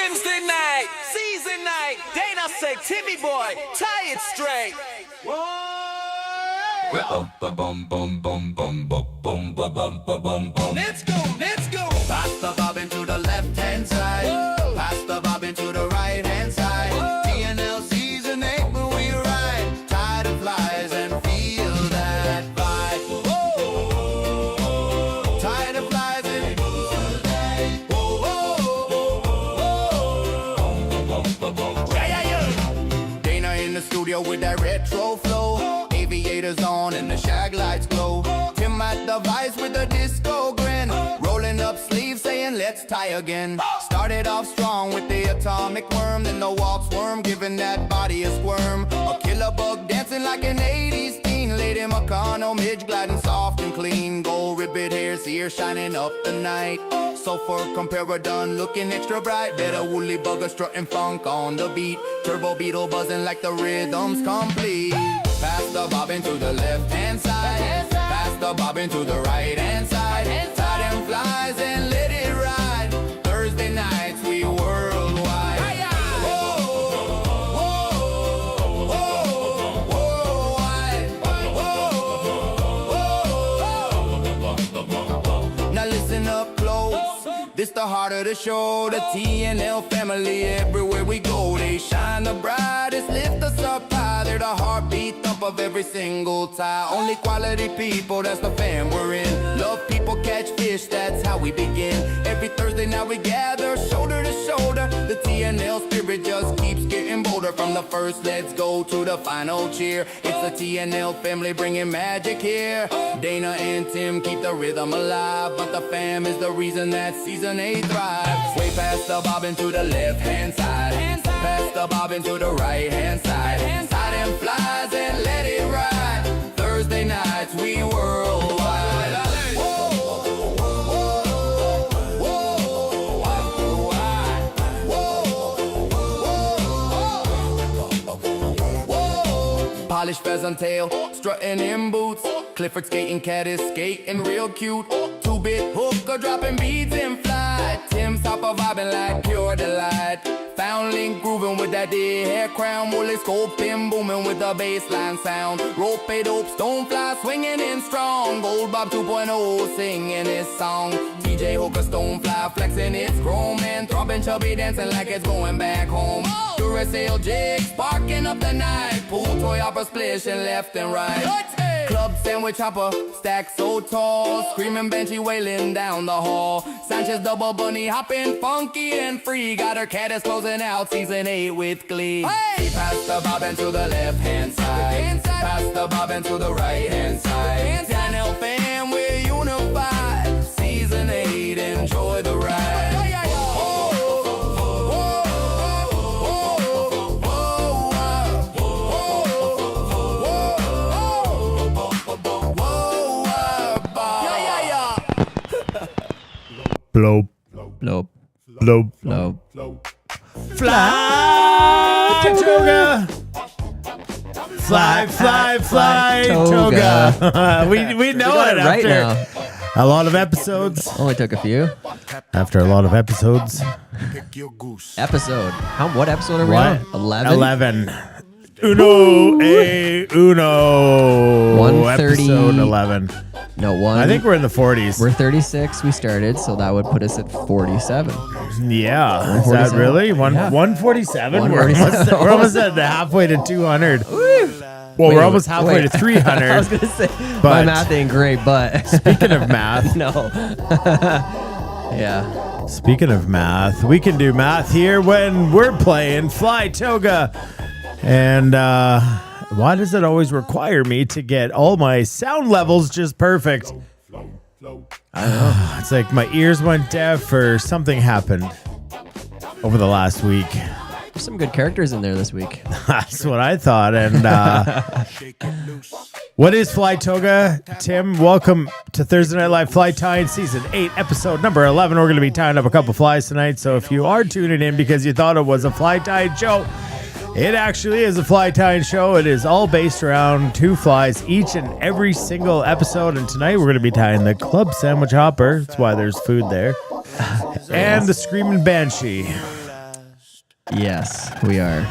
Wednesday night, season night. Dana say, Timmy boy, tie it straight. Well, boom, boom, boom, boom, boom, boom, boom, boom, boom, boom, boom. Let's go, let's go. Pass the bobbin to the left-hand side. Whoa. Pass the bobbin to the right-hand side. TNL season 8, when we ride. Tide of flies and feel that vibe. Whoa. Tide of flies and feel that. Whoa. Yeah, yeah, yeah. Dana in the studio with that retro flow. Aviators on and the shag lights glow. Tim at the vice with a disco grin. Rolling up sleeves saying let's tie again. Started off strong with the atomic worm. Then the waltz worm giving that body a squirm. A killer bug dancing like an 80s teen. Lady McConnell, midge gliding soft and clean. Gold ribbit hairs here shining up the night. So for compare done looking extra bright. Better woolly bugger strutting funk on the beat. Turbo beetle buzzing like the rhythm's complete. Pass the bobbin to the left-hand side. Pass the bobbin to the right-hand side. Tie them flies and let it ride. Thursday nights we worldwide. Whoa, whoa, whoa, whoa. Now listen up close. This the heart of the show. The TNL family, everywhere we go, they shine the brightest, lift us up high. They're the heartbeat thump of every single tie. Only quality people, that's the fam we're in. Love people, catch fish, that's how we begin. Every Thursday night we gather, shoulder to shoulder. The TNL spirit just keeps getting bolder. From the first let's go to the final cheer. It's the TNL family bringing magic here. Dana and Tim keep the rhythm alive, but the fam is the reason that season 8 thrives. Way past the bobbin to the left-hand side. Pass the bobbin to the right-hand side. Tie them flies and let it ride. Thursday nights we worldwide. Whoa, whoa, whoa, whoa. Polished pheasant tail, strutting in boots. Clifford skating cat is skating real cute. 2-bit hooker dropping beads in flight. Tim's hopper vibing like pure delight. Foundling grooving with that dead hair crown. Woolly scoping booming with the bassline sound. Rope a dope stonefly swinging in strong. Gold Bob 2.0 singing his song. TJ hooker stonefly flexing its chrome. And throbbing chubby dancing like it's going back home. Duracell jig sparking up the night. Pool toy opera splishing left and right. Club sandwich hopper, stacked so tall. Screaming Banshee wailing down the hall. Sanchez double bunny hopping funky and free. Got her cat is closing out season 8 with glee. Hey! Pass the bobbin to the left-hand side. Pass the bobbin to the right-hand side. TNL fam, we're unified. Season 8, enjoy the ride. Blow, Blow. blow, Blow. fly, toga. Fly, fly, fly, toga. we know got it it right after now. a lot of episodes. Only took a few. After a lot of episodes. Episode. What episode are we on? 11? 11. Uno, uno. 130. Episode 11. No, one. I think we're in the 40s. We're 36. We started, so that would put us at 47. Yeah. Is that 147? really? Yeah. 147? 147. We're almost at halfway to 200. Well, Wait, we're almost halfway to 300. I was going to say, my But- math ain't great, but... Speaking of math. No. Yeah. Speaking of math, we can do math here when we're playing Fly Toga. And why does it always require me to get all my sound levels just perfect? I don't know. It's like my ears went deaf or something happened over the last week. There's some good characters in there this week. That's what I thought. And what is Fly Toga? Tim, welcome to Thursday Night Live Fly Tying Season 8, Episode number 11. We're going to be tying up a couple flies tonight. So if you are tuning in because you thought it was a fly tying show, it actually is a fly tying show. It is all based around 2 flies each and every single episode. And tonight we're going to be tying the club sandwich hopper. That's why there's food there. And the screaming Banshee. Yes, we are.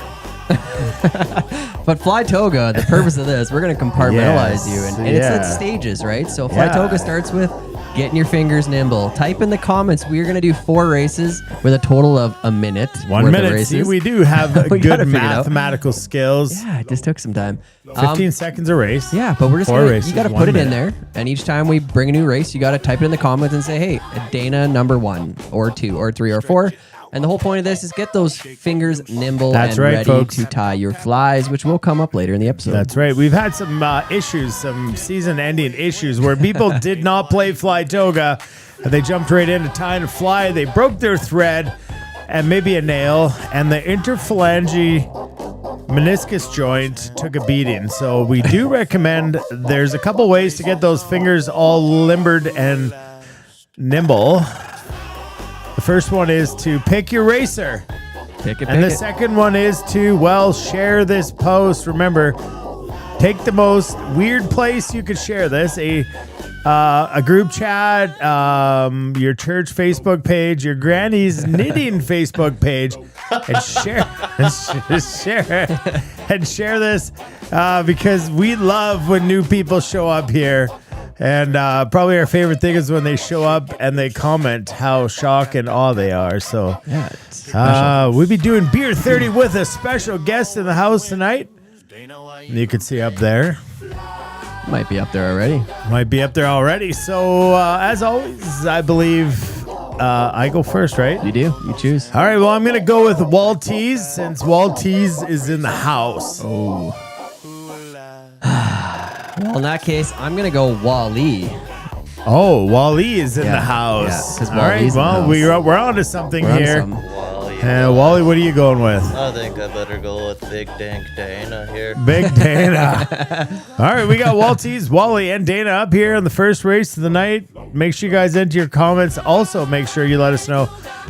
But Fly Toga, the purpose of this, we're going to compartmentalize you. And it's stages, right? So Fly Toga starts with getting your fingers nimble. Type in the comments. We're going to do 4 races with a total of a minute. 1 minute. See, we do have good mathematical skills. Yeah, it just took some time. 15 seconds a race. Yeah, but we're just gonna, you got to put it in there. there. And each time we bring a new race, you got to type it in the comments and say, hey, Dana number 1 or 2 or 3 or 4. And the whole point of this is get those fingers nimble and ready folks. to tie your flies, which will come up later in the episode. That's right. We've had some issues, some season-ending issues where people did not play Fly Toga. They jumped right into tying a fly. They broke their thread and maybe a nail, and the interphalange meniscus joint took a beating. So we do recommend there's a couple ways to get those fingers all limbered and nimble. The first one is to pick your racer. And the second one is to, share this post. Remember, take the most weird place you could share this. A group chat, your church Facebook page, your granny's knitting Facebook page, and share this because we love when new people show up here. And probably our favorite thing is when they show up and they comment how shocked and awe they are. So we'll be doing Beer 30 with a special guest in the house tonight. You can see up there. Might be up there already. So as always, I believe I go first, right? You do. You choose. All right. Well, I'm going to go with Walties since Walties is in the house. Oh. Well, in that case, I'm going to go Wally. Oh, Wally is in the house. Yeah, all right, well, we're on to something here. Wally, what are you going with? I think I better go with Big Dank Dana here. Big Dana. All right, we got Walties, Wally, and Dana up here in the first race of the night. Make sure you guys enter your comments. Also, make sure you let us know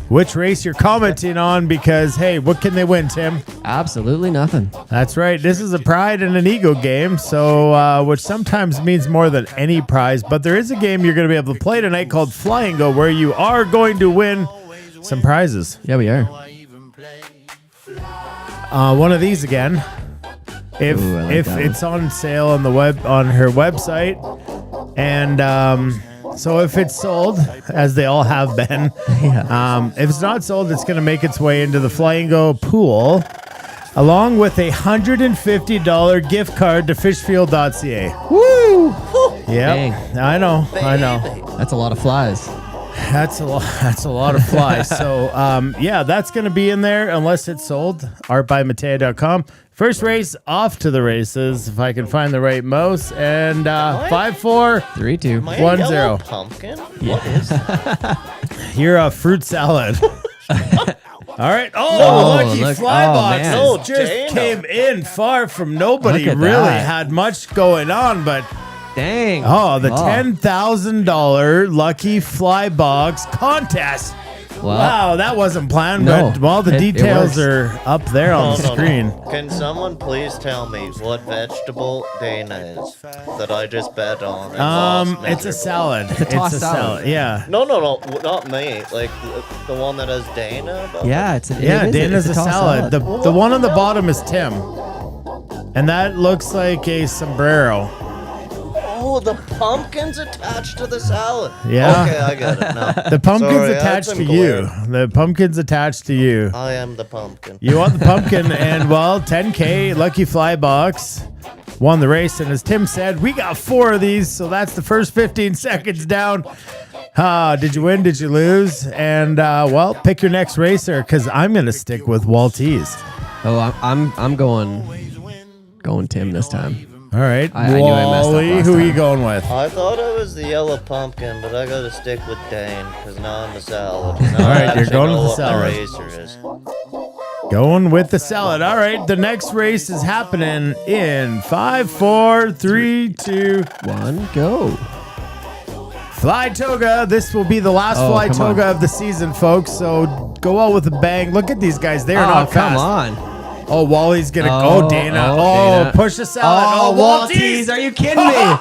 which race you're commenting on because, hey, what can they win, Tim? Absolutely nothing. That's right. This is a pride and an ego game, so which sometimes means more than any prize. But there is a game you're going to be able to play tonight called Flyingo where you are going to win some prizes. Yeah, we are. One of these again. If it's on sale on the on her website, and so if it's sold, as they all have been, if it's not sold, it's going to make its way into the Flyingo pool, along with a $150 gift card to fishfield.ca. Woo! Yeah, I know. That's a lot of flies. That's a lot of flies. So, that's going to be in there unless it's sold. artbymateo.com. First race, off to the races. If I can find the right mouse. And 5, 4, 3, 2, 1, 0. Pumpkin? Yeah. What is that? You're a fruit salad. All right. Lucky Flybox just came in far from nobody. Really had much going on, but. Dang. Oh, the $10,000 Lucky Flybox contest. Wow, that wasn't planned, but the details are up there on the screen. Can someone please tell me what vegetable Dana is that I just bet on? It's a salad. It's a salad. Yeah. No, not me. Like the one that has Dana. Yeah, Dana's a salad. The one on the bottom is Tim, and that looks like a sombrero. Oh, the pumpkin's attached to the salad. Yeah. Okay, I get it now. The pumpkin's attached to you. The pumpkin's attached to you. I am the pumpkin. You want the pumpkin, and 10K Lucky Fly Box won the race. And as Tim said, we got 4 of these, so that's the first 15 seconds down. Did you win? Did you lose? And pick your next racer because I'm gonna stick with Walties. Oh, I'm going Tim this time. All right, I knew I messed up last who are time. you going with? I thought it was the yellow pumpkin, but I gotta stick with Dane because now I'm a salad. Now All right, I you're going know with the what my salad. racer is. Going with the salad. All right, the next race is happening in 5, 4, 3, 2, 1, go. Fly Toga. This will be the last Fly Toga of the season, folks. So go out with a bang. Look at these guys. They are not fast. Come on. Oh, Wally's gonna go. Dana. Dana. Push the salad. Walties. Are you kidding me?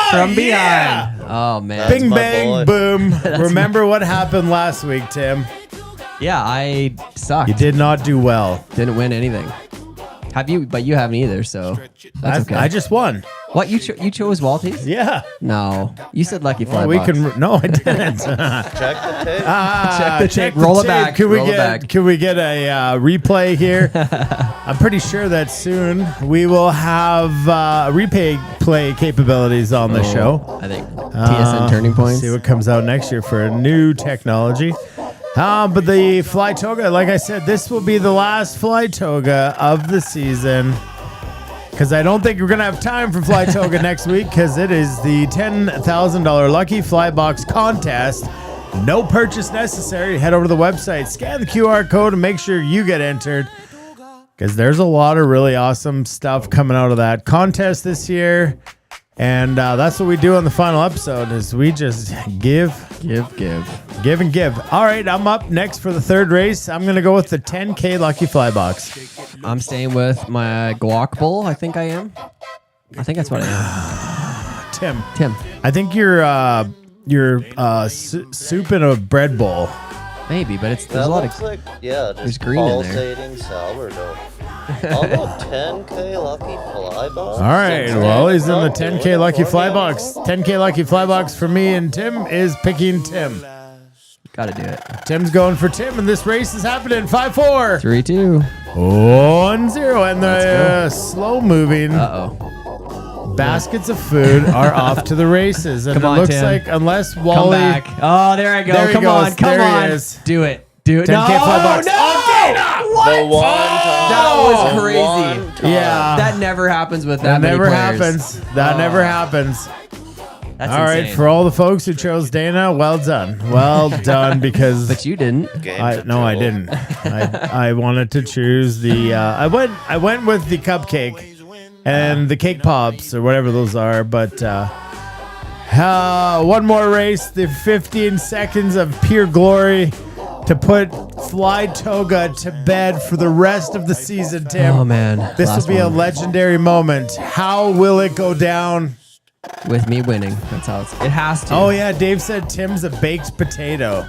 From behind. Oh, man. Bing, bang, boom. Remember what happened last week, Tim? Yeah, I sucked. You did not do well. Didn't win anything. Have you? But you haven't either, so that's okay. I just won. What, you chose Walties? Yeah. No. You said Lucky Fly We Box. can. No, I didn't. Check the tape. Check the tape. Roll it back. Can we Roll it get? back. Can we get a replay here? I'm pretty sure that soon we will have replay capabilities on the show. I think TSN Turning Points. See what comes out next year for a new technology. But the Fly Toga, like I said, this will be the last Fly Toga of the season. Because I don't think we're going to have time for Fly Toga next week, because it is the $10,000 Lucky Fly Box contest. No purchase necessary. Head over to the website, scan the QR code, and make sure you get entered. Because there's a lot of really awesome stuff coming out of that contest this year. And that's what we do on the final episode is we just give and give. All right, I'm up next for the third race. I'm going to go with the 10K Lucky Fly Box. I'm staying with my guac bowl. I think I am. I think that's what I am. Tim. I think you're soup in a bread bowl. Maybe, but there's That a lot looks of... like, yeah, there's just green in there. pulsating sourdough. I'll go 10K Lucky Fly Box. All right, well, he's in the 10K Lucky Fly Box. 10K Lucky Fly Box for me, and Tim is picking Tim. Gotta do it. Tim's going for Tim, and this race is happening 5-4. 3-2. 1-0, and the slow-moving baskets of food are off to the races. And Come on, it looks Tim. like unless Wally... Come back. Oh, there I go. There he Come goes. on. Come There he on. is. Do it. Do it. 10K No, Fly Box. no. The one time. That was The crazy. one time. Yeah. That never happens with That that many never players. happens. That never happens. That's All right, insane. for all the folks who chose Dana, well done. Well done, because... But you didn't. I didn't. I wanted to choose the. I went with the cupcake and the cake pops or whatever those are. But one more race, the 15 seconds of pure glory to put Fly Toga to bed for the rest of the season. Tim, Oh, man. this Last will be a one. legendary moment. How will it go down? With me winning. That's how it has to. Oh yeah, Dave said Tim's a baked potato.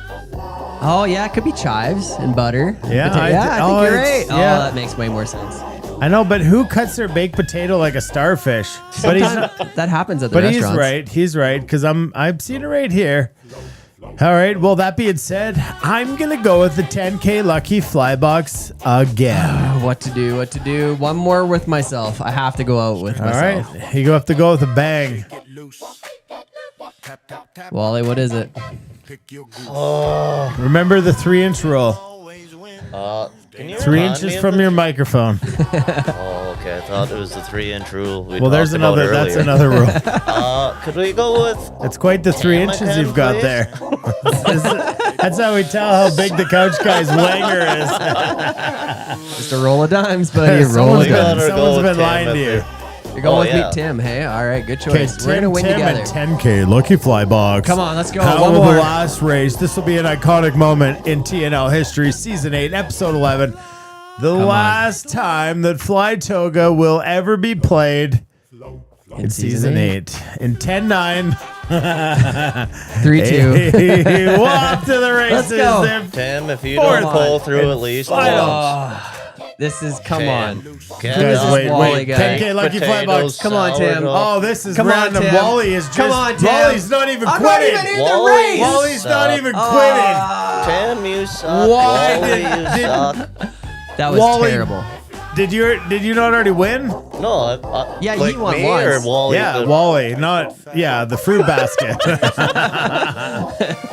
Oh, yeah. It could be chives and butter. Yeah, I think you're right. it's- yeah. Oh, that makes way more sense. I know, but who cuts their baked potato like a starfish? But he's not. That happens at the But restaurants. he's right, because I've seen it right here. All right, well, that being said, I'm going to go with the 10K Lucky Fly Box again. What to do. One more with myself. I have to go out with All myself. right, you have to go with a bang. Wally, what is it? Remember the 3-inch rule. Can you 3 remind inches me of from the- your microphone. Oh, okay. I thought it was the 3-inch rule. Well, there's talked about another. That's earlier. another rule. Could we go with? It's quite the 3 Damn, inches I you've got can't there. That's how we tell how big the couch guy's wanger is. Just a roll of dimes, buddy. Roll Someone's of been- dimes. someone's been Tim lying to you. You're going Oh, with yeah. me, Tim. Hey, all right, good Okay, choice. We're gonna win Tim together. and 10K Lucky Fly Box. Come on, let's go. How One will more. the last race? This will be an iconic moment in TNL history, Season 8, Episode 11. The last time that Fly Toga will ever be played in Season 8. In 10-9. 3-2. Hey, we're off to the races. go. They're Tim, if you Fourth don't pull one. through at least Final. once. This is come Tim, on. get Who is up. this Wait, Wally wait. guy? 10K Lucky Fly Box. Potatoes, Come on, Tim. sourdough. Oh, this is Come on, random. Tim. Wally is just. Come on, Tim. Wally's not even I'm quitting. not even in the Wally race. Wally's not suck. even quitting. Tim, you suck. Why Wally, did- you did- suck. That was Wally- terrible. Did you not already win? No, Yeah, like you won me once. or Wally. Yeah, Wally, not the fruit basket.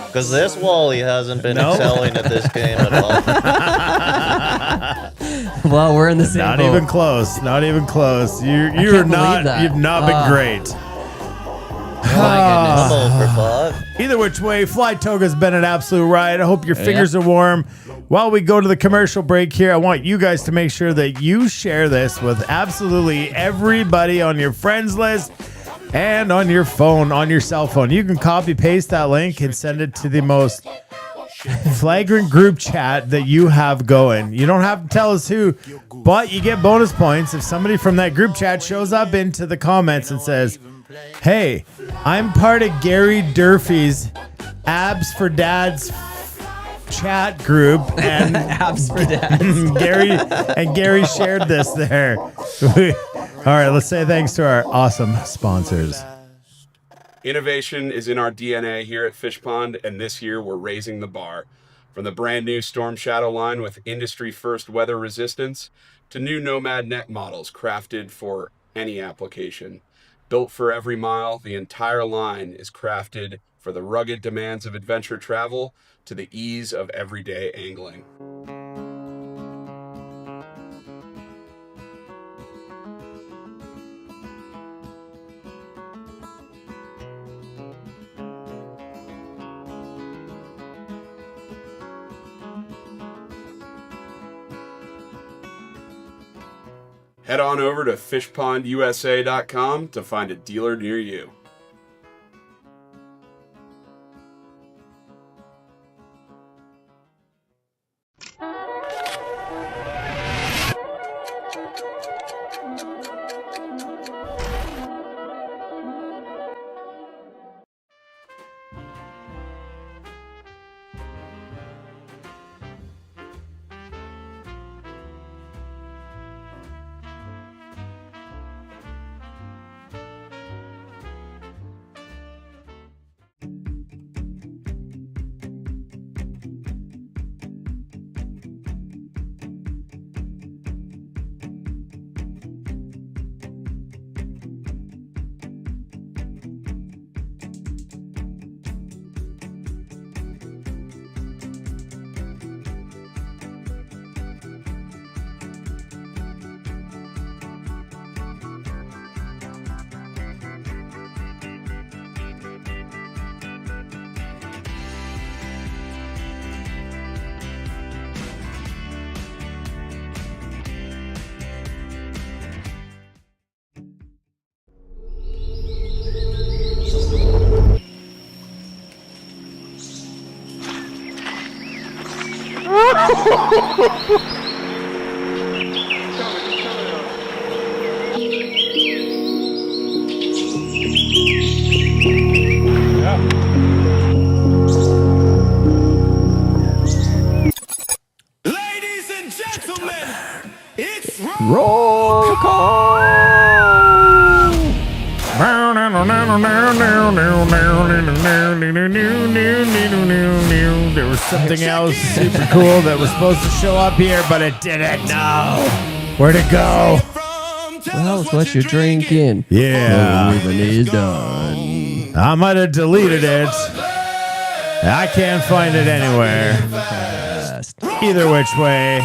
Because this Wally hasn't been No. excelling at this game at all. Well, we're in the same Not boat. even close. Not even close. You're can't not. believe that. You've not been great. Oh my I'm goodness. 0 for 5. Either which way, Fly Toga's been an absolute riot. I hope your fingers are warm. While we go to the commercial break here, I want you guys to make sure that you share this with absolutely everybody on your friends list and on your phone, on your cell phone. You can copy paste that link and send it to the most flagrant group chat that you have going. You don't have to tell us who, but you get bonus points if somebody from that group chat shows up into the comments and says, "Hey, I'm part of Gary Durfee's Abs for Dads chat group, and Apps for dads. Gary shared this there. All right, let's say thanks to our awesome sponsors. Innovation is in our DNA here at Fishpond, and this year we're raising the bar. From the brand new Storm Shadow line with industry-first weather resistance to new Nomad neck models crafted for any application. Built for every mile, the entire line is crafted for the rugged demands of adventure travel to the ease of everyday angling. Head on over to fishpondusa.com to find a dealer near you. Ladies and gentlemen, it's Roll call. There was something else super cool that was supposed to show up here, but it didn't. No. Where'd it go? Well, it's what you're drinking. Yeah. Everything is done. I might have deleted it. I can't find it anywhere. Either which way.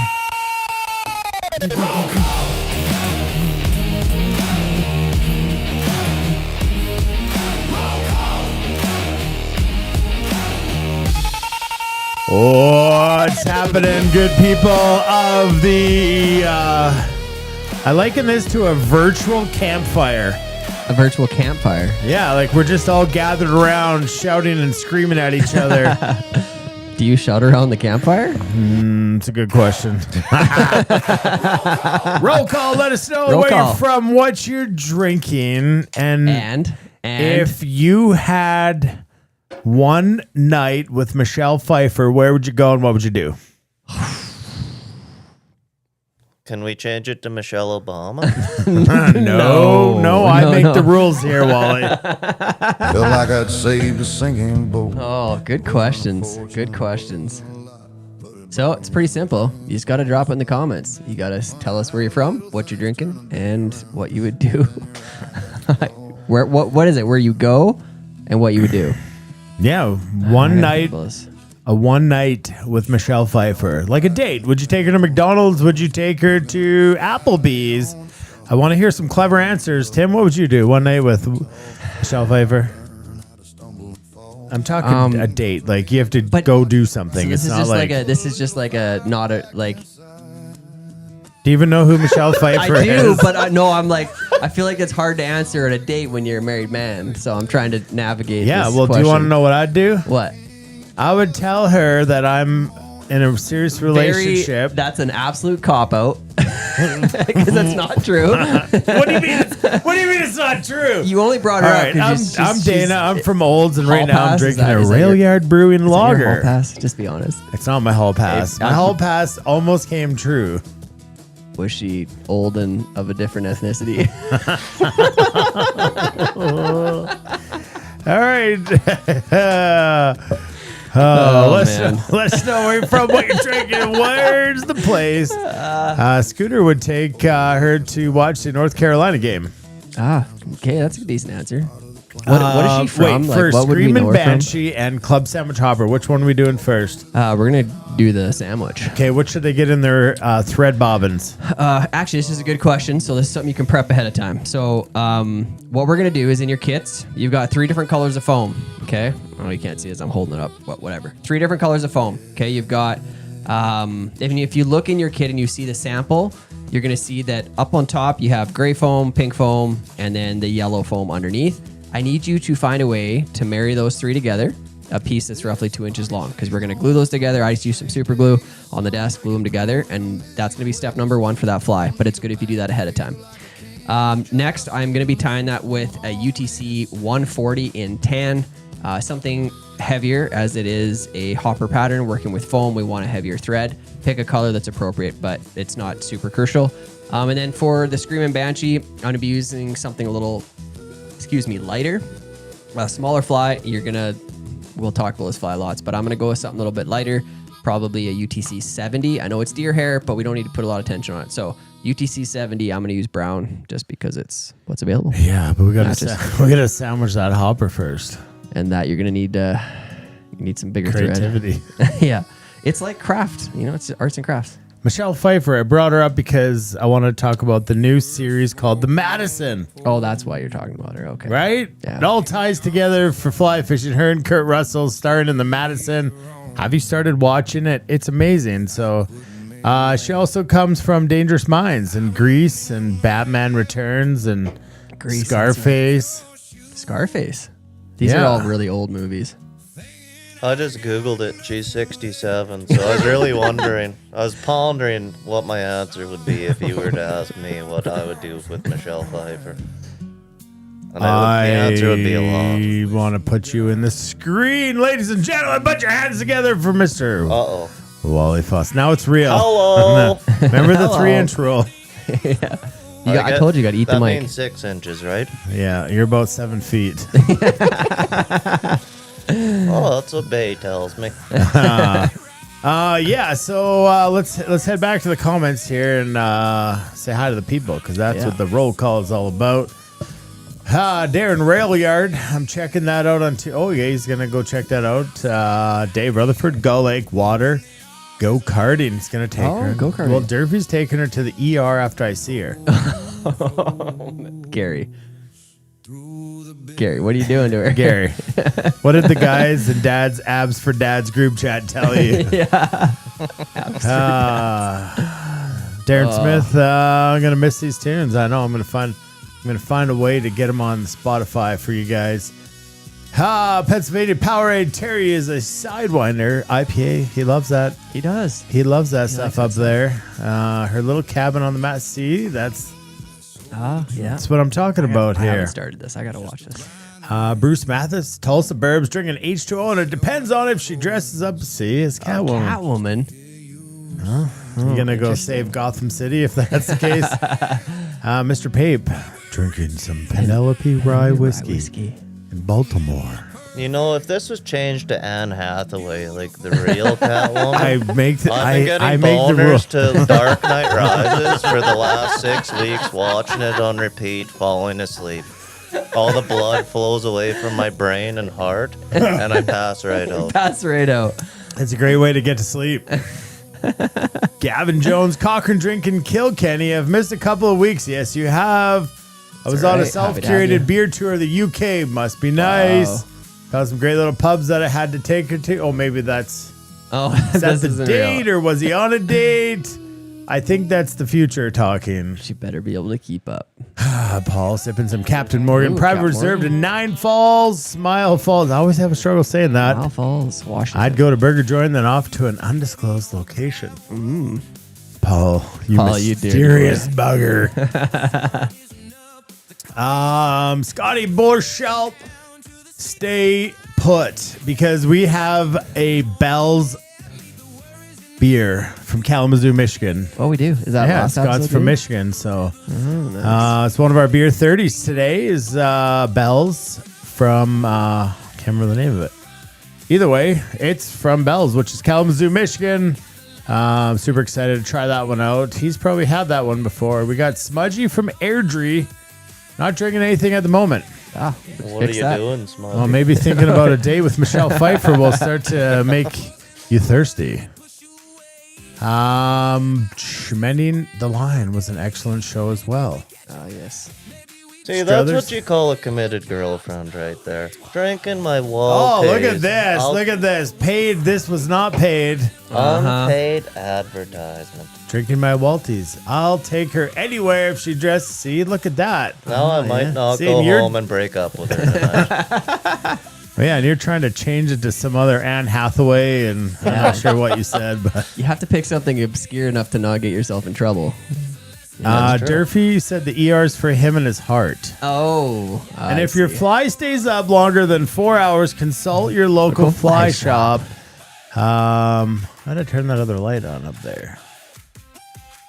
What's happening, good people of the... I liken this to a virtual campfire. A virtual campfire. Yeah, like we're just all gathered around shouting and screaming at each other. Do you shout around the campfire? It's a good question. Roll call, let us know Roll where call. you're from, what you're drinking, and if you had one night with Michelle Pfeiffer, where would you go and what would you do? Can we change it to Michelle Obama? No, I make the rules here, Wally. Feel like I'd save the sinking boat. Oh, good questions. Good questions. So it's pretty simple. You just got to drop it in the comments. You got to tell us where you're from, what you're drinking, and what you would do. What is it? Where you go and what you would do. Yeah, one night with Michelle Pfeiffer. Like a date. Would you take her to McDonald's? Would you take her to Applebee's? I want to hear some clever answers. Tim, what would you do one night with Michelle Pfeiffer? I'm talking a date. Like you have to go do something. So this it's is not just like, this is just like a not a like. Do you even know who Michelle Pfeiffer I do, is? but I feel like it's hard to answer at a date when you're a married man. So I'm trying to navigate. Yeah, this well, question. do you want to know what I'd do? What? I would tell her that I'm in a serious relationship. That's an absolute cop out. Because that's not true. What do you mean? What do you mean it's not true? You only brought her All up right, because I'm Dana. I'm from Olds, and right Hall now I'm pass? drinking Is that a your- Rail Yard Brewing Hall Lager. pass. Just be honest. It's not my hall pass. It's- My hall pass almost came true. Was she old and of a different ethnicity? All right. Oh, man. Let us know where you're from, what you're drinking, where's the place. Scooter would take her to watch the North Carolina game. Okay, that's a decent answer. What is she from? Wait, Like, first, what would we know Screamin' her from? Banshee and Club Sandwich Hopper. Which one are we doing first? We're gonna do the sandwich. Okay, what should they get in their thread bobbins? Actually, this is a good question. So this is something you can prep ahead of time. So what we're gonna do is in your kits, you've got 3 different colors of foam. Okay. Oh, you can't see as I'm holding it up, but whatever. 3 different colors of foam. Okay. You've got if you look in your kit and you see the sample, you're gonna see that up on top you have gray foam, pink foam, and then the yellow foam underneath. I need you to find a way to marry those 3 together, a piece that's roughly 2 inches long, because we're going to glue those together. I just use some super glue on the desk, glue them together, and that's going to be step number 1 for that fly, but it's good if you do that ahead of time. Next, I'm going to be tying that with a UTC 140 in tan, something heavier as it is a hopper pattern. Working with foam, we want a heavier thread. Pick a color that's appropriate, but it's not super crucial. And then for the Screamin' Banshee, I'm going to be using something a little lighter, a smaller fly. We'll talk about this fly lots, but I'm going to go with something a little bit lighter, probably a UTC 70. I know it's deer hair, but we don't need to put a lot of tension on it. So UTC 70, I'm going to use brown just because it's what's available. Yeah, but we gotta sandwich that hopper first. And that you're going to need some bigger Creativity. thread. Yeah. It's like craft, it's arts and crafts. Michelle Pfeiffer, I brought her up because I want to talk about the new series called The Madison. Oh, that's why you're talking about her. Okay. Right? Yeah. It all ties together for fly fishing. Her and Kurt Russell starring in The Madison. Have you started watching it? It's amazing. So she also comes from Dangerous Minds and Grease and Batman Returns and Grease, Scarface. Scarface. These Yeah. are all really old movies. I just Googled it. She's 67, so I was really wondering. I was pondering what my answer would be if you were to ask me what I would do with Michelle Pfeiffer. And the answer would be a lot. I want to put you in the screen. Ladies and gentlemen, put your hands together for Mr. Uh-oh. Wally Fuss. Now it's real. Hello. Remember the 3-inch rule? I told you got to eat the that mic. means 6 inches, right? Yeah, you're about 7 feet. Oh, that's what Bay tells me. Yeah, so let's head back to the comments here and say hi to the people because that's what the roll call is all about. Darren Railyard, I'm checking that out on. He's gonna go check that out. Dave Rutherford, Gull Lake Water, go karting. He's gonna take her. go-karting. Well, Durfee's taking her to the ER after I see her. Gary, what are you doing to her? Gary, what did the guys and dads abs for dads group chat tell you? Darren Smith, I'm gonna miss these tunes. I know. I'm gonna find a way to get them on Spotify for you guys. Pennsylvania Powerade. Terry is a Sidewinder IPA. He loves that. He does. He loves that stuff up there. Her little cabin on the mat. See, that's what I'm talking about I here. haven't started this. I got to watch this. Bruce Mathis, Tulsa Burbs, drinking H2O, and it depends on if she dresses up. See, as Catwoman. Catwoman. You're going to go save Gotham City if that's the case. Mr. Pape, drinking some Penelope Rye whiskey in Baltimore. You know, if this was changed to Anne Hathaway, like the real Catwoman, I've been getting I make boners to Dark Knight Rises for the last 6 weeks, watching it on repeat, falling asleep. All the blood flows away from my brain and heart, and I pass right out. Pass right out. It's a great way to get to sleep. Gavin Jones, Cochrane drinking Kilkenny. I've missed a couple of weeks. Yes, you have. I was on a self-curated beer tour of the UK. Must be nice. Found some great little pubs that I had to take her to. Oh, maybe that's... is that the date or was he on a date? I think that's the future talking. She better be able to keep up. Paul sipping some Captain Morgan. Ooh, Private Captain Reserve Morgan. to Nine Falls, Smile Falls. I always have a struggle saying that. Smile Falls, Washington. I'd go to Burger Joint, then off to an undisclosed location. Paul, you Paul, you dirty mysterious bugger. Scotty Borschelp, stay put because we have a Bell's beer from Kalamazoo, Michigan. Oh, we do. Is that Yeah, last Scott's episode, from dude? Michigan, so Nice. it's one of our beer 30s today. Is Bell's from can't remember the name of it. Either way, it's from Bell's, which is Kalamazoo, Michigan. I'm super excited to try that one out. He's probably had that one before. We got Smudgy from Airdrie. Not drinking anything at the moment. Ah, What are fix you that. doing, Smudgy? Well, maybe thinking about a date with Michelle Pfeiffer will start to make you thirsty. Mending the Line was an excellent show as well. Ah, yes. See, that's Struthers? what you call a committed girlfriend right there. Drinking my Oh, wall. look at this. Look at this. Paid. This was not paid. Unpaid advertisement. Drinking my Walties. I'll take her anywhere if she dresses. See, look at that. Now I might not See, go and you're- home and break up with her tonight. Oh, yeah, and you're trying to change it to some other Anne Hathaway, and I'm not sure what you said, but You have to pick something obscure enough to not get yourself in trouble. That's true. Durfee said the ER's for him and his heart. Oh. And if your fly stays up longer than 4 hours, consult your local fly shop. I had to turn that other light on up there.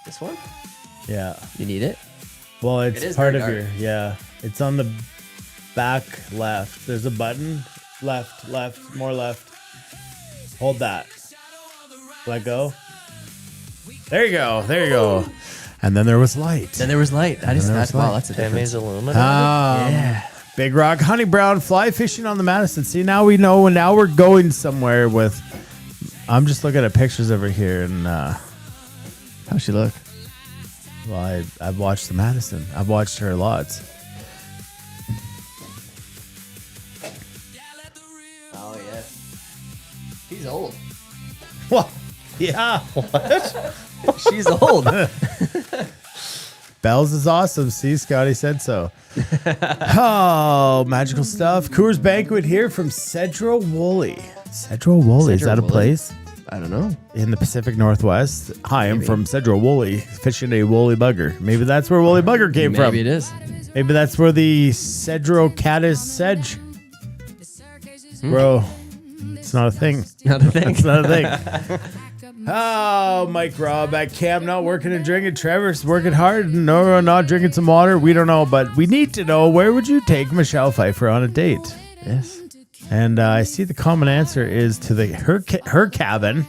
This one? Yeah. You need it? Well, It it's is part very of dark. your, yeah. It's on the back left. There's a button. Left, more left. Hold that. Let go. There you go. And then there was light. Then there was light. there was Wow, light. that's a Timmy's difference. Illuminati. Yeah. Big Rock, Honey Brown, fly fishing on the Madison. See, now we know, and now we're going somewhere with. I'm just looking at pictures over here, and How's she look? well, I've watched the Madison. I've watched her lots. Oh, yeah. She's old. Well, yeah. She's old. Bells is awesome. See, Scotty said so. Oh, magical stuff. Coors Banquet here from Cedro Woolley. Cedro Woolley, is Cedro that a Woolley? place I don't know. in the Pacific Northwest? Hi, I'm Maybe. from Cedro Woolley, fishing a woolly bugger. Maybe that's where woolly bugger came from. Maybe it is. Maybe that's where the Cedro caddis sedge. Bro, it's not a thing. Not a thing. It's not a thing. Oh, Mike Robb at camp, not working and drinking. Trevor's working hard. No, not drinking some water. We don't know, but we need to know, where would you take Michelle Pfeiffer on a date? Yes. And I see the common answer is to her cabin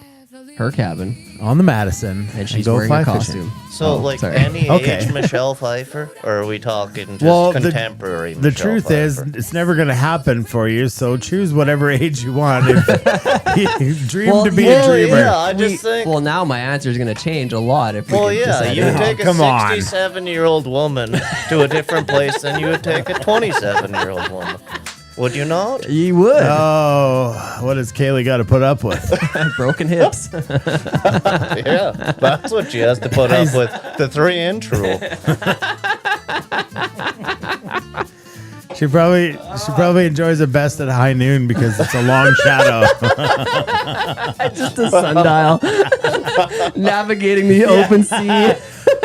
Her cabin. on the Madison, And she's go wearing fly a fishing. costume. So, like sorry. any Okay. age Michelle Pfeiffer, or are we talking just Well, contemporary? The Michelle truth is, Pfeiffer? it's never going to happen for you. So choose whatever age you want. If you dream Well, to be well, a dreamer. yeah, I just think. Well, now my answer is going to change a lot if we Well, can yeah, decide you would now. take a come on. 67-year-old woman to a different place than you would take a 27-year-old woman. Would you not? You would. Oh, what has Kaylee got to put up with? Broken hips. Yeah, that's what she has to put up with. The 3-inch rule. She probably enjoys it best at high noon because it's a long shadow. Just a sundial. Navigating the open sea.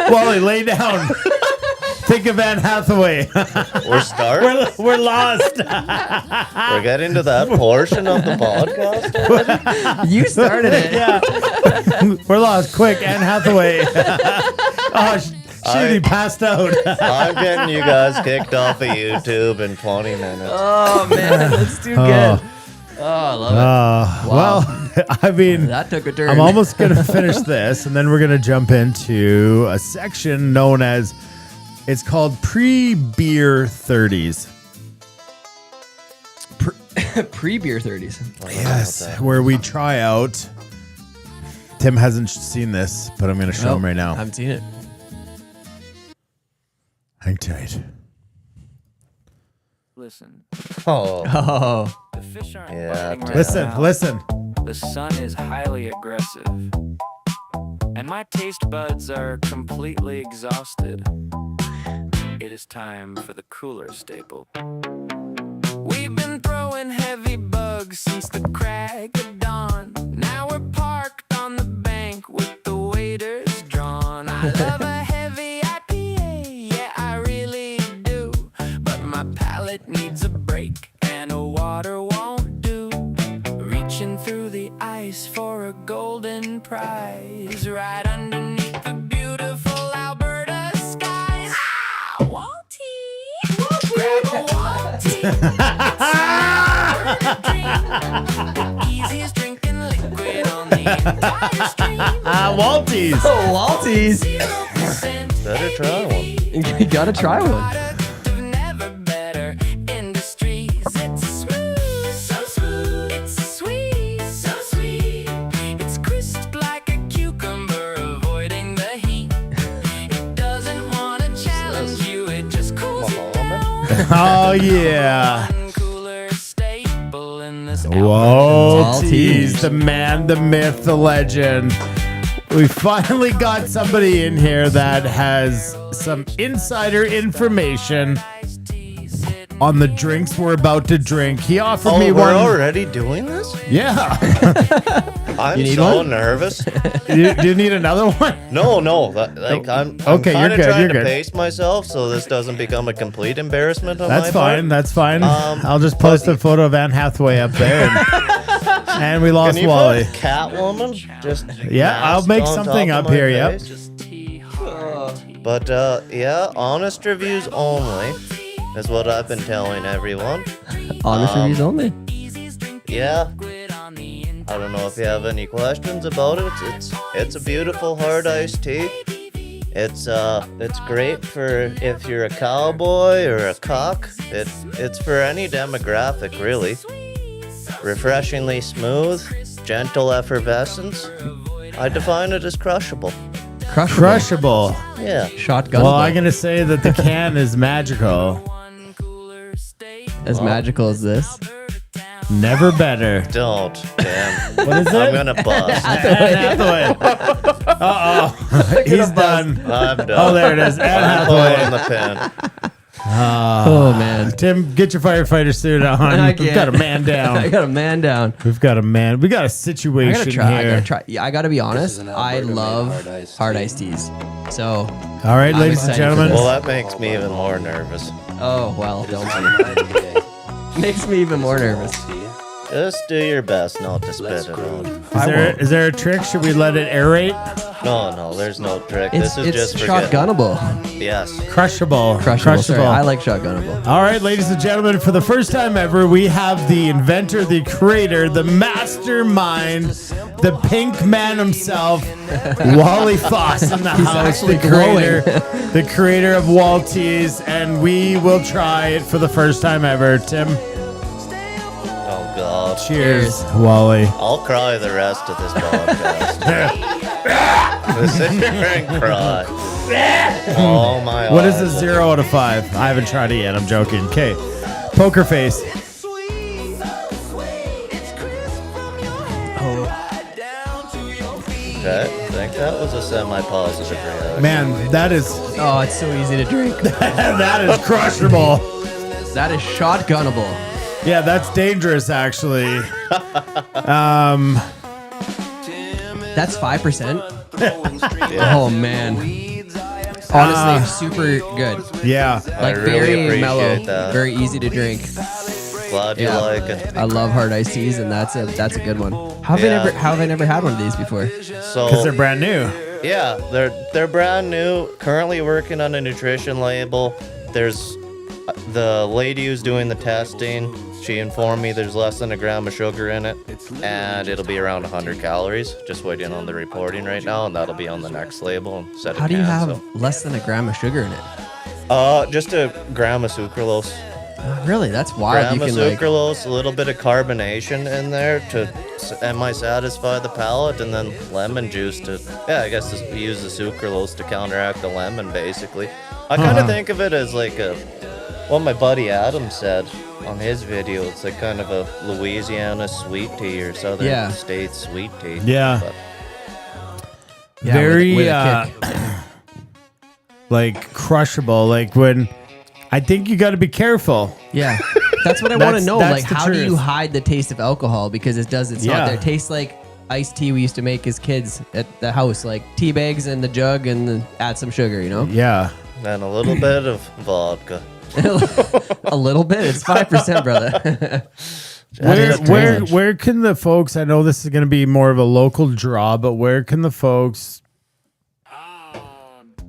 Wally, lay down. Think of Anne Hathaway. We're starting. We're lost. We're getting to that portion of the podcast. You started it. Yeah. We're lost. Quick, Anne Hathaway. Oh, shoot, he passed out. I'm getting you guys kicked off of YouTube in 20 minutes. Oh, man. That's too good. Oh, I love Well, I mean, it. That took a turn. I'm almost going to finish this, and then we're going to jump into a section known as, it's called Pre-Beer 30s. Pre-beer 30s. Yes, where we try out. Tim hasn't seen this, but I'm going to show him right now. I haven't seen it. Hang tight. Listen, Oh, Oh. the fish aren't Yeah, biting right Listen, now. listen. The sun is highly aggressive, and my taste buds are completely exhausted. It is time for the cooler staple. We've been throwing heavy bugs since the crack of dawn. Now we're parked on the bank with the waders drawn. I love a heavy IPA, yeah, I really do. But my palate needs a break, and a water won't do. Reaching through the ice for a golden prize, right underneath the beautiful Alberta skies. Ah, Walty! Grab a Walty! Easiest drinking liquid on the entire stream. Walties. Oh, Walties. 0% Better try one. You gotta try one. product of never better industries. It's smooth, so smooth. It's sweet, so sweet. It's crisp like a cucumber, avoiding the heat. It doesn't want to challenge you, it just cools you down. Oh, yeah. One cooler staple in this Walties, the man, the myth, the legend. We finally got somebody in here that has some insider information on the drinks we're about to drink. He offered me we're one. already doing this? Yeah. I'm need so one? nervous. do you need another one? No. I'm Okay, you're kind of good, trying you're to good. pace myself so this doesn't become a complete embarrassment on That's my fine. part. That's fine. I'll just but- post a photo of Anne Hathaway up there. And we lost Can you Wally. put Catwoman? Just Yeah, I'll masked make on something top of up my here, yep. face? But yeah, honest reviews only is what I've been telling everyone. Honest reviews only. Yeah. I don't know if you have any questions about it. It's a beautiful hard iced tea. It's great for if you're a cowboy or a cock. It's for any demographic really. Refreshingly smooth, gentle effervescence. I define it as crushable. Crushable. Yeah. Shotgun. Well, I'm going to say that the can is magical. As magical as this. Never better. Don't, damn. What is I'm it? gonna bust. Anne Hathaway. Uh-oh. He's done. I'm done. Oh, there it is. Anne I'm pulling Hathaway. the pin. Oh, man. Tim, get your firefighter suit on. I We've got a can't. man down. I got a man down. We've got a man. We got a I situation gotta try. here. I gotta try. Yeah, I gotta be honest. an I Alberta-made love hard iced teas. So, All right, I'm ladies and excited for gentlemen. this. Well, that makes me even more nervous. oh well, don't makes me even more nervous. Just do your best not to spit it out. Is there a trick? Should we let it aerate? No, there's no trick. It's This is just for good. shotgunnable. Yes. Crushable. Crushable. Sorry, I like shotgunnable. All right, ladies and gentlemen, for the first time ever, we have the inventor, the creator, the mastermind, the pink man himself, Wally Foss in the house, actually the creator of Walties, and we will try it for the first time ever. Tim, Oh God. cheers, Wally. I'll cry the rest of this podcast. Just sit here and cry. Oh my. What is a eyes. 0 out of 5? I haven't tried it yet. I'm joking. Okay, poker face. Okay, I think that was a semi-positive reaction. Man, that is Oh, it's so easy to drink. that is crushable. That is shotgunnable. Yeah, that's dangerous, actually. That's 5%. Yeah. Oh man. Honestly, super good. Yeah. Like really very appreciate mellow, that. very easy to drink. Glad you Yeah. like it. I love hard iced teas, and that's a good one. How Yeah. have I never had one of these before? So Because they're brand new. yeah, they're brand new. Currently working on a nutrition label. There's the lady who's doing the testing. She informed me there's less than a gram of sugar in it, and it'll be around 100 calories. Just waiting on the reporting right now, and that'll be on the next label and set it. How do you can, have so. less than a gram of sugar in it? Just a gram of sucralose. Really? That's wild. Gram You of can like. sucralose, a little bit of carbonation in there to satisfy the palate, and then lemon juice to, I guess to use the sucralose to counteract the lemon, basically. I kind of think of it as like what my buddy Adam said on his video. It's like kind of a Louisiana sweet tea or Southern Yeah. States sweet tea. Yeah. But Yeah, Very with a kick. like crushable. Like when I think you got to be careful. Yeah, that's what I want to know. That's Like, the how do you truth. hide the taste of alcohol? Because it's not Yeah. there. It tastes like iced tea we used to make as kids at the house, like tea bags and the jug, and then add some sugar. Yeah. And a little bit of vodka. A little bit. It's 5%, brother. Where can the folks? I know this is going to be more of a local draw, but where can the folks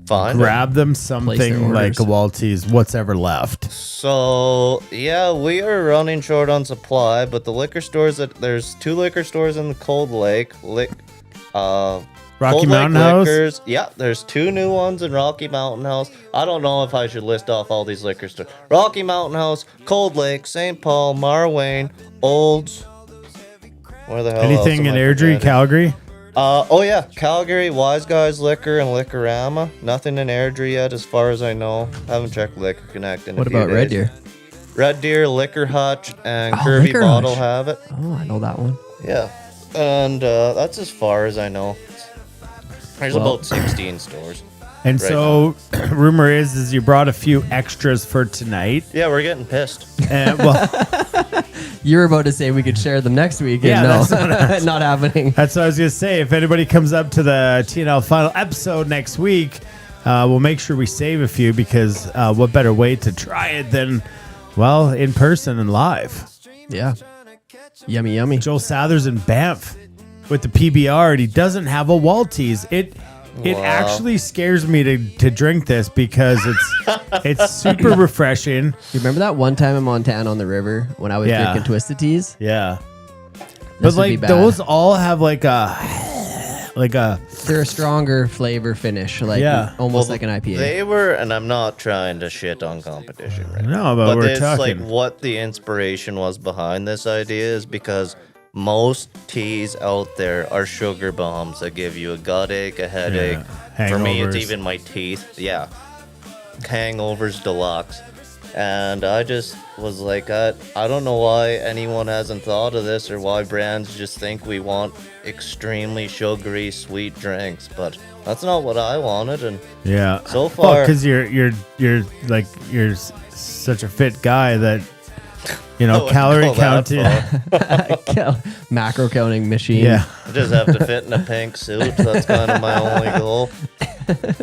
grab them something like a Walties, what's ever left? So yeah, we are running short on supply, but the liquor stores there's 2 liquor stores in the Cold Lake. Rocky Cold Mountain Lake House? Liquors. Yeah, there's 2 new ones in Rocky Mountain House. I don't know if I should list off all these liquor stores. Rocky Mountain House, Cold Lake, St. Paul, Marwayne, Olds. Where the hell Anything else in am I Airdrie, forgetting? Calgary? Oh yeah, Calgary, Wise Guys Liquor and Liquorama. Nothing in Airdrie yet, as far as I know. Haven't checked Liquor Connect in What a few about Red days. Deer? Red Deer, Liquor Hutch, and Kirby Liquor Bottle Hutch. have it. Oh, I know that one. Yeah, and that's as far as I know. There's about 16 stores. And right so, rumor is you brought a few extras for tonight. Yeah, we're getting pissed. And, well, You were about to say we could share them next week. Yeah, And that's no, not happening. that's what I was going to say. If anybody comes up to the TNL final episode next week, we'll make sure we save a few because what better way to try it than, well, in person and live. Yeah. Yummy, yummy. Joel Sather's in Banff with the PBR, and he doesn't have a Walties. It Wow. actually scares me to drink this because it's super refreshing. You remember that one time in Montana on the river when I was Yeah. drinking Twisted Teas? Yeah. This But would be like bad. those all have like a They're a stronger flavor finish, like Yeah. almost like an IPA. They were, and I'm not trying to shit on competition right now. no, but we're it's talking. like what the inspiration was behind this idea is because most teas out there are sugar bombs that give you a gut ache, a headache. Yeah. For me, it's Hangovers. even my teeth. Yeah. Hangovers deluxe. And I just was like, I don't know why anyone hasn't thought of this or why brands just think we want extremely sugary, sweet drinks. But that's not what I wanted. And Yeah. So far- because you're such a fit guy that I wouldn't calorie go that counting. far. Macro counting machine. Yeah. I just have to fit in a pink suit. That's kind of my only goal.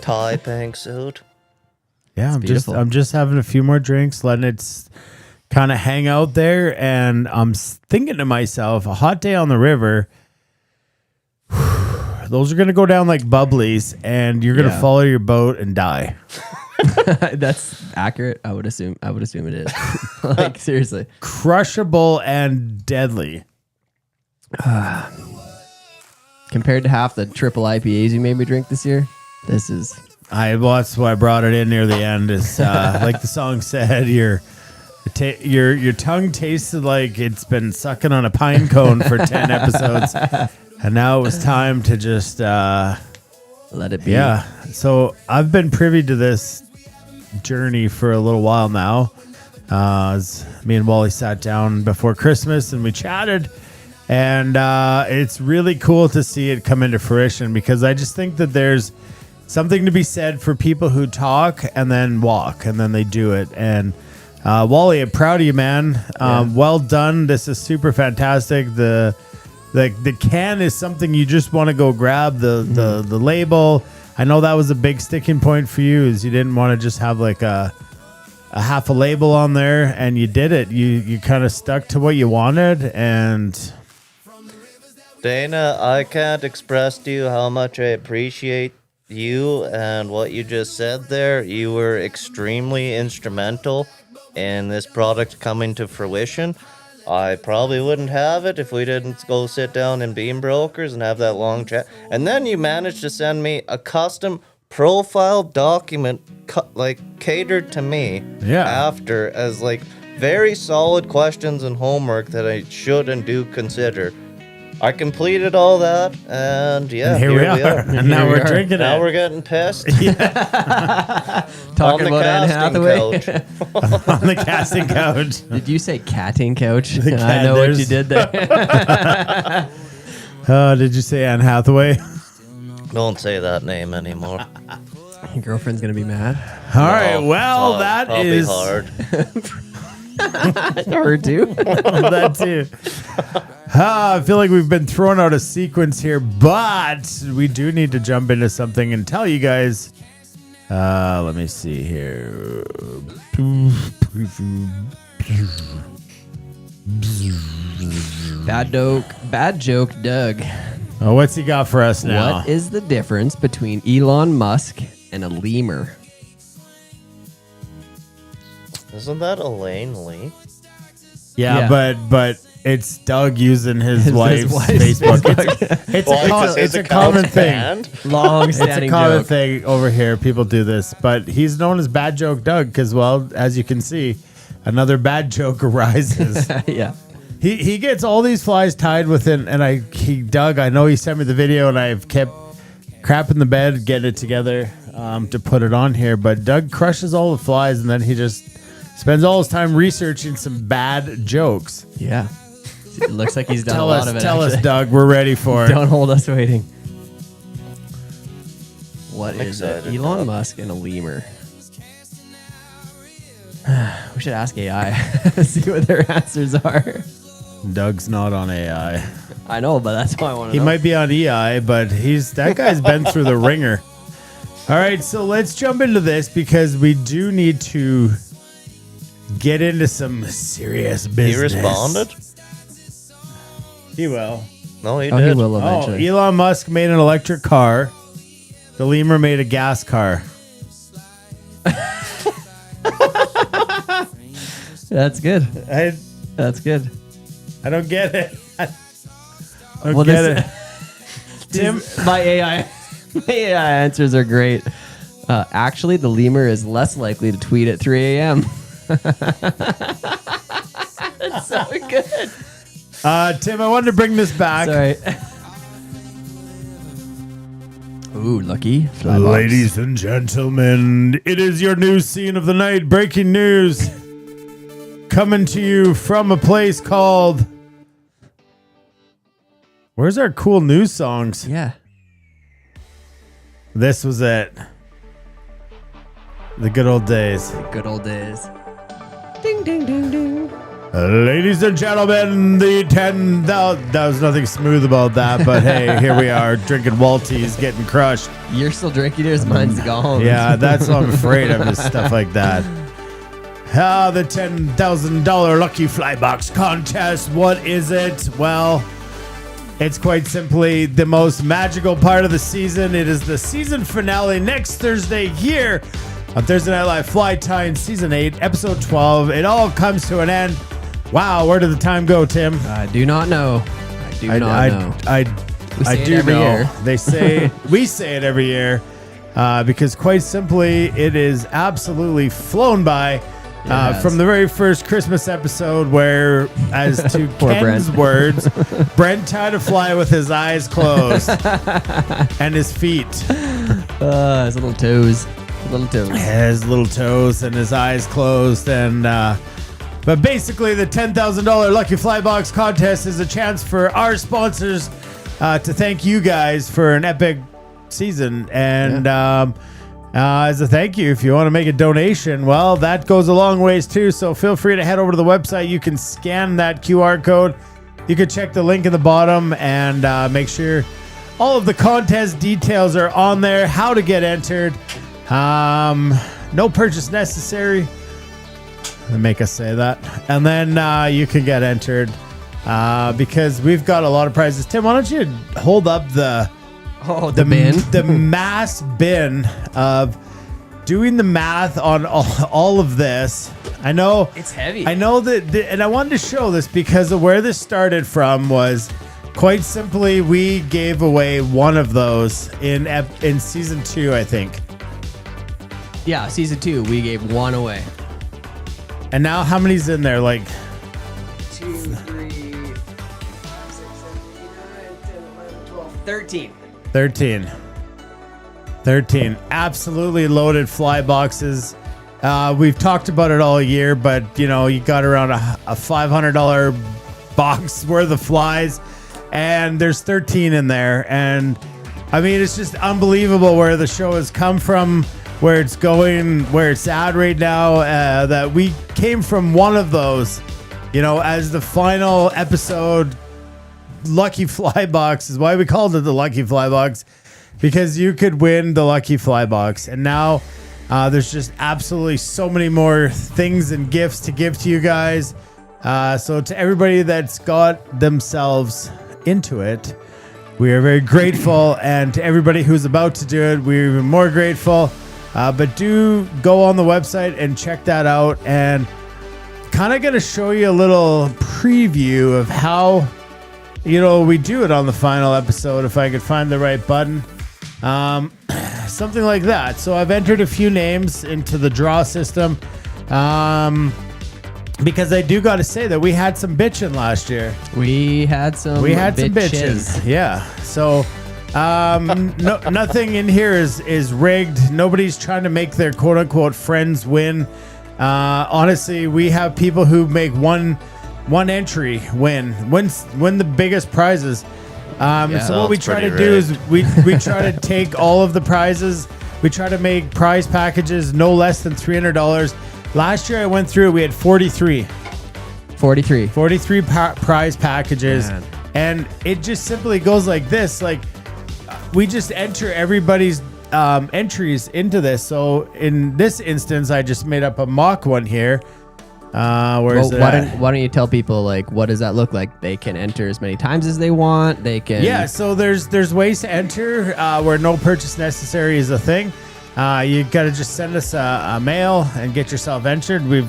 Tie pink suit. Yeah. beautiful. I'm just having a few more drinks, letting it kind of hang out there, and I'm thinking to myself, a hot day on the river. Those are gonna go down like bubblies, and you're gonna Yeah. follow your boat and die. That's accurate. I would assume it is. Like seriously. Crushable and deadly. Compared to half the triple IPAs you made me drink this year, this is That's why I brought it in near the end. Is like the song said, your tongue tasted like it's been sucking on a pine cone for 10 episodes, and now it was time to just let it be. yeah. So I've been privy to this journey for a little while now. As me and Wally sat down before Christmas and we chatted, and it's really cool to see it come into fruition because I just think that there's something to be said for people who talk and then walk and then they do it. And Wally, I'm proud of you, man. Well done. This is super fantastic. The can is something you just want to go grab. The label. I know that was a big sticking point for you, is you didn't want to just have like a half a label on there, and you did it. You kind of stuck to what you wanted, and Dana, I can't express to you how much I appreciate you and what you just said there. You were extremely instrumental in this product coming to fruition. I probably wouldn't have it if we didn't go sit down in Beam Brokers and have that long chat. And then you managed to send me a custom profile document catered to me after as like very solid questions and homework that I should and do consider. I completed all that, and yeah, and here we are. And now we're drinking Now it. we're getting pissed. Talking On the about Anne casting Hathaway. couch. On the casting couch. Did you say catting couch? The I cat- know what there's- you did there. Did you say Anne Hathaway? Don't say that name anymore. Your girlfriend's gonna be mad. All right. Well, that I'll is be hard. Her too. that too. I feel like we've been thrown out of sequence here, but we do need to jump into something and tell you guys. Let me see here. Bad joke, Doug. Oh, what's he got for us now? What is the difference between Elon Musk and a lemur? Isn't that Elaine Lee? Yeah, Yeah. but it's Doug using his wife's wife's Facebook. Facebook. It's a common thing. Long It's a standing common joke. thing over here. People do this, but he's known as Bad Joke Doug because, well, as you can see, another bad joke arises. Yeah. He gets all these flies tied within, and Doug, I know he sent me the video, and I've kept crapping the bed, getting it together to put it on here. But Doug crushes all the flies, and then he just spends all his time researching some bad jokes. Yeah. It looks like he's done Tell a lot us, of it. tell us, actually. Doug. We're ready for it. Don't hold us waiting. What is it? Excited, Elon Doug. Musk and a lemur. We should ask AI. See what their answers are. Doug's not on AI. I know, but that's why I want to He know. might be on EI, but that guy's been through the ringer. All right, so let's jump into this because we do need to get into some serious He business. responded? He will. No, he Oh, did. he will Oh, eventually. Elon Musk made an electric car. The lemur made a gas car. That's good. I That's good. don't get it. I don't Well, get this- it. Tim, My AI answers are great. Actually, the lemur is less likely to tweet at 3 a.m. That's so good. Tim, I wanted to bring this back. Sorry. Ooh, lucky. Fly box. Ladies and gentlemen, it is your news scene of the night. Breaking news. Coming to you from a place called... Where's our cool news songs? Yeah. This was it. The good old days. Good old days. Ding, ding, ding, ding. Ladies and gentlemen, the 10,000... That was nothing smooth about that, but hey, here we are, drinking Walties, getting crushed. You're still drinking yours, mine's gone. Yeah, that's what I'm afraid of, is stuff like that. The $10,000 Lucky Fly Box contest. What is it? Well, it's quite simply the most magical part of the season. It is the season finale next Thursday here on Thursday Night Live Fly Tying Season 8, Episode 12. It all comes to an end. Wow, where did the time go, Tim? I do not know. I do not know. I We say it do every know. year. They say we say it every year because quite simply, it is absolutely flown by. has. From the very first Christmas episode, where, as to Poor Ken's Brent. words, Brent tried to fly with his eyes closed and his feet, His little toes. his little toes and his eyes closed, and but basically, the $10,000 Lucky Fly Box contest is a chance for our sponsors to thank you guys for an epic season, and as a thank you, if you want to make a donation, well, that goes a long ways too. So feel free to head over to the website. You can scan that QR code. You can check the link in the bottom and make sure all of the contest details are on there. How to get entered. No purchase necessary. They make us say that. And then you can get entered because we've got a lot of prizes. Tim, why don't you hold up the bin. the mass bin of doing the math on all of this. I know It's heavy. I know that, and I wanted to show this because of where this started from was quite simply we gave away one of those in season 2, I think. Yeah, season 2, we gave one away. And now how many's in there? Like 2, 3, 5, 6, 7, 8, 9, 10, 11, 12, 13. 13 absolutely loaded fly boxes. We've talked about it all year, but you know, you got around a $500 box worth of flies, and there's 13 in there. And I mean, it's just unbelievable where the show has come from, where it's going, where it's at right now, that we came from one of those, you know, as the final episode lucky fly box is why we called it the lucky fly box, because you could win the lucky fly box. And now there's just absolutely so many more things and gifts to give to you guys. So to everybody that's got themselves into it, we are very grateful. And to everybody who's about to do it, we're even more grateful. But do go on the website and check that out. And kind of going to show you a little preview of how, we do it on the final episode, if I could find the right button. Something like that. So I've entered a few names into the draw system. Because I do got to say that we had some bitching last year. We had some bitches. Yeah. So nothing in here is rigged. Nobody's trying to make their quote unquote friends win. Honestly, we have people who make one entry win the biggest prizes. So what we try to do is we try to take all of the prizes. We try to make prize packages no less than $300. Last year I went through, we had 43 prize packages. Man. And it just simply goes like this. Like, we just enter everybody's entries into this. So in this instance, I just made up a mock one here. Why don't you tell people, like, what does that look like? They can enter as many times as they want. They can. Yeah. So there's ways to enter where no purchase necessary is a thing. You got to just send us a mail and get yourself entered. You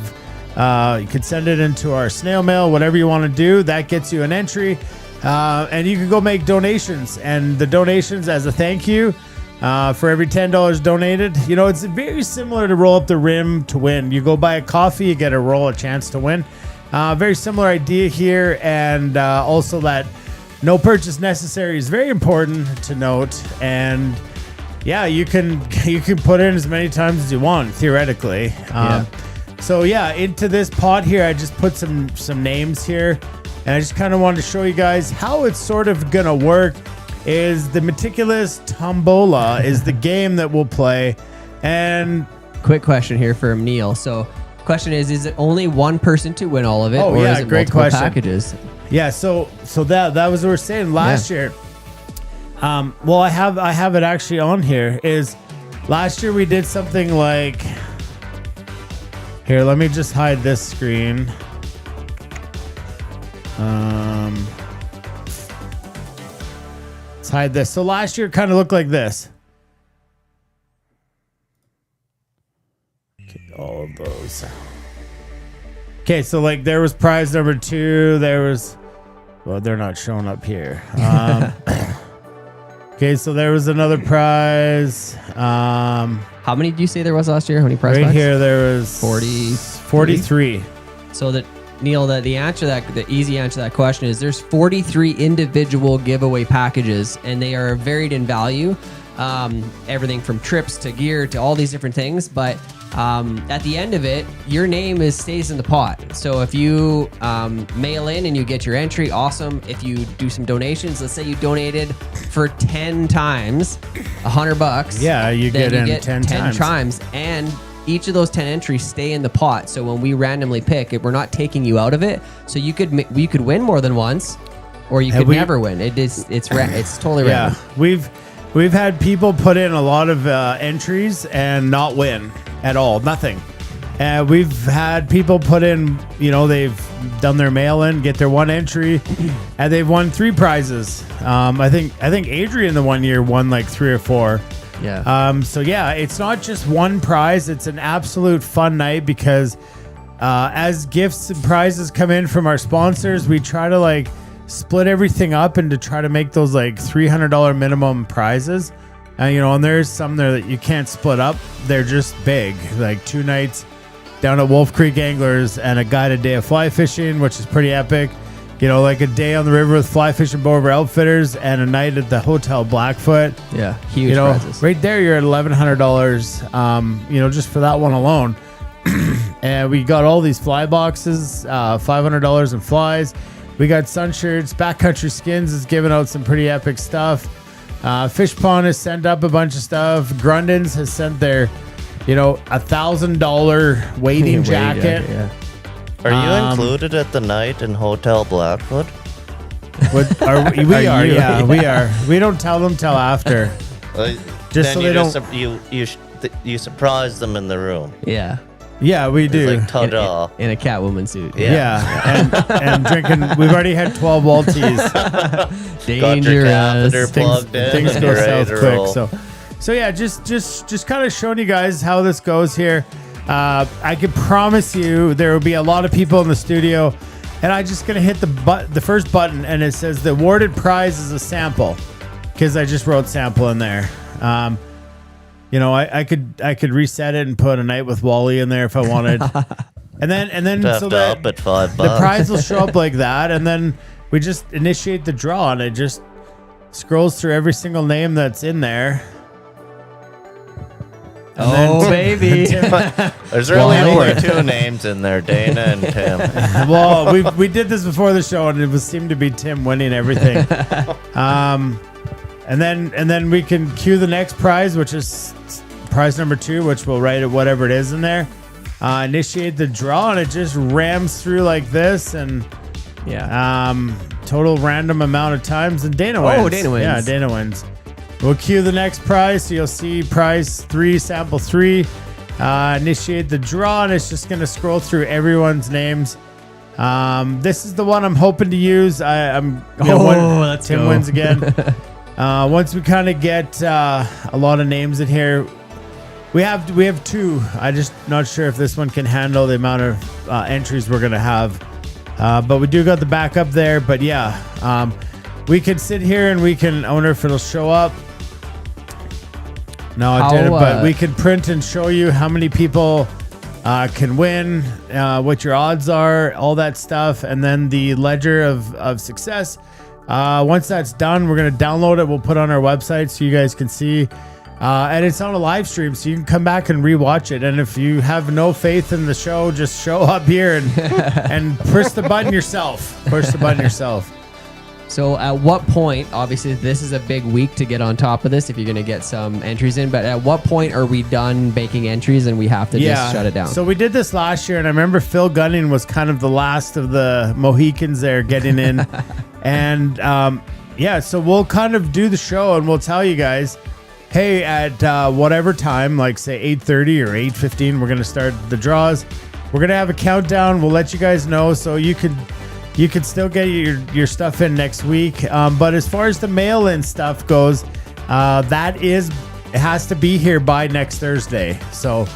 can send it into our snail mail, whatever you want to do. That gets you an entry. And you can go make donations. And the donations, as a thank you, for every $10 donated, it's very similar to Roll Up the Rim to win. You go buy a coffee, you get a chance to win. Very similar idea here. And also that no purchase necessary is very important to note. And yeah, you can put in as many times as you want, theoretically. So into this pot here, I just put some names here, and I just kind of wanted to show you guys how it's sort of gonna work. Is the Meticulous Tombola is the game that we'll play. And quick question here from Neil. So question is it only one person to win all of it, or is it great multiple question. Packages? Yeah, so that was what we were saying last year. Well, I have it actually on here. Is last year we did something like, here, let me just hide this screen. Let's hide this. So last year kind of looked like this. Okay, all of those. Okay, so like there was prize number 2. Well, they're not showing up here. Okay, so there was another prize. How many did you say there was last year? How many prizes? Right here, there was 43. So that, Neil, the easy answer to that question is there's 43 individual giveaway packages, and they are varied in value. Everything from trips to gear to all these different things. But at the end of it, your name stays in the pot. So if you mail in and you get your entry, awesome. If you do some donations, let's say you donated for 10 times $100. Yeah, you get 10 times. And each of those 10 entries stay in the pot. So when we randomly pick it, we're not taking you out of it. So you could win more than once, or you could never win. It's totally random. Yeah, we've had people put in a lot of entries and not win at all, nothing. And we've had people put in, they've done their mail-in, get their one entry, and they've won 3 prizes. I think Adrian the one year won like 3 or 4. Yeah. So yeah, it's not just one prize. It's an absolute fun night because as gifts and prizes come in from our sponsors, we try to like split everything up and to try to make those like $300 minimum prizes. And there's some there that you can't split up. They're just big, like 2 nights down at Wolf Creek Anglers and a guided day of fly fishing, which is pretty epic. Like a day on the river with Fly Fishing Bow River Outfitters and a night at the Hotel Blackfoot. Yeah, huge prizes. Right there, you're at $1,100, just for that one alone. And we got all these fly boxes, $500 in flies. We got sun shirts. Backcountry Skins is giving out some pretty epic stuff. Fishpond has sent up a bunch of stuff. Grundens has sent their, $1,000 wading jacket. Yeah. Are you included at the night in Hotel Blackfoot? What are we? We are. Yeah, we are. We don't tell them till after. Just so they don't. You surprise them in the room. Yeah. Yeah, we do. It's like ta-da. In a Catwoman suit. Yeah. And drinking. We've already had 12 Maltese. Got your catheter plugged in. Things and go you're ready south to quick. roll. So yeah, just kind of showing you guys how this goes here. I can promise you there will be a lot of people in the studio, and I'm just gonna hit the first button, and it says the awarded prize is a sample, because I just wrote sample in there. You know, I could reset it and put a night with Wally in there if I wanted, and then so that up at $5. the prize will show up like that, and then we just initiate the draw, and it just scrolls through every single name that's in there. Oh, baby. There's really only two names in there, Dana and Tim. Well, we did this before the show, and it seemed to be Tim winning everything. And then we can cue the next prize, which is prize number 2, which we'll write whatever it is in there. Initiate the draw, and it just rams through like this, and total random amount of times, and Dana wins. Oh, Dana wins. Yeah, Dana wins. We'll cue the next prize, so you'll see prize 3, sample 3. Initiate the draw, and it's just going to scroll through everyone's names. This is the one I'm hoping to use. Tim wins again. Once we kind of get a lot of names in here, we have 2. I'm just not sure if this one can handle the amount of entries we're going to have. But we do got the backup there. But yeah, we can sit here and we can, I wonder if it'll show up. No, it didn't, but we can print and show you how many people can win, what your odds are, all that stuff, and then the ledger of success. Once that's done, we're going to download it. We'll put it on our website so you guys can see. And it's on a live stream, so you can come back and rewatch it. And if you have no faith in the show, just show up here and push the button yourself. Push the button yourself. So at what point, obviously this is a big week to get on top of this if you're going to get some entries in, but at what point are we done making entries and we have to just shut it down? So we did this last year, and I remember Phil Gunning was kind of the last of the Mohicans there getting in. And so we'll kind of do the show and we'll tell you guys, hey, at whatever time, like say 8:30 or 8:15, we're going to start the draws. We're going to have a countdown. We'll let you guys know so you could still get your stuff in next week. But as far as the mail-in stuff goes, it has to be here by next Thursday. So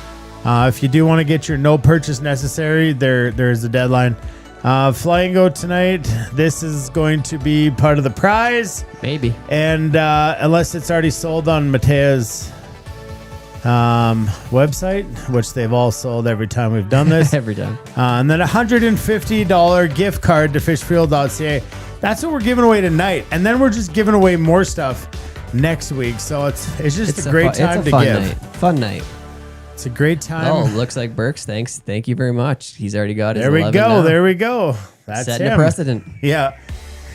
if you do want to get your no purchase necessary, there's a deadline. Flyingo tonight, this is going to be part of the prize. Maybe. And unless it's already sold on Matea's website, which they've all sold every time we've done this. Every time. And then $150 gift card to fishfield.ca. That's what we're giving away tonight. And then we're just giving away more stuff next week. So it's just a great time to give. Fun night. It's a great time. Oh, looks like Burks. Thanks. Thank you very much. He's already got his 11 now. There we go. That's setting him. a precedent. Yeah.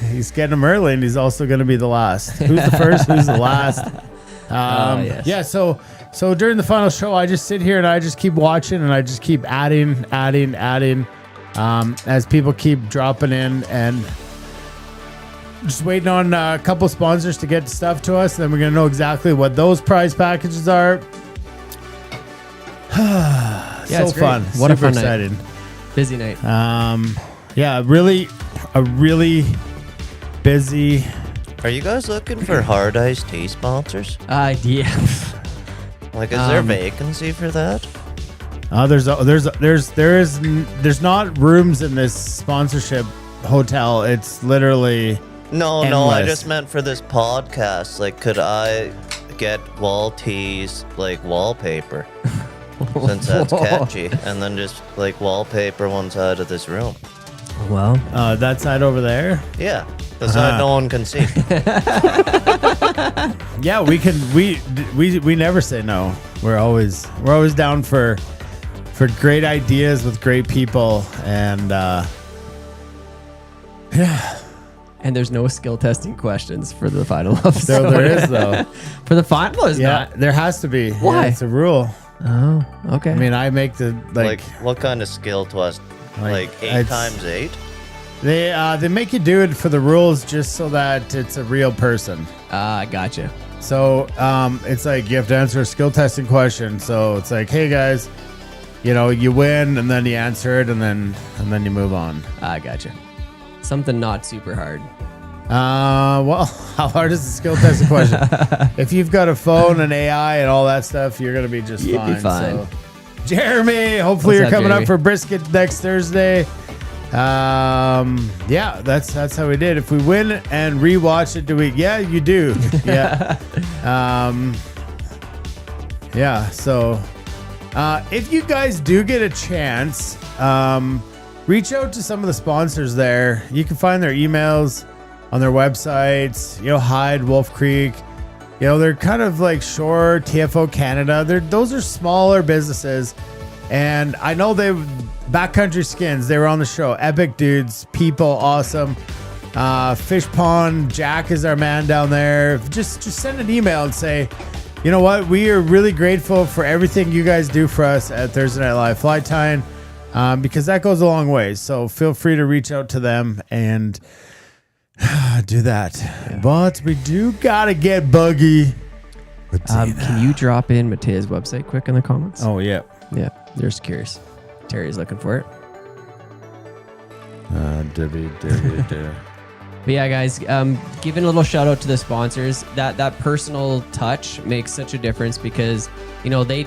He's getting them early, and he's also going to be the last. Who's the first? Who's the last? Yes. Yeah, so during the final show, I just sit here and I just keep watching and I just keep adding as people keep dropping in, and just waiting on a couple sponsors to get stuff to us. Then we're going to know exactly what those prize packages are. Yeah, so fun. What Super a fun excited. night. Busy night. Yeah, a really busy. Are you guys looking for hard iced tea sponsors? Yeah. Like, is there vacancy for that? There's not rooms in this sponsorship hotel. It's literally No, endless. I just meant for this podcast. Like, could I get wall tees, like wallpaper? Since that's catchy. And then just, like, wallpaper one side of this room. Well, that side over there. Yeah, the side no one can see. Yeah, we can. We never say no. We're always down for great ideas with great people, and yeah. And there's no skill testing questions for the final episode. So there is though. For the final, is not. There has to be. Why? Yeah, it's a rule. Oh, okay. I mean, I make the Like, what kind of skill test? Like 8 it's- times 8? They make you do it for the rules just so that it's a real person. Gotcha. So it's like you have to answer a skill testing question. So it's like, hey guys, you win and then you answer it and then you move on. Gotcha. Something not super hard. Well, how hard is the skill testing question? If you've got a phone and AI and all that stuff, you're gonna be just You'd fine. be fine. So, Jeremy, hopefully What's you're up, coming Jeremy? up for brisket next Thursday. Yeah, that's how we did. If we win and rewatch it, do we? Yeah, you do. Yeah. Yeah. So, if you guys do get a chance, reach out to some of the sponsors there. You can find their emails on their websites. Hyde, Wolf Creek. They're kind of like Shore, TFO Canada. Those are smaller businesses. And I know Backcountry Skins, they were on the show. Epic dudes, people, awesome. Fishpond, Jack is our man down there. Just send an email and say, you know what? We are really grateful for everything you guys do for us at Thursday Night Live Fly Tying, because that goes a long way. So feel free to reach out to them and do that. Yeah. But we do gotta get buggy. Can you drop in Matea's website quick in the comments? Oh yeah. Yeah, they're just curious. Terry's looking for it. But yeah, guys, giving a little shout out to the sponsors. That personal touch makes such a difference because they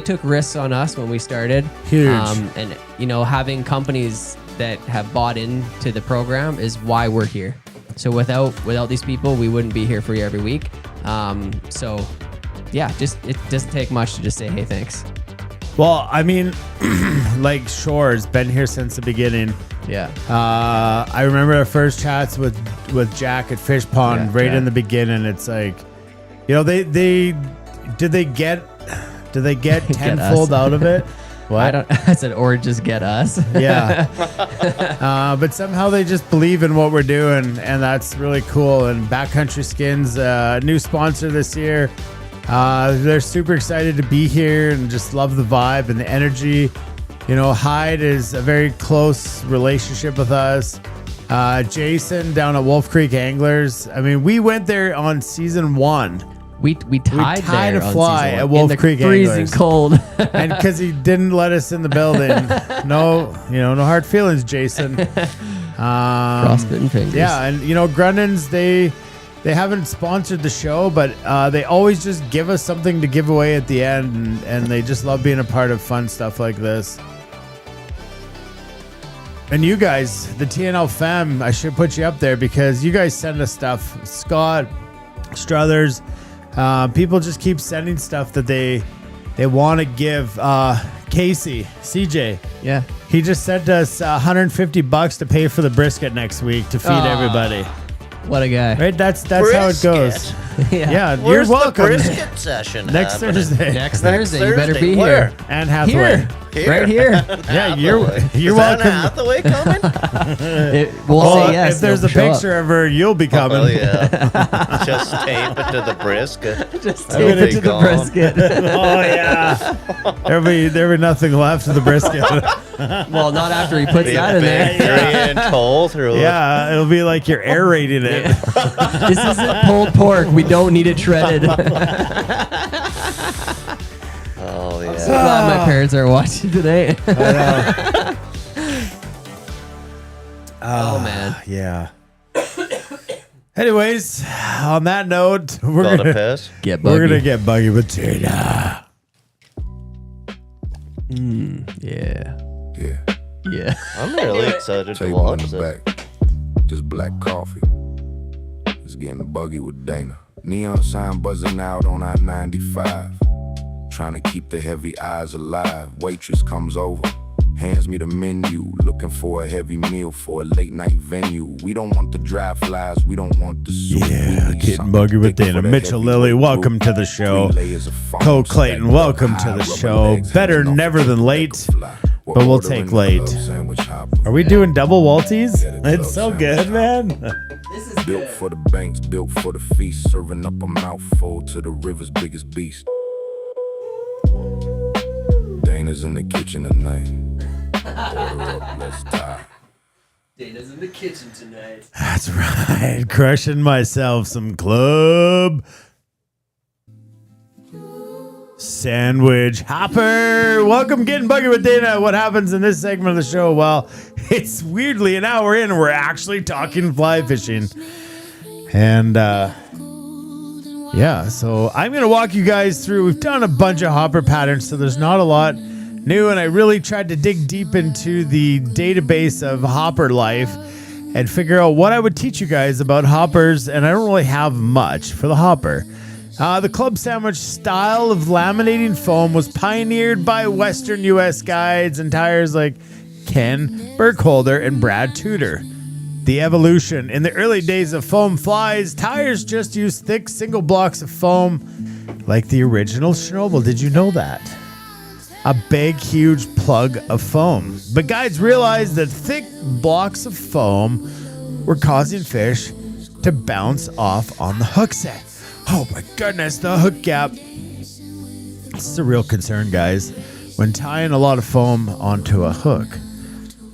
took risks on us when we started. Huge. And having companies that have bought into the program is why we're here. So without these people, we wouldn't be here for you every week. So yeah, it doesn't take much to just say, hey, thanks. Well, I mean, like Shore's been here since the beginning. Yeah. I remember our first chats with Jack at Fishpond right Jack. in the beginning. It's like, did they get tenfold out of it? What? I said, or just get us. Yeah. But somehow they just believe in what we're doing, and that's really cool. And Backcountry Skins, new sponsor this year. They're super excited to be here and just love the vibe and the energy. Hyde is a very close relationship with us. Jason down at Wolf Creek Anglers. I mean, we went there on season 1. We tied there a on fly season at one, Wolf in the Creek freezing Anglers. cold. And because he didn't let us in the building. No hard feelings, Jason. Frostbitten fingers. Yeah, and Grunnens, they haven't sponsored the show, but they always just give us something to give away at the end, and they just love being a part of fun stuff like this. And you guys, the TNL fam, I should put you up there because you guys send us stuff. Scott, Struthers, people just keep sending stuff that they want to give. Casey, CJ, Yeah. he just sent us $150 to pay for the brisket next week to feed everybody. What a guy. Right, that's how it goes. Yeah, Where's you're welcome. the brisket session Next happening? Thursday. Next Thursday, you better be Where? here. And Hathaway. Here. Right here. Yeah, you're Is welcome. Hathaway coming? We'll Well, say yes. if there's a they'll show up. picture of her, you'll be coming. Oh yeah. Just tape it to the brisket. Just That tape would it be to the gone. brisket. Oh yeah. There'll be nothing left of the brisket. Well, not after he puts Be that a in big there. 3-inch hole through it. Yeah, it'll be like you're aerating it. This isn't pulled pork. We don't need it shredded. Oh yeah. So glad my parents are watching today. Oh man. Yeah. Anyways, on that note, we're Got a gonna piss? Get buggy. we're gonna get buggy with Tina. Yeah. Yeah. Yeah. I'm really excited to Table in watch the this. back. Just black coffee. Just getting buggy with Dana. Neon sign buzzing out on I-95. Trying to keep the heavy eyes alive. Waitress comes over, hands me the menu. Looking for a heavy meal for a late night venue. We don't want the dry flies, we don't want the soup. We Yeah, need getting something buggy with thick for Dana. the Mitchell heavyweight Lilly, group. welcome to the show. 3 layers of foam Cole Clayton, stacked welcome up to the high, show. rubber legs Better hanging off never the than back late, of fly. We're but we'll ordering take the late. club sandwich hopper. Are we doing double Walties? Yeah, the It's so club good, sandwich man. Built for the banks, built for the feast. Serving up a mouthful to the river's biggest beast. Dana's in the kitchen tonight. Order up, let's tie. Dana's in the kitchen tonight. That's right. Crushing myself some club sandwich hopper. Welcome, Getting Buggy with Dana. What happens in this segment of the show? Well, it's weirdly an hour in and we're actually talking fly fishing. And yeah, so I'm going to walk you guys through. We've done a bunch of hopper patterns, so there's not a lot new. And I really tried to dig deep into the database of hopper life and figure out what I would teach you guys about hoppers. And I don't really have much for the hopper. The club sandwich style of laminating foam was pioneered by Western U.S. guides and tires like Ken Burkholder and Brad Tudor. The evolution. In the early days of foam flies, tires just used thick single blocks of foam like the original Schnobel. Did you know that? A big, huge plug of foam. But guides realized that thick blocks of foam were causing fish to bounce off on the hook set. Oh my goodness, the hook gap. This is a real concern, guys. When tying a lot of foam onto a hook,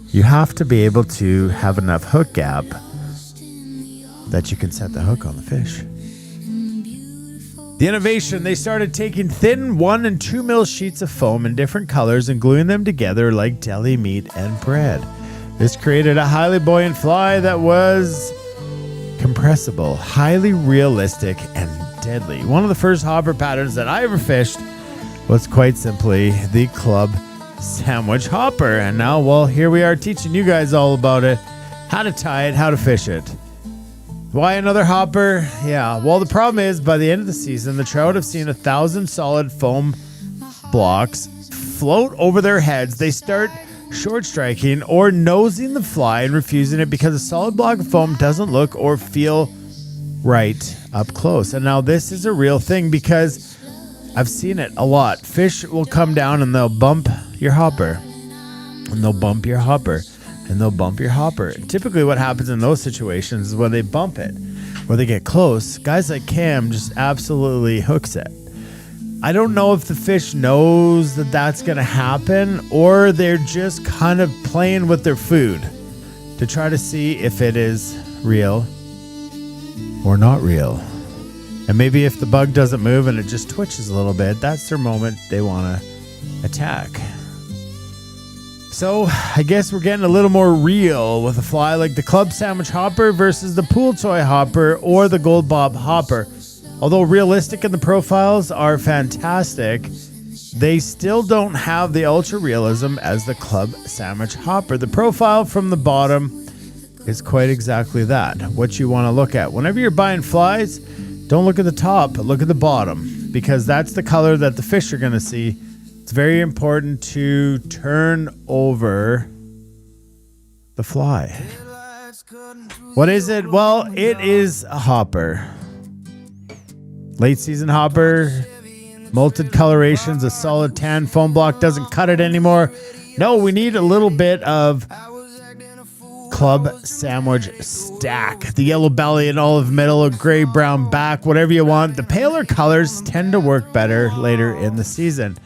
you have to be able to have enough hook gap that you can set the hook on the fish. The innovation, they started taking thin 1 and 2 mil sheets of foam in different colors and gluing them together like deli meat and bread. This created a highly buoyant fly that was compressible, highly realistic, and deadly. One of the first hopper patterns that I ever fished was quite simply the club sandwich hopper. And now, well, here we are teaching you guys all about it, how to tie it, how to fish it. Why another hopper? Yeah, well, the problem is by the end of the season, the trout have seen 1,000 solid foam blocks float over their heads. They start short striking or nosing the fly and refusing it because a solid block of foam doesn't look or feel right up close. And now this is a real thing because I've seen it a lot. Fish will come down and they'll bump your hopper, and they'll bump your hopper, and they'll bump your hopper. And typically what happens in those situations is when they bump it, where they get close, guys like Cam just absolutely hooks it. I don't know if the fish knows that that's going to happen, or they're just kind of playing with their food to try to see if it is real or not real. And maybe if the bug doesn't move and it just twitches a little bit, that's their moment they want to attack. So I guess we're getting a little more real with a fly like the club sandwich hopper versus the pool toy hopper or the gold bob hopper. Although realistic and the profiles are fantastic, they still don't have the ultra realism as the club sandwich hopper. The profile from the bottom is quite exactly that, what you want to look at. Whenever you're buying flies, don't look at the top, but look at the bottom, because that's the color that the fish are going to see. It's very important to turn over the fly. What is it? Well, it is a hopper. Late season hopper, molted colorations, a solid tan foam block doesn't cut it anymore. No, we need a little bit of club sandwich stack. The yellow belly and olive middle, a gray brown back, whatever you want. The paler colors tend to work better later in the season.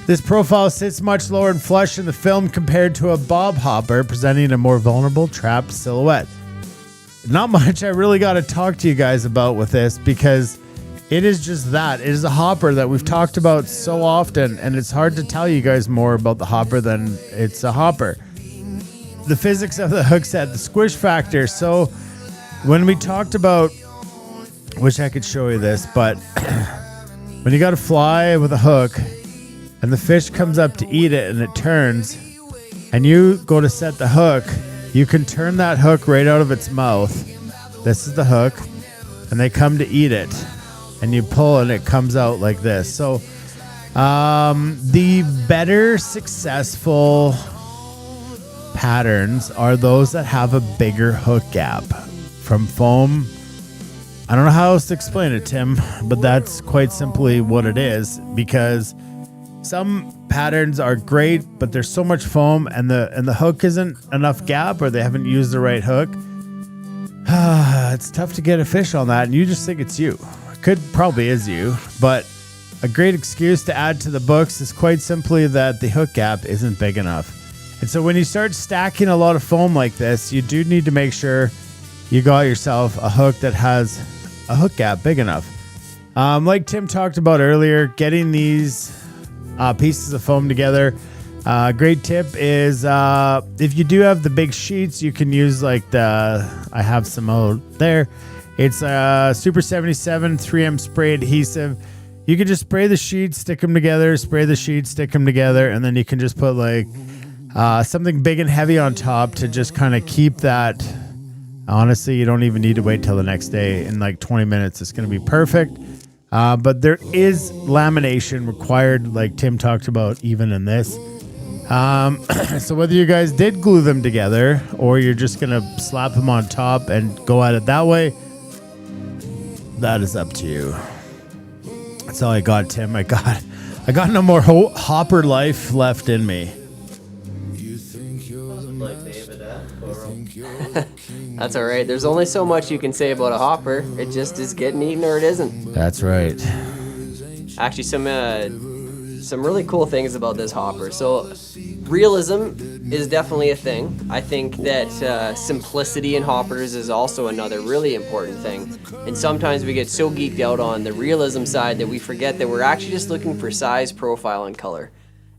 This profile sits much lower and flush in the film compared to a bob hopper, presenting a more vulnerable trap silhouette. Not much I really got to talk to you guys about with this, because it is just that. It is a hopper that we've talked about so often, and it's hard to tell you guys more about the hopper than it's a hopper. The physics of the hook set, the squish factor. So when we talked about, wish I could show you this, but when you got a fly with a hook and the fish comes up to eat it and it turns and you go to set the hook, you can turn that hook right out of its mouth. This is the hook, and they come to eat it, and you pull and it comes out like this. So the better successful patterns are those that have a bigger hook gap from foam. I don't know how else to explain it, Tim, but that's quite simply what it is, because some patterns are great, but there's so much foam and the hook isn't enough gap, or they haven't used the right hook. It's tough to get a fish on that, and you just think it's you. Probably is you, but a great excuse to add to the books is quite simply that the hook gap isn't big enough. And so when you start stacking a lot of foam like this, you do need to make sure you got yourself a hook that has a hook gap big enough. Like Tim talked about earlier, getting these pieces of foam together. Great tip is if you do have the big sheets, you can use like I have some out there. It's Super 77 3M spray adhesive. You can just spray the sheets, stick them together, spray the sheets, stick them together, and then you can just put like something big and heavy on top to just kind of keep that. Honestly, you don't even need to wait till the next day. In like 20 minutes, it's going to be perfect. But there is lamination required, like Tim talked about, even in this. So whether you guys did glue them together or you're just going to slap them on top and go at it that way, that is up to you. That's all I got, Tim. I got no more hopper life left in me. That's all right. There's only so much you can say about a hopper. It just is getting eaten or it isn't. That's right. Actually, some really cool things about this hopper. So realism is definitely a thing. I think that simplicity in hoppers is also another really important thing. And sometimes we get so geeked out on the realism side that we forget that we're actually just looking for size, profile, and color.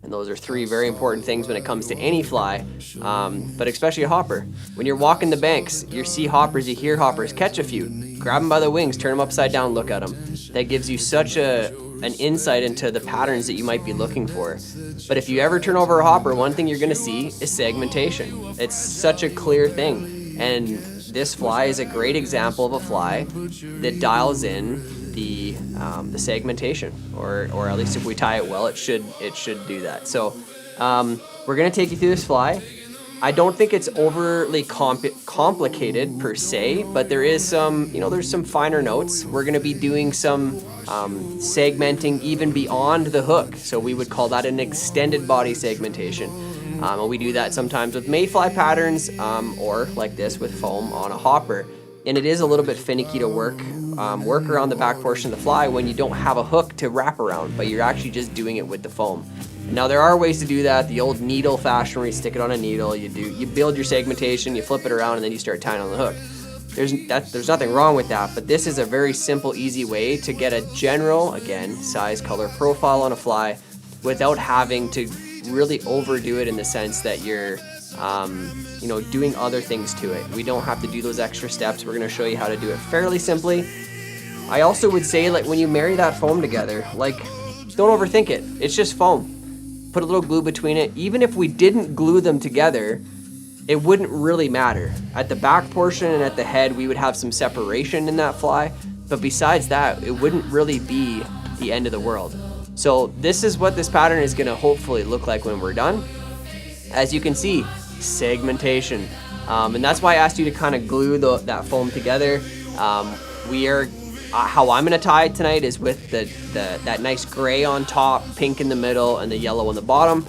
And those are three very important things when it comes to any fly, but especially a hopper. When you're walking the banks, you see hoppers, you hear hoppers, catch a few, grab them by the wings, turn them upside down, look at them. That gives you such an insight into the patterns that you might be looking for. But if you ever turn over a hopper, one thing you're gonna see is segmentation. It's such a clear thing. And this fly is a great example of a fly that dials in the segmentation, or at least if we tie it well, it should do that. So we're gonna take you through this fly. I don't think it's overly complicated per se, but there is there's some finer notes. We're gonna be doing some segmenting even beyond the hook, so we would call that an extended body segmentation. And we do that sometimes with mayfly patterns, or like this with foam on a hopper. And it is a little bit finicky to work around the back portion of the fly when you don't have a hook to wrap around, but you're actually just doing it with the foam. Now there are ways to do that. The old needle fashion where you stick it on a needle, you build your segmentation, you flip it around, and then you start tying on the hook. There's nothing wrong with that, but this is a very simple, easy way to get a general, again, size, color, profile on a fly without having to really overdo it in the sense that you're doing other things to it. We don't have to do those extra steps. We're going to show you how to do it fairly simply. I also would say, like, when you marry that foam together, like, don't overthink it. It's just foam. Put a little glue between it. Even if we didn't glue them together, it wouldn't really matter. At the back portion and at the head, we would have some separation in that fly. But besides that, it wouldn't really be the end of the world. So this is what this pattern is going to hopefully look like when we're done. As you can see, segmentation. And that's why I asked you to kind of glue that foam together. How I'm going to tie it tonight is with that nice gray on top, pink in the middle, and the yellow on the bottom.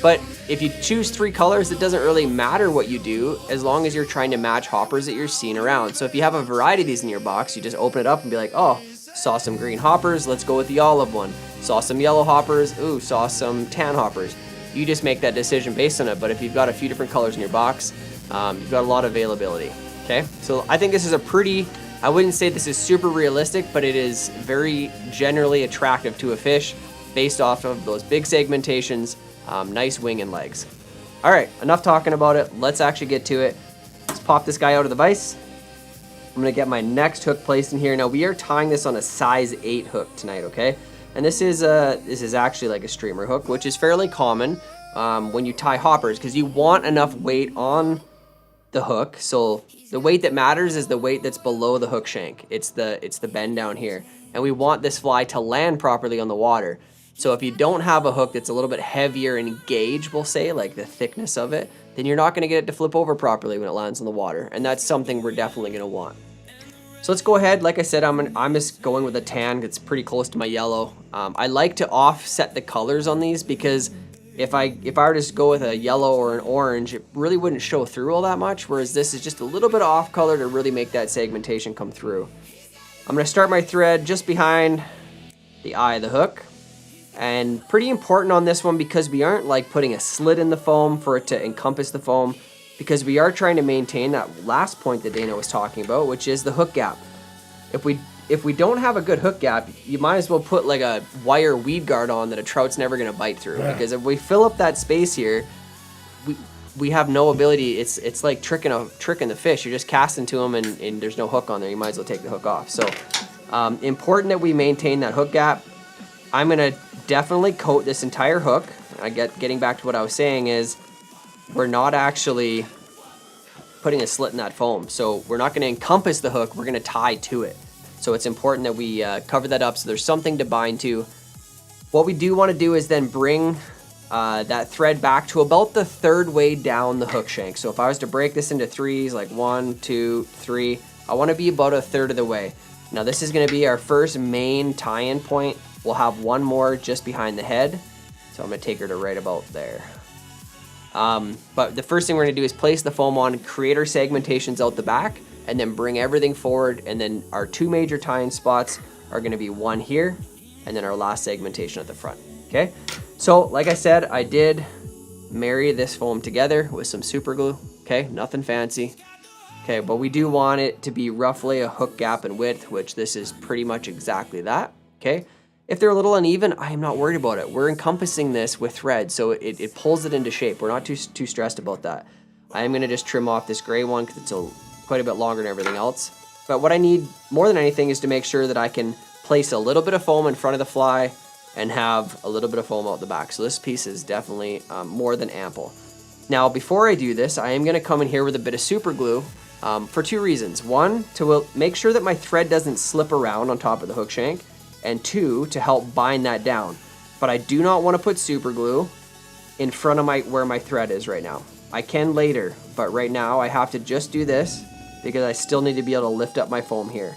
But if you choose three colors, it doesn't really matter what you do as long as you're trying to match hoppers that you're seeing around. So if you have a variety of these in your box, you just open it up and be like, oh, saw some green hoppers, let's go with the olive one. Saw some yellow hoppers, ooh, saw some tan hoppers. You just make that decision based on it. But if you've got a few different colors in your box, you've got a lot of availability. Okay, so I think this is I wouldn't say this is super realistic, but it is very generally attractive to a fish based off of those big segmentations, nice wing and legs. All right, enough talking about it. Let's actually get to it. Let's pop this guy out of the vise. I'm gonna get my next hook placed in here. Now we are tying this on a size 8 hook tonight, okay? And this is actually like a streamer hook, which is fairly common when you tie hoppers because you want enough weight on the hook. So the weight that matters is the weight that's below the hook shank. It's the bend down here. And we want this fly to land properly on the water. So if you don't have a hook that's a little bit heavier in gauge, we'll say, like the thickness of it, then you're not gonna get it to flip over properly when it lands on the water. And that's something we're definitely gonna want. So let's go ahead. Like I said, I'm just going with a tan that's pretty close to my yellow. I like to offset the colors on these because if I were to just go with a yellow or an orange, it really wouldn't show through all that much, whereas this is just a little bit off color to really make that segmentation come through. I'm gonna start my thread just behind the eye of the hook, And pretty important on this one because we aren't like putting a slit in the foam for it to encompass the foam, because we are trying to maintain that last point that Dana was talking about, which is the hook gap. If we don't have a good hook gap, you might as well put like a wire weed guard on that a trout's never going to bite through. Because if we fill up that space here, we have no ability. It's like tricking the fish. You're just casting to them and there's no hook on there. You might as well take the hook off. So important that we maintain that hook gap. I'm going to definitely coat this entire hook. Getting back to what I was saying is we're not actually putting a slit in that foam. So we're not going to encompass the hook. We're going to tie to it. So it's important that we cover that up so there's something to bind to. What we do want to do is then bring that thread back to about the third way down the hook shank. So if I was to break this into threes, like 1, 2, 3, I want to be about a third of the way. Now this is going to be our first main tie-in point. We'll have one more just behind the head. So I'm going to take her to right about there. But the first thing we're going to do is place the foam on, create our segmentations out the back, and then bring everything forward. And then our two major tie-in spots are going to be one here, and then our last segmentation at the front. Okay. So like I said, I did marry this foam together with some super glue. Okay. Nothing fancy. Okay. But we do want it to be roughly a hook gap in width, which this is pretty much exactly that. Okay. If they're a little uneven, I am not worried about it. We're encompassing this with thread, so it pulls it into shape. We're not too stressed about that. I am going to just trim off this gray one because it's quite a bit longer than everything else. But what I need more than anything is to make sure that I can place a little bit of foam in front of the fly and have a little bit of foam out the back. So this piece is definitely more than ample. Now, before I do this, I am going to come in here with a bit of super glue for two reasons. One, to make sure that my thread doesn't slip around on top of the hook shank. And two, to help bind that down. But I do not want to put super glue in front of where my thread is right now. I can later, but right now I have to just do this because I still need to be able to lift up my foam here.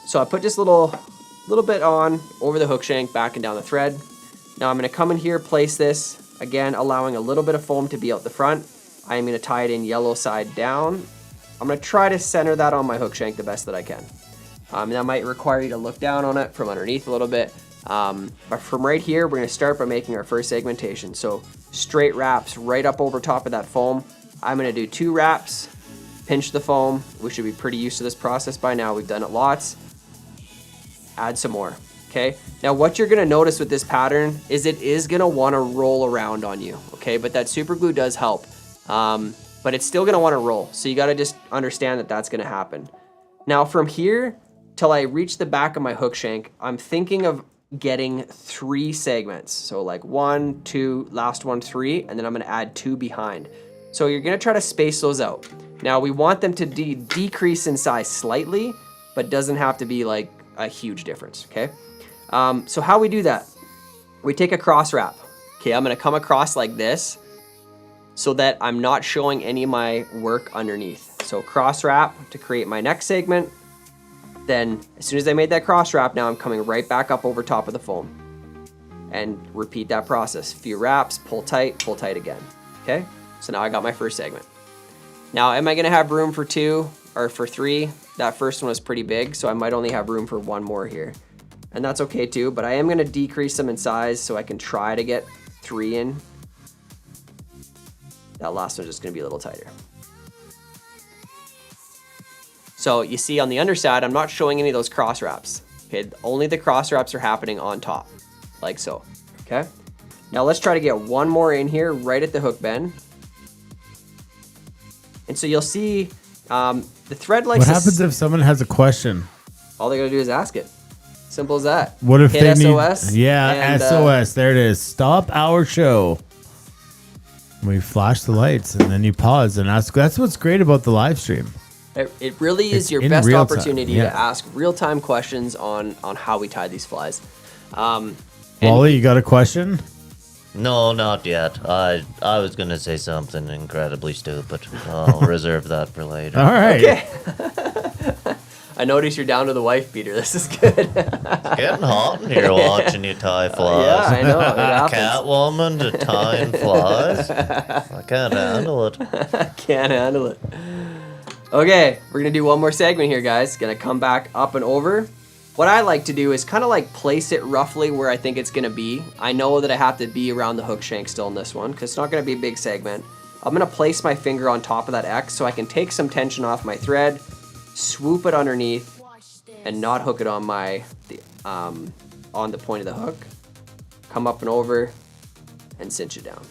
So I put just a little bit on over the hook shank, back and down the thread. Now I'm going to come in here, place this, again allowing a little bit of foam to be out the front. I am going to tie it in yellow side down. I'm going to try to center that on my hook shank the best that I can. That might require you to look down on it from underneath a little bit. But from right here, we're going to start by making our first segmentation. So straight wraps right up over top of that foam. I'm going to do 2 wraps, pinch the foam. We should be pretty used to this process by now. We've done it lots. Add some more. Okay. Now what you're going to notice with this pattern is it is going to want to roll around on you. Okay. But that super glue does help. But it's still going to want to roll. So you got to just understand that that's going to happen. Now from here till I reach the back of my hook shank, I'm thinking of getting 3 segments. So like 1, 2, last one, 3, and then I'm going to add 2 behind. So you're going to try to space those out. Now we want them to decrease in size slightly, but doesn't have to be like a huge difference. Okay. So how we do that? We take a cross wrap. Okay. I'm going to come across like this so that I'm not showing any of my work underneath. So cross wrap to create my next segment. Then as soon as I made that cross wrap, now I'm coming right back up over top of the foam and repeat that process. Few wraps, pull tight again. Okay. So now I got my first segment. Now, am I going to have room for 2 or for 3? That first one was pretty big, so I might only have room for 1 more here. And that's okay too, but I am going to decrease them in size so I can try to get 3 in. That last one's just going to be a little tighter. So you see on the underside, I'm not showing any of those cross wraps. Okay, only the cross wraps are happening on top, like so. Okay. Now let's try to get 1 more in here right at the hook bend. And so you'll see the thread likes. What happens if someone has a question? All they gotta do is ask it. Simple as that. What if hit they SOS? need? Yeah, and, SOS. There it is. Stop our show. We flash the lights and then you pause and ask. That's what's great about the live stream. It really is It's your in best real opportunity time, to ask real-time questions on how we tie these flies. Wally, you got a question? No, not yet. I was gonna say something incredibly stupid. I'll reserve that for later. All right. Okay. I notice you're down to the wife beater. This is good. It's getting hot in here watching you tie flies. Yeah, I know. It happens. Catwoman to tying flies. I can't handle it. Can't handle it. Okay, we're gonna do one more segment here, guys. Gonna come back up and over. what I like to do is kind of like place it roughly where I think it's going to be. I know that I have to be around the hook shank still in this one because it's not going to be a big segment. I'm going to place my finger on top of that X so I can take some tension off my thread, swoop it underneath, and not hook it on on the point of the hook. Come up and over and cinch it down.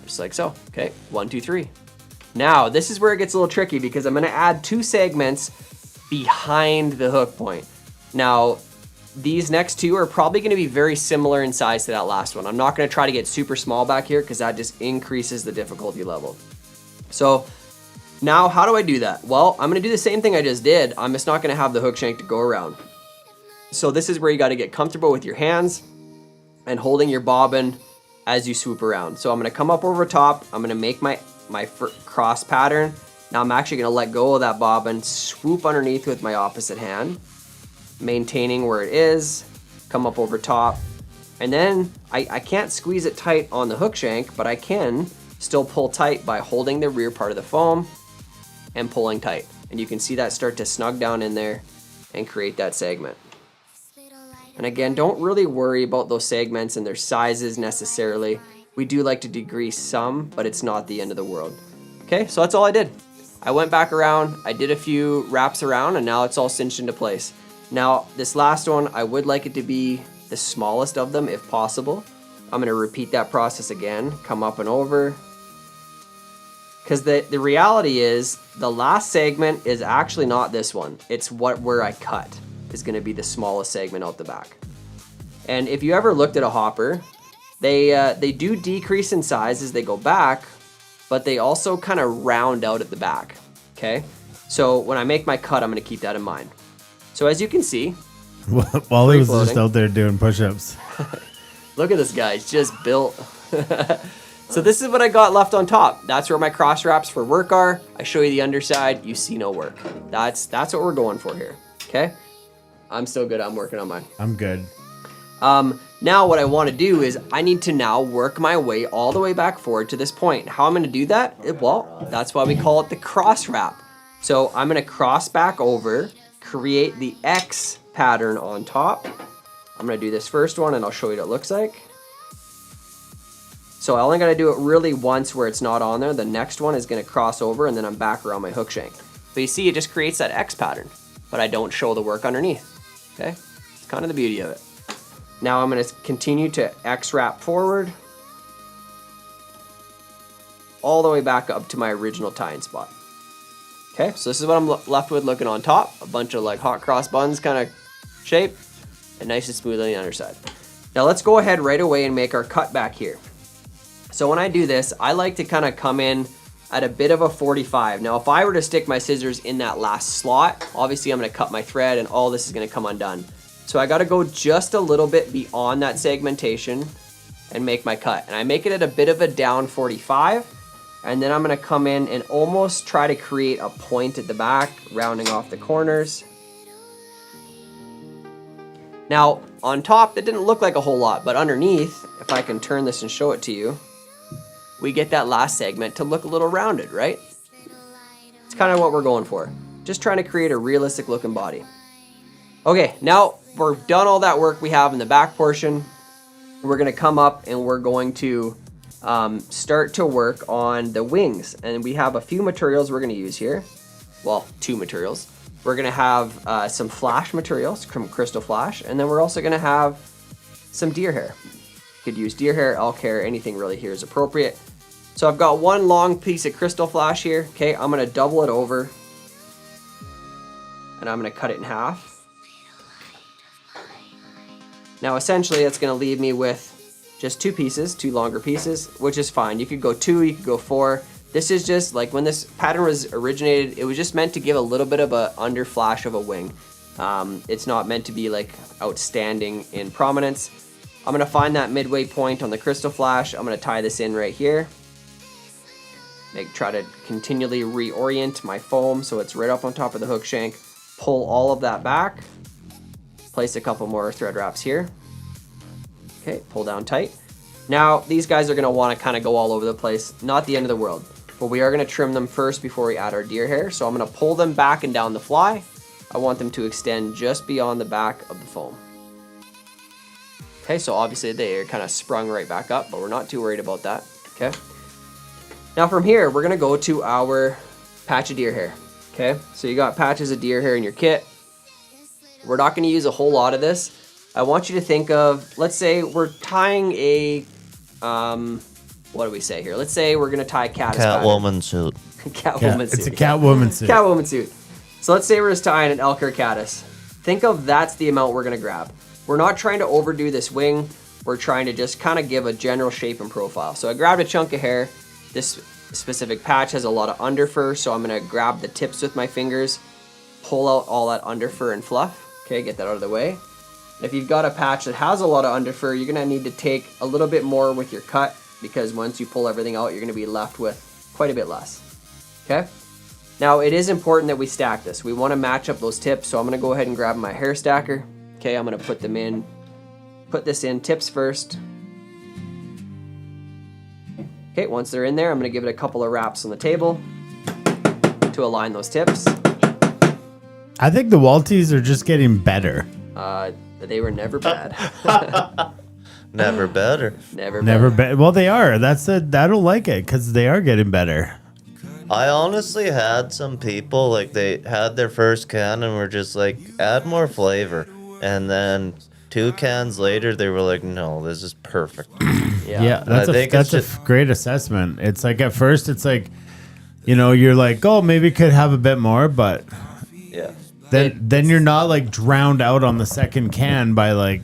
Just like so. Okay, 1, 2, 3. Now, this is where it gets a little tricky because I'm going to add 2 segments behind the hook point. Now, these next 2 are probably going to be very similar in size to that last one. I'm not going to try to get super small back here because that just increases the difficulty level. So now, how do I do that? Well, I'm going to do the same thing I just did. I'm just not going to have the hook shank to go around. So this is where you got to get comfortable with your hands and holding your bobbin as you swoop around. So I'm going to come up over top. I'm going to make my cross pattern. Now I'm actually going to let go of that bobbin, swoop underneath with my opposite hand, maintaining where it is, come up over top. And then I can't squeeze it tight on the hook shank, but I can still pull tight by holding the rear part of the foam and pulling tight. And you can see that start to snug down in there and create that segment. And again, don't really worry about those segments and their sizes necessarily. We do like to degrease some, but it's not the end of the world. Okay, so that's all I did. I went back around, I did a few wraps around, and now it's all cinched into place. Now, this last one, I would like it to be the smallest of them if possible. I'm gonna repeat that process again, come up and over. Because the reality is, the last segment is actually not this one. It's where I cut is gonna be the smallest segment out the back. And if you ever looked at a hopper, they do decrease in size as they go back, but they also kind of round out at the back, okay? So when I make my cut, I'm gonna keep that in mind. So as you can see, while he was just out there doing push-ups. Look at this guy, he's just built. So this is what I got left on top. That's where my cross wraps for work are. I show you the underside, you see no work. That's what we're going for here, okay? I'm still good, I'm working on mine. I'm good. Now what I want to do is I need to now work my way all the way back forward to this point. How I'm going to do that? Well, that's why we call it the cross wrap. So I'm going to cross back over, create the X pattern on top. I'm going to do this first one and I'll show you what it looks like. So I only got to do it really once where it's not on there. The next one is going to cross over and then I'm back around my hook shank. But you see, it just creates that X pattern, but I don't show the work underneath. Okay? It's kind of the beauty of it. Now I'm going to continue to X wrap forward all the way back up to my original tying spot. Okay, so this is what I'm left with looking on top. A bunch of like hot cross buns kind of shape and nice and smooth on the underside. Now let's go ahead right away and make our cut back here. So when I do this, I like to kind of come in at a bit of a 45. Now if I were to stick my scissors in that last slot, obviously I'm going to cut my thread and all this is going to come undone. So I got to go just a little bit beyond that segmentation and make my cut. And I make it at a bit of a down 45. And then I'm going to come in and almost try to create a point at the back, rounding off the corners. Now, on top, that didn't look like a whole lot, but underneath, if I can turn this and show it to you, we get that last segment to look a little rounded, right? It's kind of what we're going for. Just trying to create a realistic looking body. Okay, now we're done all that work we have in the back portion. We're going to come up and we're going to start to work on the wings. And we have a few materials we're going to use here. Well, 2 materials. We're going to have some flash materials from Crystal Flash. And then we're also going to have some deer hair. You could use deer hair, elk hair, anything really here is appropriate. So I've got one long piece of Crystal Flash here. Okay, I'm going to double it over. And I'm going to cut it in half. Now essentially that's going to leave me with just 2 pieces, 2 longer pieces, which is fine. You could go 2, you could go 4. This is just like when this pattern was originated, it was just meant to give a little bit of a under flash of a wing. It's not meant to be like outstanding in prominence. I'm going to find that midway point on the Crystal Flash. I'm going to tie this in right here. Try to continually reorient my foam so it's right up on top of the hook shank. Pull all of that back. Place a couple more thread wraps here. Okay, pull down tight. Now, these guys are going to want to kind of go all over the place. Not the end of the world. but we are gonna trim them first before we add our deer hair. So I'm gonna pull them back and down the fly. I want them to extend just beyond the back of the foam. Okay, so obviously they are kind of sprung right back up, but we're not too worried about that, okay? Now from here, we're gonna go to our patch of deer hair, okay? So you got patches of deer hair in your kit. We're not gonna use a whole lot of this. I want you to think of, let's say we're tying a, what do we say here? Let's say we're gonna tie a caddis pattern. Catwoman suit. Catwoman suit. It's a Catwoman suit. Catwoman suit. So let's say we're just tying an elk or caddis. Think of that's the amount we're gonna grab. We're not trying to overdo this wing. We're trying to just kind of give a general shape and profile. So I grabbed a chunk of hair. This specific patch has a lot of underfur, so I'm gonna grab the tips with my fingers, pull out all that underfur and fluff. Okay, get that out of the way. If you've got a patch that has a lot of underfur, you're gonna need to take a little bit more with your cut, because once you pull everything out, you're gonna be left with quite a bit less, okay? Now, it is important that we stack this. We wanna match up those tips, so I'm gonna go ahead and grab my hair stacker. Okay, I'm gonna put this in tips first. Okay, once they're in there, I'm gonna give it a couple of wraps on the table to align those tips. I think the Walties are just getting better. They were never bad. Never better. Never better. Well, they are. I don't like it because they are getting better. I honestly had some people, like, they had their first can and were just like, add more flavor. And then 2 cans later, they were like, no, this is perfect. Yeah, that's a great assessment. It's like at first, it's like, you're like, oh, maybe it could have a bit more, but Yeah. then you're not like drowned out on the second can by like,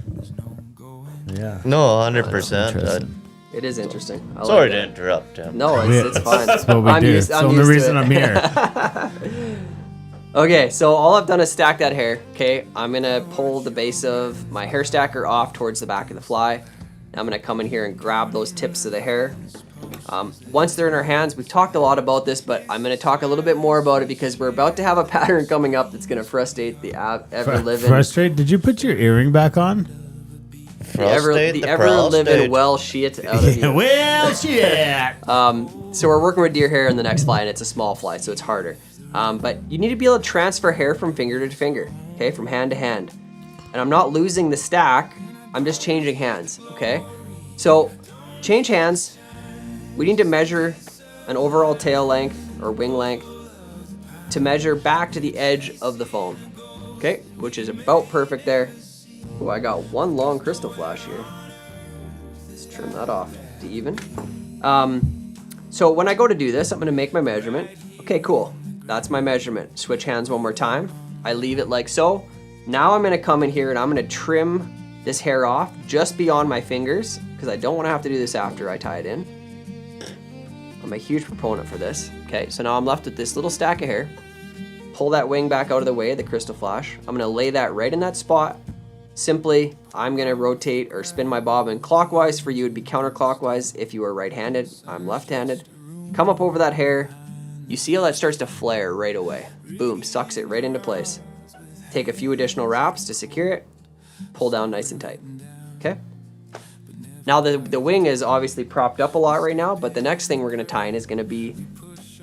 yeah. No, 100%. It is interesting. Sorry to interrupt, Tim. No, it's fine. That's what we do. It's the only reason I'm here. Okay, so all I've done is stack that hair. Okay, I'm gonna pull the base of my hair stacker off towards the back of the fly. I'm gonna come in here and grab those tips of the hair. Once they're in our hands, we've talked a lot about this, but I'm gonna talk a little bit more about it because we're about to have a pattern coming up that's gonna frustrate the ever-living. Frustrate? Did you put your earring back on? The ever-living well shit out of you. Well, shit. So we're working with deer hair in the next fly, and it's a small fly, so it's harder. But you need to be able to transfer hair from finger to finger, okay, from hand to hand. And I'm not losing the stack, I'm just changing hands, okay? So, change hands. We need to measure an overall tail length or wing length to measure back to the edge of the foam, okay? Which is about perfect there. Oh, I got one long crystal flash here. Let's trim that off to even. So when I go to do this, I'm gonna make my measurement. Okay, cool. That's my measurement. Switch hands one more time. I leave it like so. Now I'm gonna come in here and I'm gonna trim this hair off just beyond my fingers because I don't wanna have to do this after I tie it in. I'm a huge proponent for this. Okay, so now I'm left with this little stack of hair. Pull that wing back out of the way, the crystal flash. I'm gonna lay that right in that spot. Simply, I'm gonna rotate or spin my bobbin clockwise. For you, it'd be counterclockwise if you were right-handed. I'm left-handed. Come up over that hair. You see how that starts to flare right away. Boom, sucks it right into place. Take a few additional wraps to secure it. Pull down nice and tight, okay? Now the wing is obviously propped up a lot right now, but the next thing we're gonna tie in is gonna be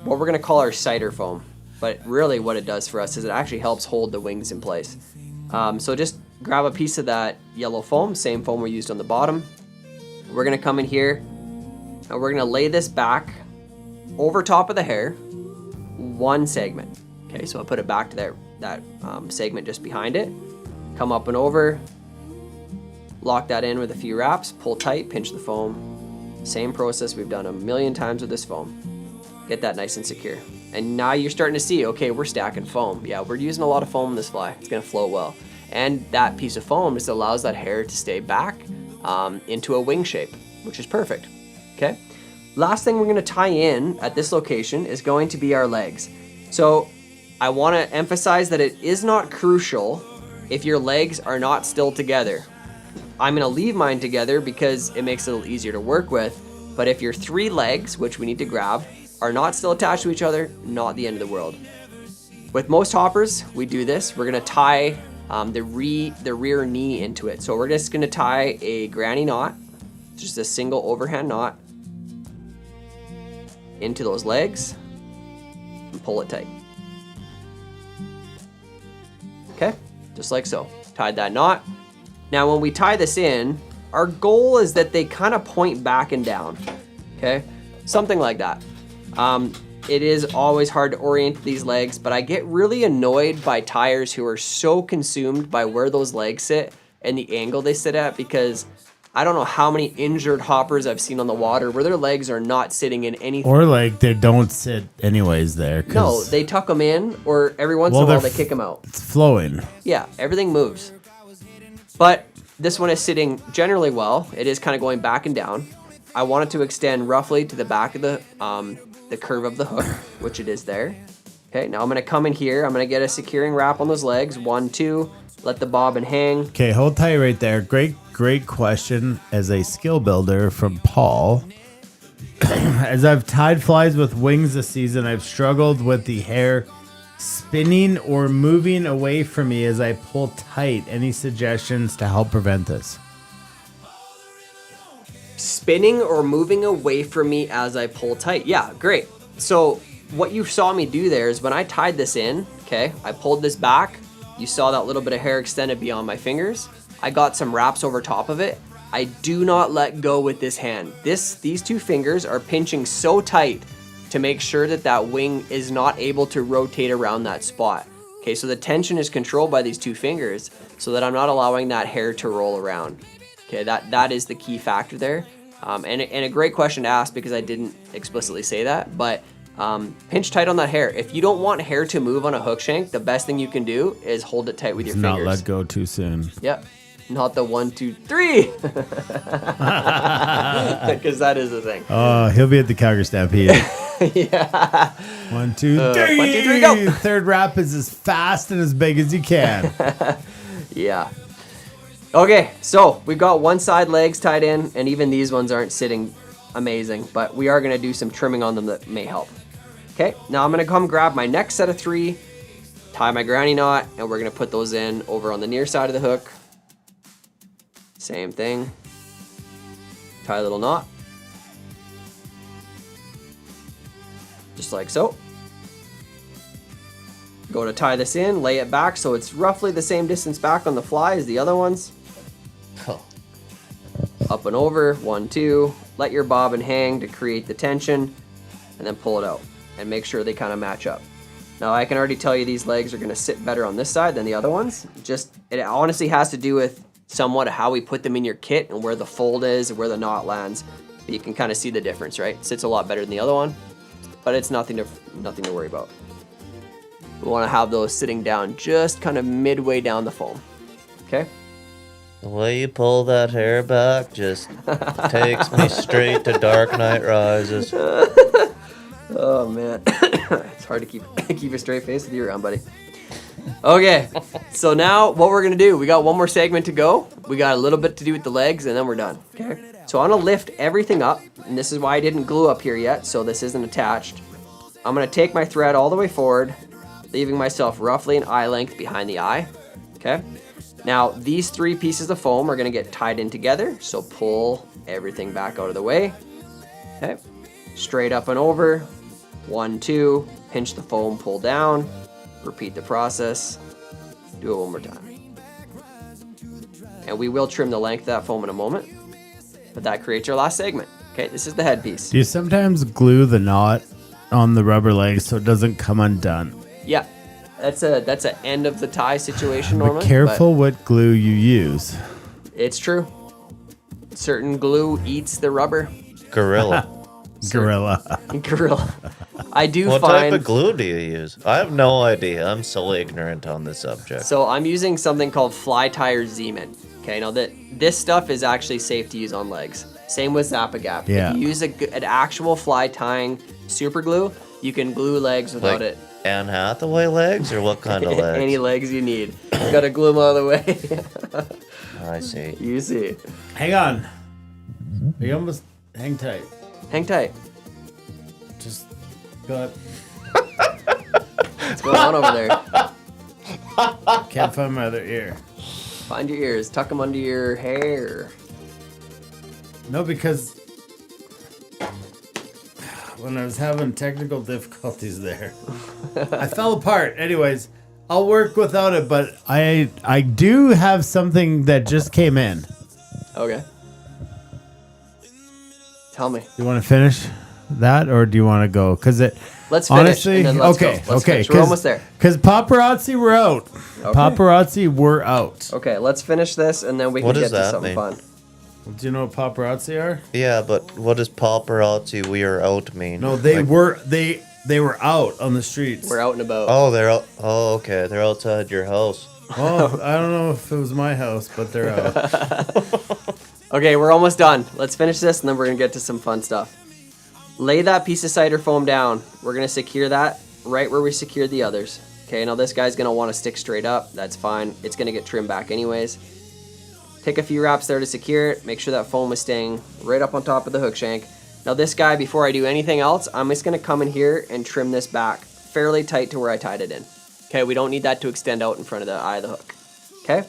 what we're gonna call our cider foam. But really what it does for us is it actually helps hold the wings in place. So just grab a piece of that yellow foam, same foam we used on the bottom. We're gonna come in here and we're gonna lay this back over top of the hair, one segment. Okay, so I'll put it back to that segment just behind it. Come up and over, lock that in with a few wraps, pull tight, pinch the foam. Same process we've done a million times with this foam. Get that nice and secure. And now you're starting to see, okay, we're stacking foam. Yeah, we're using a lot of foam in this fly. It's gonna flow well. And that piece of foam just allows that hair to stay back into a wing shape, which is perfect, okay? Last thing we're gonna tie in at this location is going to be our legs. So I wanna emphasize that it is not crucial if your legs are not still together. I'm gonna leave mine together because it makes it a little easier to work with, but if your 3 legs, which we need to grab, are not still attached to each other, not the end of the world. With most hoppers, we do this. We're gonna tie the rear knee into it. So we're just gonna tie a granny knot, just a single overhand knot. into those legs and pull it tight. Okay, just like so. Tied that knot. Now when we tie this in, our goal is that they kind of point back and down. Okay, something like that. It is always hard to orient these legs, but I get really annoyed by tyers who are so consumed by where those legs sit and the angle they sit at, because I don't know how many injured hoppers I've seen on the water where their legs are not sitting in anything. Or like they don't sit anyways there. No, they tuck them in, or every once in a while they kick them out. It's flowing. Yeah, everything moves. But this one is sitting generally well. It is kind of going back and down. I want it to extend roughly to the back of the curve of the hook, which it is there. Okay, now I'm gonna come in here. I'm gonna get a securing wrap on those legs. 1, 2, let the bobbin hang. Okay, hold tight right there. Great question as a skill builder from Paul. As I've tied flies with wings this season, I've struggled with the hair spinning or moving away from me as I pull tight. Any suggestions to help prevent this? Spinning or moving away from me as I pull tight. Yeah, great. So what you saw me do there is when I tied this in, okay, I pulled this back. You saw that little bit of hair extended beyond my fingers. I got some wraps over top of it. I do not let go with this hand. These two fingers are pinching so tight to make sure that that wing is not able to rotate around that spot. Okay, so the tension is controlled by these two fingers so that I'm not allowing that hair to roll around. Okay, that is the key factor there. And a great question to ask, because I didn't explicitly say that, but pinch tight on that hair. If you don't want hair to move on a hook shank, the best thing you can do is hold it tight with your fingers. Not let go too soon. Yep. Not the 1, 2, 3. Because that is the thing. Oh, he'll be at the Calgary Stampede. Yeah. 1, 2, 3. 1, 2, 3, go. Third wrap is as fast and as big as you can. Yeah. Okay, so we've got one side legs tied in, and even these ones aren't sitting amazing, but we are going to do some trimming on them that may help. Okay, now I'm going to come grab my next set of 3, tie my granny knot, and we're going to put those in over on the near side of the hook. Same thing. Tie a little knot. Just like so. Go to tie this in, lay it back so it's roughly the same distance back on the fly as the other ones. Up and over, 1, 2. Let your bobbin hang to create the tension, and then pull it out. And make sure they kind of match up. Now I can already tell you these legs are going to sit better on this side than the other ones. It honestly has to do with somewhat of how we put them in your kit and where the fold is and where the knot lands. But you can kind of see the difference, right? It sits a lot better than the other one, but it's nothing to worry about. We want to have those sitting down just kind of midway down the foam. Okay? The way you pull that hair back just takes me straight to Dark Knight Rises. Oh man, it's hard to keep a straight face with you around, buddy. Okay, so now what we're gonna do, we got one more segment to go. We got a little bit to do with the legs, and then we're done. Okay, so I'm gonna lift everything up, and this is why I didn't glue up here yet, so this isn't attached. I'm gonna take my thread all the way forward, leaving myself roughly an eye length behind the eye. Okay, now these 3 pieces of foam are gonna get tied in together, so pull everything back out of the way. Okay, straight up and over, 1, 2, pinch the foam, pull down, repeat the process, do it one more time. And we will trim the length of that foam in a moment, but that creates our last segment. Okay, this is the headpiece. Do you sometimes glue the knot on the rubber legs so it doesn't come undone? Yeah, that's a end of the tie situation normally. Be careful what glue you use. It's true. Certain glue eats the rubber. Gorilla. Gorilla. I do What find... type of glue do you use? I have no idea. I'm so ignorant on this subject. So I'm using something called Fly Tire Z-Man. Okay, now this stuff is actually safe to use on legs. Same with Zap-A-Gap. Yeah. If you use an actual fly tying super glue, you can glue legs without it. Anne Hathaway legs, or what kind of legs? Any legs you need. You gotta glue them out of the way. I see. You see. Hang on. You almost hang tight. Hang tight. Just got. What's going on over there? Can't find my other ear. Find your ears. Tuck them under your hair. No, because when I was having technical difficulties there. I fell apart. Anyways, I'll work without it, but I do have something that just came in. Okay. Tell me. You want to finish that, or do you want to go? Because it. Let's finish. Honestly, and then let's okay, go. Let's okay. finish. We're almost there. Because paparazzi, we're out. Okay. Paparazzi, we're out. Okay, let's finish this, and then we can What get does to that something mean? fun. Do you know what paparazzi are? Yeah, but what does paparazzi we are out mean? No, they were out on the streets. We're out and about. Oh, they're out. Oh, okay. They're outside your house. Oh, I don't know if it was my house, but they're out. Okay, we're almost done. Let's finish this, and then we're going to get to some fun stuff. Lay that piece of cider foam down. We're going to secure that right where we secured the others. Okay, now this guy's going to want to stick straight up. That's fine. It's going to get trimmed back anyways. Take a few wraps there to secure it. Make sure that foam is staying right up on top of the hook shank. Now this guy, before I do anything else, I'm just going to come in here and trim this back fairly tight to where I tied it in. Okay, we don't need that to extend out in front of the eye of the hook. Okay,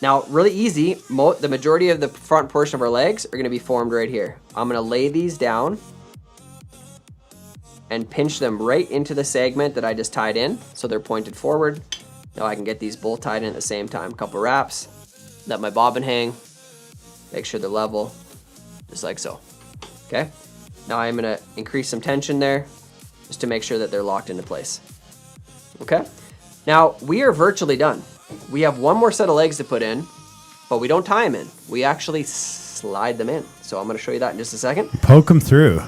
now really easy. The majority of the front portion of our legs are going to be formed right here. I'm going to lay these down and pinch them right into the segment that I just tied in, so they're pointed forward. Now I can get these both tied in at the same time. Couple wraps, let my bobbin hang, make sure they're level, just like so. Okay, now I'm gonna increase some tension there, just to make sure that they're locked into place. Okay, now we are virtually done. We have one more set of legs to put in, but we don't tie them in. We actually slide them in. So I'm gonna show you that in just a second. Poke them through.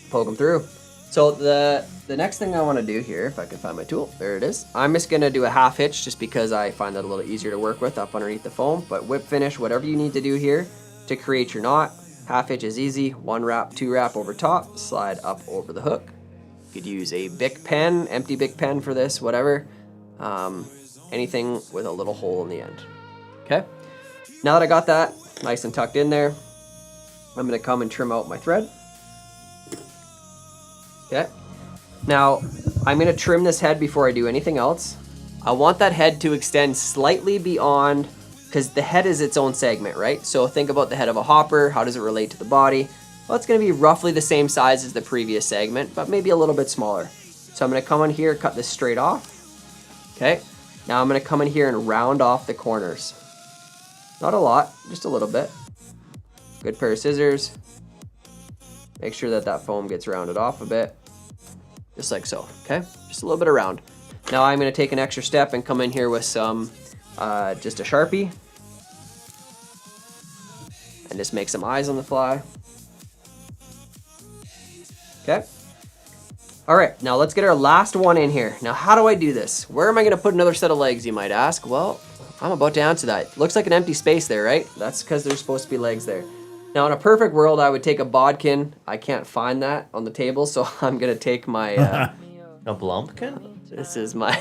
Poke them through. So the next thing I want to do here, if I can find my tool, there it is. I'm just going to do a half hitch just because I find that a little easier to work with up underneath the foam. But whip finish, whatever you need to do here to create your knot. Half hitch is easy. 1 wrap, 2 wrap over top, slide up over the hook. You could use a Bic pen, empty Bic pen for this, whatever. Anything with a little hole in the end. Okay. Now that I got that nice and tucked in there, I'm going to come and trim out my thread. Okay. Now, I'm going to trim this head before I do anything else. I want that head to extend slightly beyond, because the head is its own segment, right? So think about the head of a hopper. How does it relate to the body? Well, it's going to be roughly the same size as the previous segment, but maybe a little bit smaller. So I'm going to come in here, cut this straight off. Okay. Now I'm going to come in here and round off the corners. Not a lot, just a little bit. Good pair of scissors. Make sure that that foam gets rounded off a bit. Just like so, okay? Just a little bit around. Now I'm gonna take an extra step and come in here with some, just a Sharpie. And just make some eyes on the fly. Okay. All right, now let's get our last one in here. Now how do I do this? Where am I gonna put another set of legs, you might ask? Well, I'm about to answer that. Looks like an empty space there, right? That's because there's supposed to be legs there. Now, in a perfect world, I would take a bodkin. I can't find that on the table, so I'm going to take my... A blumpkin? This is my,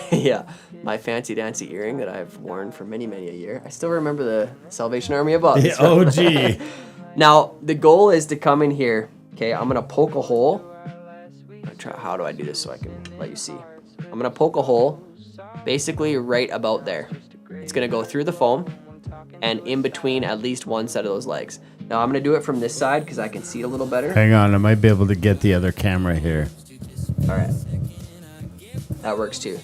my fancy dancy earring that I've worn for many, many a year. I still remember the Salvation Army of Bob. OG. Now, the goal is to come in here. Okay, I'm going to poke a hole. How do I do this so I can let you see? I'm going to poke a hole basically right about there. It's going to go through the foam and in between at least one set of those legs. Now I'm going to do it from this side because I can see it a little better. Hang on, I might be able to get the other camera here. All right. That works too.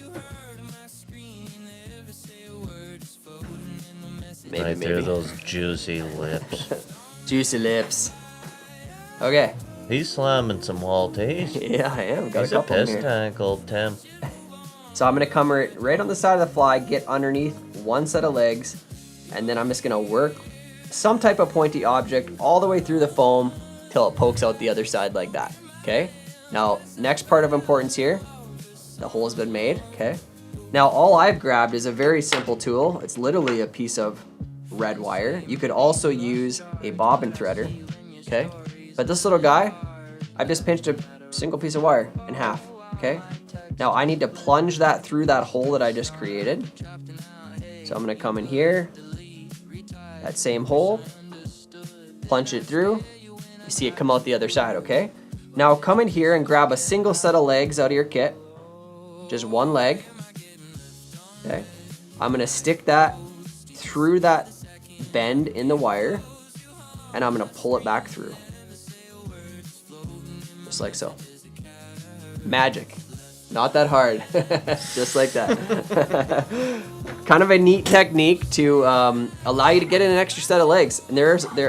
Right through those juicy lips. Juicy lips. Okay. He's slamming some Maltese. Yeah, I am. Got He's a a couple in piss here. tank, old Tim. So I'm going to come right on the side of the fly, get underneath one set of legs, and then I'm just going to work some type of pointy object all the way through the foam till it pokes out the other side like that. Okay. Now, next part of importance here, the hole's been made. Okay. Now, all I've grabbed is a very simple tool. It's literally a piece of red wire. You could also use a bobbin threader. Okay. But this little guy, I've just pinched a single piece of wire in half. Okay. Now, I need to plunge that through that hole that I just created. So I'm going to come in here. That same hole, plunge it through, you see it come out the other side, okay? Now come in here and grab a single set of legs out of your kit, just one leg, okay? I'm gonna stick that through that bend in the wire, and I'm gonna pull it back through, just like so. Magic. Not that hard. Just like that. Kind of a neat technique to allow you to get in an extra set of legs. And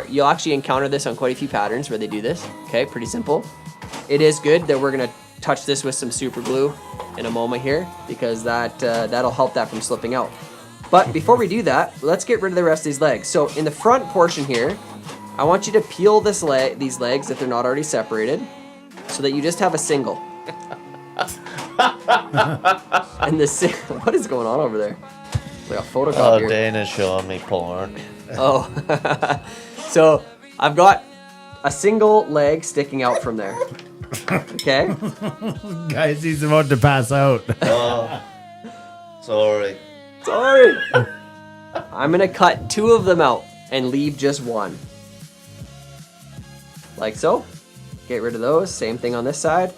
you'll actually encounter this on quite a few patterns where they do this. Okay, pretty simple. It is good that we're gonna touch this with some super glue in a moment here, because that'll help that from slipping out. But before we do that, let's get rid of the rest of these legs. So in the front portion here, I want you to peel these legs if they're not already separated, so that you just have a single. And what is going on over there? Like a photocopier. Oh, Dana's showing me porn. Oh. So I've got a single leg sticking out from there. Okay? Guys, he's about to pass out. Oh, sorry. Sorry. I'm gonna cut 2 of them out and leave just 1. Like so. Get rid of those. Same thing on this side.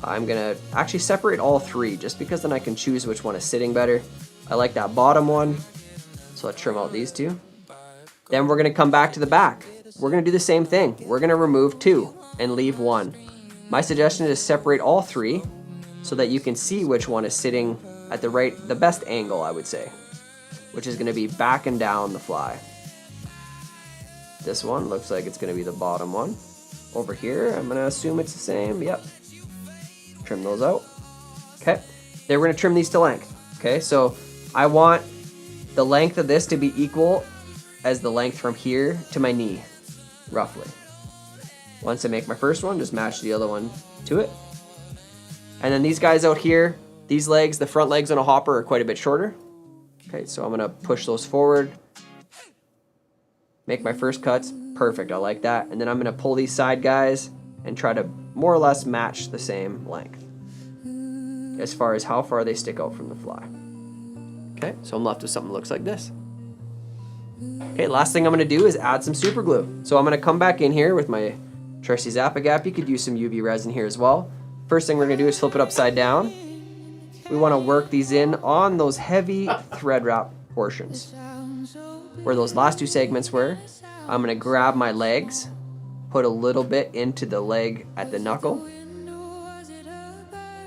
I'm gonna actually separate all 3 just because then I can choose which one is sitting better. I like that bottom one, so let's trim out these 2. Then we're gonna come back to the back. We're gonna do the same thing. We're gonna remove 2 and leave 1. My suggestion is to separate all 3 so that you can see which one is sitting at the best angle, I would say, which is gonna be back and down the fly. This one looks like it's gonna be the bottom one. Over here, I'm gonna assume it's the same. Yep. Trim those out. Okay. Then we're gonna trim these to length. Okay, so I want the length of this to be equal as the length from here to my knee, roughly. Once I make my first one, just match the other one to it. And then these guys out here, these legs, the front legs on a hopper are quite a bit shorter. Okay, so I'm gonna push those forward. Make my first cuts. Perfect, I like that. And then I'm gonna pull these side guys and try to more or less match the same length as far as how far they stick out from the fly. Okay, so I'm left with something that looks like this. Okay, last thing I'm gonna do is add some super glue. So I'm gonna come back in here with my trusty Zap-A-Gap. You could use some UV resin here as well. First thing we're gonna do is flip it upside down. We wanna work these in on those heavy thread wrap portions. Where those last 2 segments were, I'm gonna grab my legs, put a little bit into the leg at the knuckle,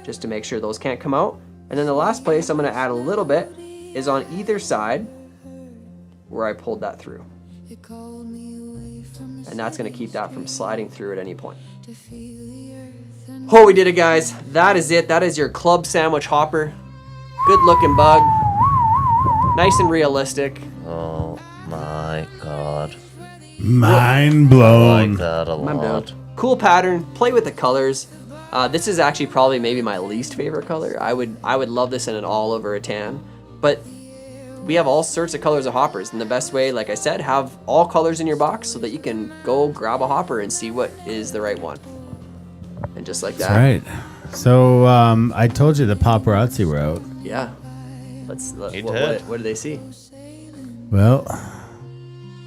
just to make sure those can't come out. And then the last place I'm gonna add a little bit is on either side where I pulled that through. And that's gonna keep that from sliding through at any point. Oh, we did it, guys. That is it. That is your club sandwich hopper. Good looking bug. Nice and realistic. Oh my god. Mind I blown. like that a lot. Cool pattern. Play with the colors. This is actually probably maybe my least favorite color. I would love this in an olive or a tan. But we have all sorts of colors of hoppers, and the best way, like I said, have all colors in your box so that you can go grab a hopper and see what is the right one. And just like that. Right. So I told you the paparazzi were out. Yeah. He What did. did they see? Well,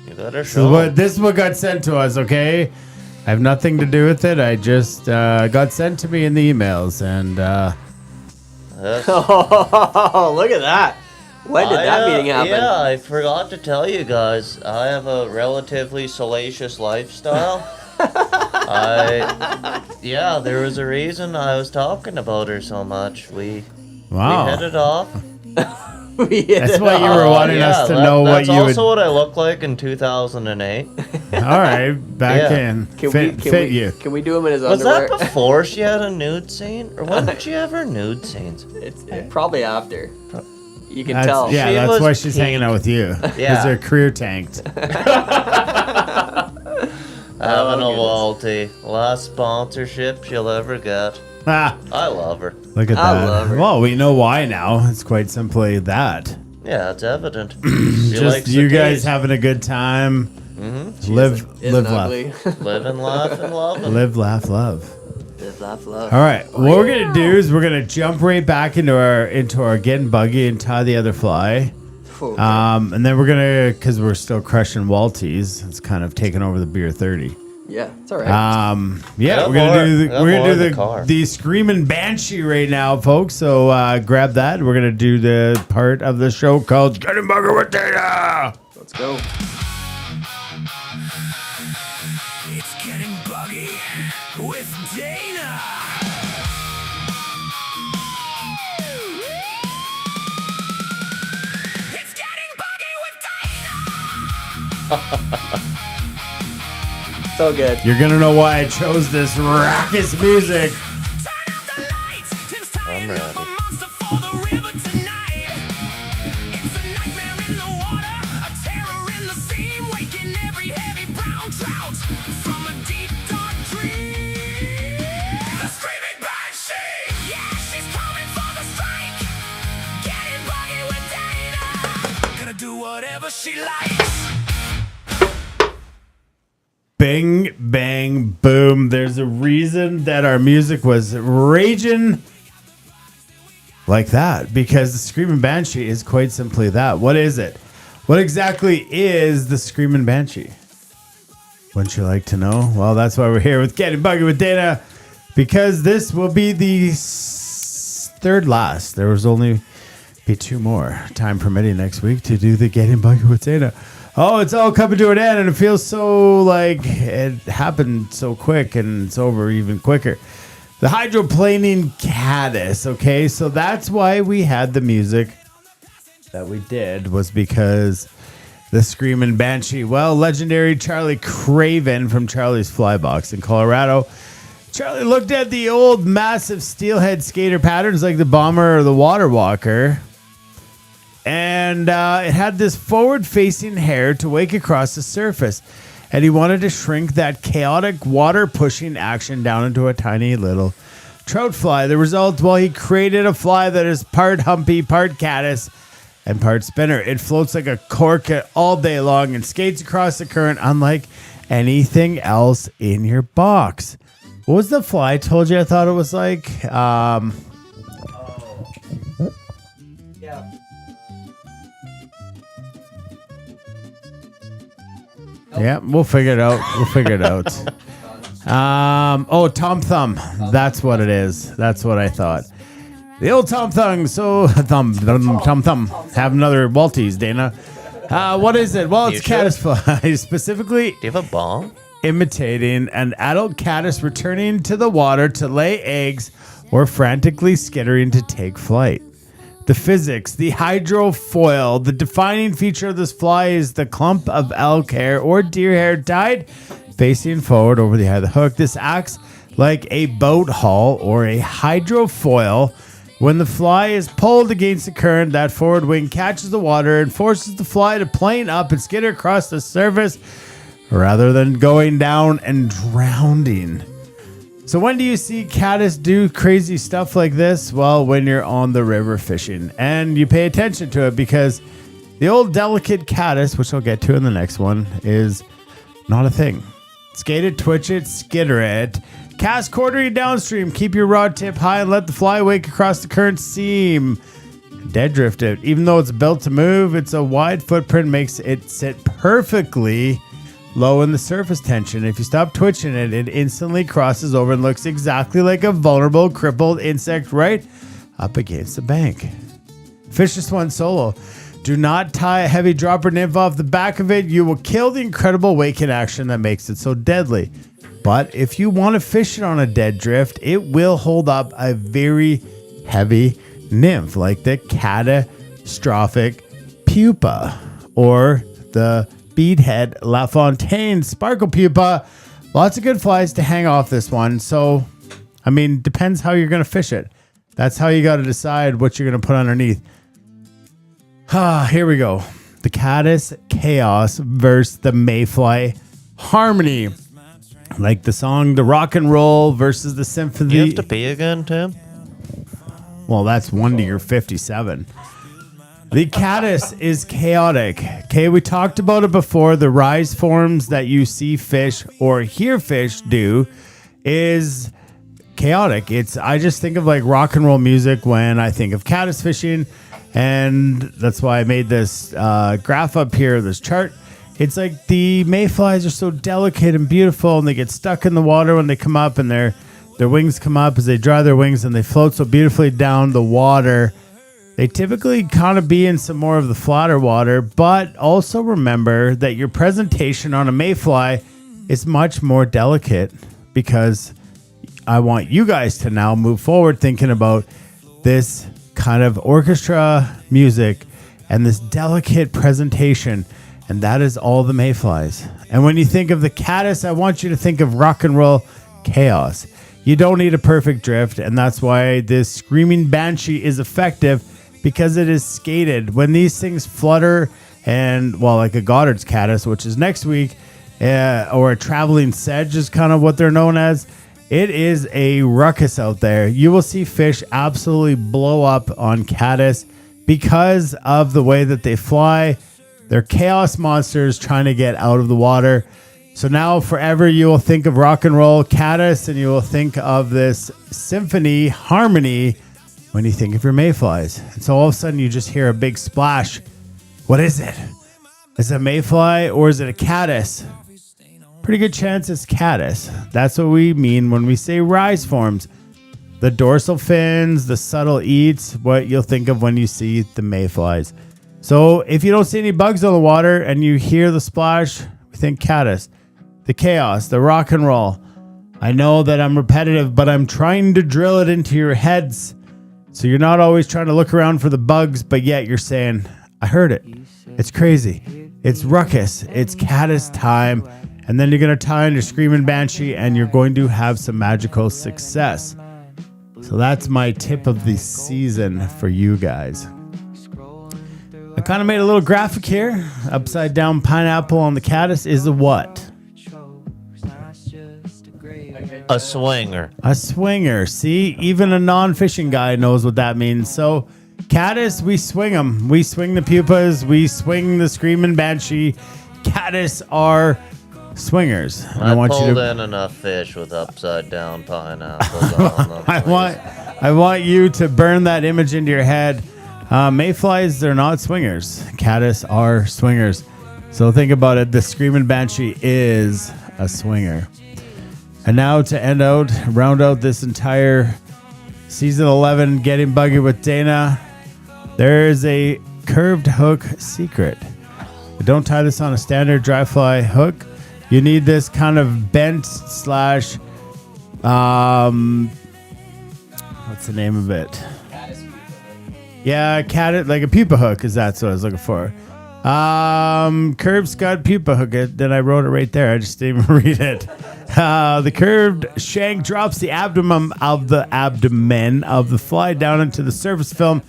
You better so show. this is what got sent to us, okay? I have nothing to do with it. I just got sent to me in the emails, and Oh, look at that. When did that meeting happen? Yeah, I forgot to tell you guys. I have a relatively salacious lifestyle. Yeah, there was a reason I was talking about her so much. We wow. hit it off. That's why you were wanting us to know what you would. That's also what I looked like in 2008. All right, back Yeah. in. Fit you. Can we do him in his Was underwear? that before she had a nude scene? Or when did she have her nude scenes? It's probably after. You can That's, tell. yeah, She that's was why she's hanging out with you. Because Yeah. her career tanked. Having a Walty. Last sponsorship she'll ever get. Ah, I love her. look at I that. love her. Well, we know why now. It's quite simply that. Yeah, it's evident. She Just likes you the guys taste. having a good time. Mm-hmm. Live, Isn't laugh. ugly. Live and laugh and love. And Live, laugh, love. Live, laugh, love. All right. What we're gonna do is we're gonna jump right back into our getting buggy and tie the other fly. Okay. And then we're gonna, because we're still crushing Walties. It's kind of taking over the beer 30. Yeah, it's all right. Yeah, Got we're gonna more- do got we're more gonna in do the car. the screaming Banshee right now, folks. So grab that. We're gonna do the part of the show called Getting Buggy with Dana. Let's go. It's getting buggy with Dana. So good. You're gonna know why I chose this raucous music. I'm ready. Do whatever she likes. Bing, bang, boom. There's a reason that our music was raging like that, because the Screaming Banshee is quite simply that. What is it? What exactly is the Screaming Banshee? Wouldn't you like to know? Well, that's why we're here with Getting Buggy with Dana, because this will be the third last. There was only be two more, time permitting, next week to do the Getting Buggy with Dana. Oh, it's all coming to an end, and it feels so like it happened so quick, and it's over even quicker. The hydroplaning caddis, okay? So that's why we had the music that we did, was because the Screaming Banshee. Well, legendary Charlie Craven from Charlie's Flybox in Colorado. Charlie looked at the old massive steelhead skater patterns like the Bomber or the Water Walker, and it had this forward-facing hair to wake across the surface. And he wanted to shrink that chaotic water-pushing action down into a tiny little trout fly. The result, well, he created a fly that is part humpy, part caddis, and part spinner. It floats like a cork all day long and skates across the current unlike anything else in your box. What was the fly I told you I thought it was like? Yeah, we'll figure it out. Tom Thumb. That's what it is. That's what I thought. The old Tom Thumb. So, Tom Thumb. Have another Walties, Dana. What is it? Well, it's caddisfly. Specifically, Do you have a bomb? imitating an adult caddis returning to the water to lay eggs or frantically skittering to take flight. The physics, the hydrofoil, the defining feature of this fly is the clump of elk hair or deer hair tied facing forward over the eye of the hook. This acts like a boat hull or a hydrofoil. When the fly is pulled against the current, that forward wing catches the water and forces the fly to plane up and skitter across the surface rather than going down and drowning. So when do you see caddis do crazy stuff like this? Well, when you're on the river fishing and you pay attention to it, because the old delicate caddis, which I'll get to in the next one, is not a thing. Skate it, twitch it, skitter it. Cast quartering downstream. Keep your rod tip high and let the fly wake across the current seam. Dead drift it. Even though it's built to move, it's a wide footprint makes it sit perfectly low in the surface tension. If you stop twitching it, it instantly crosses over and looks exactly like a vulnerable, crippled insect right up against the bank. Fish this one solo. Do not tie a heavy dropper nymph off the back of it. You will kill the incredible wake in action that makes it so deadly. But if you want to fish it on a dead drift, it will hold up a very heavy nymph like the catastrophic pupa or the beadhead La Fontaine sparkle pupa. Lots of good flies to hang off this one. So, I mean, depends how you're going to fish it. That's how you got to decide what you're going to put underneath. Here we go. The caddis chaos versus the mayfly harmony. Like the song The Rock and Roll versus the Symphony. You have to pee again, Tim? Well, that's 1 to your 57. The caddis is chaotic. Okay, we talked about it before. The rise forms that you see fish or hear fish do is chaotic. I just think of like rock and roll music when I think of caddis fishing, and that's why I made this graph up here, this chart. It's like the mayflies are so delicate and beautiful, and they get stuck in the water when they come up, and their wings come up as they dry their wings, and they float so beautifully down the water. They typically kind of be in some more of the flatter water, but also remember that your presentation on a mayfly is much more delicate, because I want you guys to now move forward thinking about this kind of orchestra music and this delicate presentation And that is all the mayflies. And when you think of the caddis, I want you to think of rock and roll chaos. You don't need a perfect drift, and that's why this screaming banshee is effective, because it is skated. When these things flutter, and well, like a Goddard's caddis, which is next week, or a traveling sedge is kind of what they're known as, it is a ruckus out there. You will see fish absolutely blow up on caddis because of the way that they fly. They're chaos monsters trying to get out of the water. So now forever you will think of rock and roll caddis, and you will think of this symphony, harmony, when you think of your mayflies. And so all of a sudden you just hear a big splash. What is it? Is it a mayfly or is it a caddis? Pretty good chance it's caddis. That's what we mean when we say rise forms. The dorsal fins, the subtle eats, what you'll think of when you see the mayflies. So if you don't see any bugs on the water and you hear the splash, we think caddis. The chaos, the rock and roll. I know that I'm repetitive, but I'm trying to drill it into your heads. So you're not always trying to look around for the bugs, but yet you're saying, I heard it. It's crazy. It's ruckus. It's caddis time. And then you're going to tie in your screaming banshee and you're going to have some magical success. So that's my tip of the season for you guys. I kind of made a little graphic here. Upside down pineapple on the caddis is a what? A swinger. A swinger. See, even a non-fishing guy knows what that means. So caddis, we swing them. We swing the pupas. We swing the screaming banshee. Caddis are swingers. I pulled in enough fish with upside down pineapples on them. I want you to burn that image into your head. Mayflies, they're not swingers. Caddis are swingers. So think about it. The screaming banshee is a swinger. And now to round out this entire season 11, Getting Buggy with Dana, there's a curved hook secret. But don't tie this on a standard dry fly hook. You need this kind of bent slash, what's the name of it? Yeah, like a pupa hook, is that's what I was looking for. Curved scud pupa hook. Then I wrote it right there. I just didn't even read it. The curved shank drops the abdomen of the fly down into the surface film,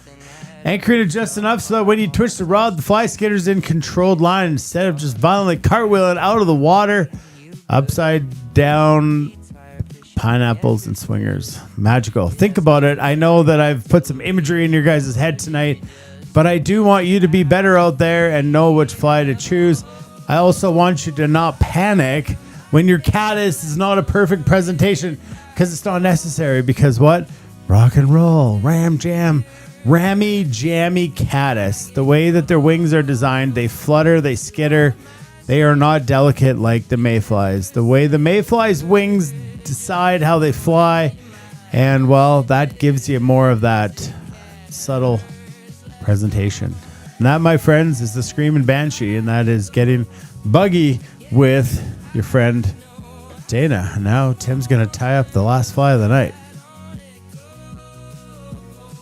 anchoring it just enough so that when you twitch the rod, the fly skitters in controlled line instead of just violently cartwheeling out of the water. Upside down pineapples and swingers. Magical. Think about it. I know that I've put some imagery in your guys' head tonight, but I do want you to be better out there and know which fly to choose. I also want you to not panic when your caddis is not a perfect presentation, because it's not necessary. Because what? Rock and roll, ram jam, rammy jammy caddis. The way that their wings are designed, they flutter, they skitter. They are not delicate like the mayflies. The way the mayflies' wings decide how they fly, and well, that gives you more of that subtle presentation. And that, my friends, is the Screaming Banshee, and that is Getting Buggy with your friend Dana. Now Tim's gonna tie up the last fly of the night.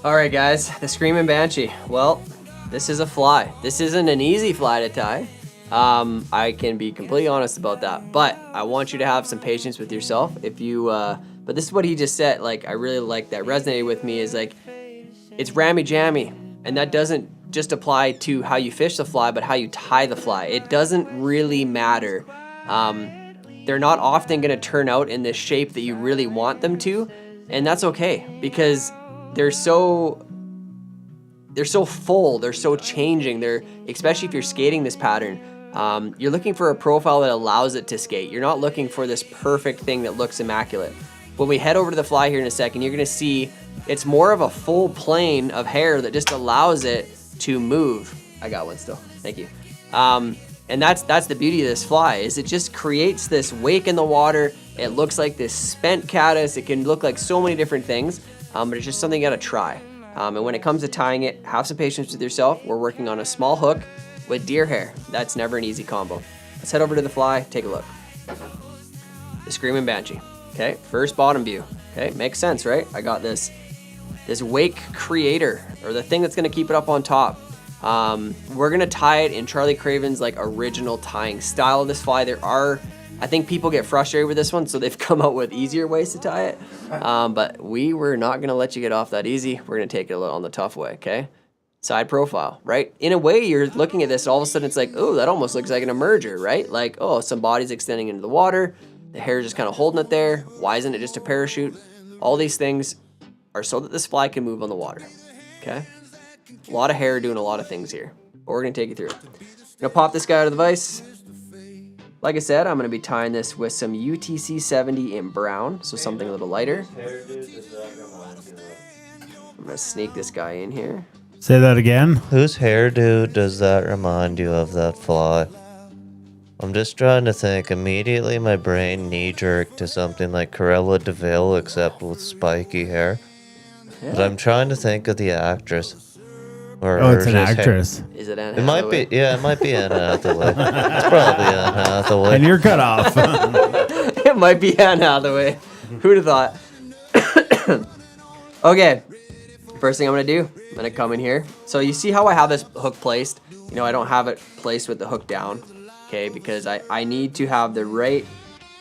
All right, guys, the Screaming Banshee. Well, this is a fly. This isn't an easy fly to tie. I can be completely honest about that, but I want you to have some patience with yourself. But this is what he just said. Like, I really like that resonated with me, is like, it's rammy jammy, and that doesn't just apply to how you fish the fly, but how you tie the fly. It doesn't really matter. They're not often going to turn out in the shape that you really want them to, and that's okay, because they're so full, they're so changing. Especially if you're skating this pattern, you're looking for a profile that allows it to skate. You're not looking for this perfect thing that looks immaculate. When we head over to the fly here in a second, you're going to see it's more of a full plane of hair that just allows it to move. I got one still. Thank you. And that's the beauty of this fly, is it just creates this wake in the water. It looks like this spent caddis. It can look like so many different things, but it's just something you got to try. And when it comes to tying it, have some patience with yourself. We're working on a small hook with deer hair. That's never an easy combo. Let's head over to the fly, take a look. The Screaming Banshee. Okay, first bottom view. Okay, makes sense, right? I got this wake creator, or the thing that's gonna keep it up on top. We're gonna tie it in Charlie Craven's like original tying style of this fly. I think people get frustrated with this one, so they've come out with easier ways to tie it. But we were not gonna let you get off that easy. We're gonna take it a little on the tough way, okay? Side profile, right? In a way, you're looking at this, all of a sudden it's like, oh, that almost looks like an emerger, right? Like, oh, some body's extending into the water, the hair just kind of holding it there. Why isn't it just a parachute? All these things are so that this fly can move on the water, okay? A lot of hair doing a lot of things here, but we're gonna take you through it. I'm gonna pop this guy out of the vise. Like I said, I'm gonna be tying this with some UTC 70 in brown, so something a little lighter. I'm gonna sneak this guy in here. Say that again. Whose hairdo does that remind you of, that fly? I'm just trying to think. Immediately my brain knee-jerked to something like Corella DeVille, except with spiky hair. Yeah. But I'm trying to think of the actress. Oh, it's an actress. Is it Anne It might Hathaway? be, yeah, it might be Anne Hathaway. It's probably Anne Hathaway. And you're cut off. It might be Anne Hathaway. Who'd have thought? Okay. First thing I'm gonna do, I'm gonna come in here. So you see how I have this hook placed? You know, I don't have it placed with the hook down, okay? Because I need to have the right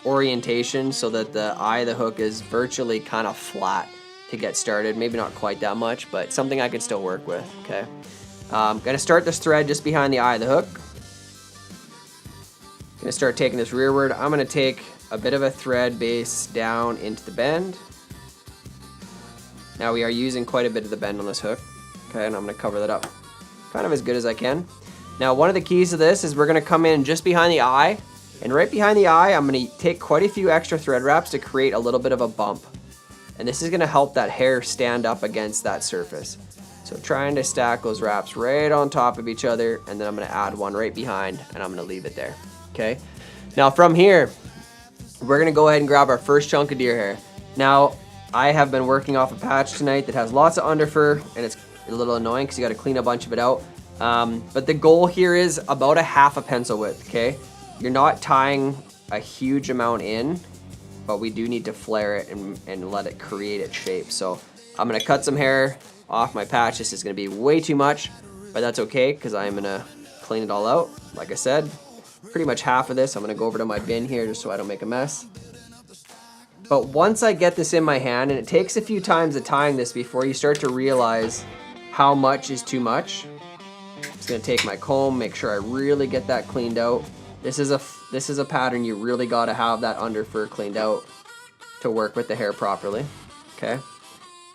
orientation so that the eye of the hook is virtually kind of flat to get started. Maybe not quite that much, but something I can still work with, okay? I'm gonna start this thread just behind the eye of the hook. Gonna start taking this rearward. I'm gonna take a bit of a thread base down into the bend. Now we are using quite a bit of the bend on this hook, okay, and I'm gonna cover that up kind of as good as I can. Now one of the keys to this is we're gonna come in just behind the eye, and right behind the eye, I'm gonna take quite a few extra thread wraps to create a little bit of a bump. And this is gonna help that hair stand up against that surface. So trying to stack those wraps right on top of each other, and then I'm gonna add one right behind, and I'm gonna leave it there, okay? Now from here, we're gonna go ahead and grab our first chunk of deer hair. Now, I have been working off a patch tonight that has lots of underfur, and it's a little annoying because you got to clean a bunch of it out. But the goal here is about a half a pencil width, okay? You're not tying a huge amount in, but we do need to flare it and let it create its shape. So I'm gonna cut some hair off my patch. This is gonna be way too much, but that's okay because I'm gonna clean it all out. Like I said, pretty much half of this. I'm gonna go over to my bin here just so I don't make a mess. But once I get this in my hand, and it takes a few times of tying this before you start to realize how much is too much. I'm just gonna take my comb, make sure I really get that cleaned out. This is a pattern you really gotta have that underfur cleaned out to work with the hair properly, okay?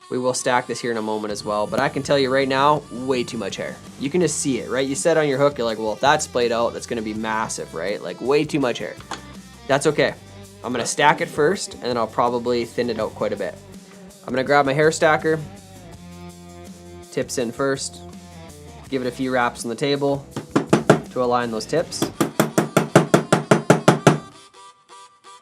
We will stack this here in a moment as well, but I can tell you right now, way too much hair. You can just see it, right? You set on your hook, you're like, well, if that's splayed out, that's gonna be massive, right? Like way too much hair. That's okay. I'm gonna stack it first, and then I'll probably thin it out quite a bit. I'm gonna grab my hair stacker, tips in first, give it a few wraps on the table to align those tips.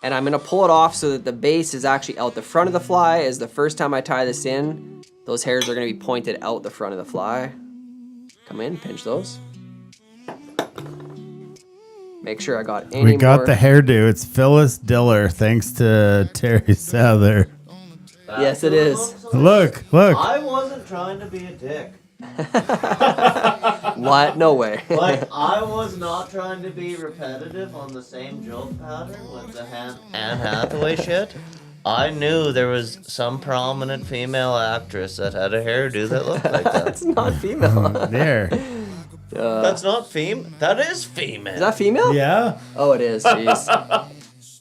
And I'm gonna pull it off so that the base is actually out the front of the fly, as the first time I tie this in, those hairs are gonna be pointed out the front of the fly. Come in, pinch those. Make sure I got any We got more. the hairdo. It's Phyllis Diller, thanks to Terry Souther. Yes, it is. Look. I wasn't trying to be a dick. What? No way. Like, I was not trying to be repetitive on the same joke pattern with the Anne Hathaway shit. I knew there was some prominent female actress that had a hairdo that looked like that. That's not female. There. That's not that is female. Is that female? Yeah. Oh, it is. Jeez.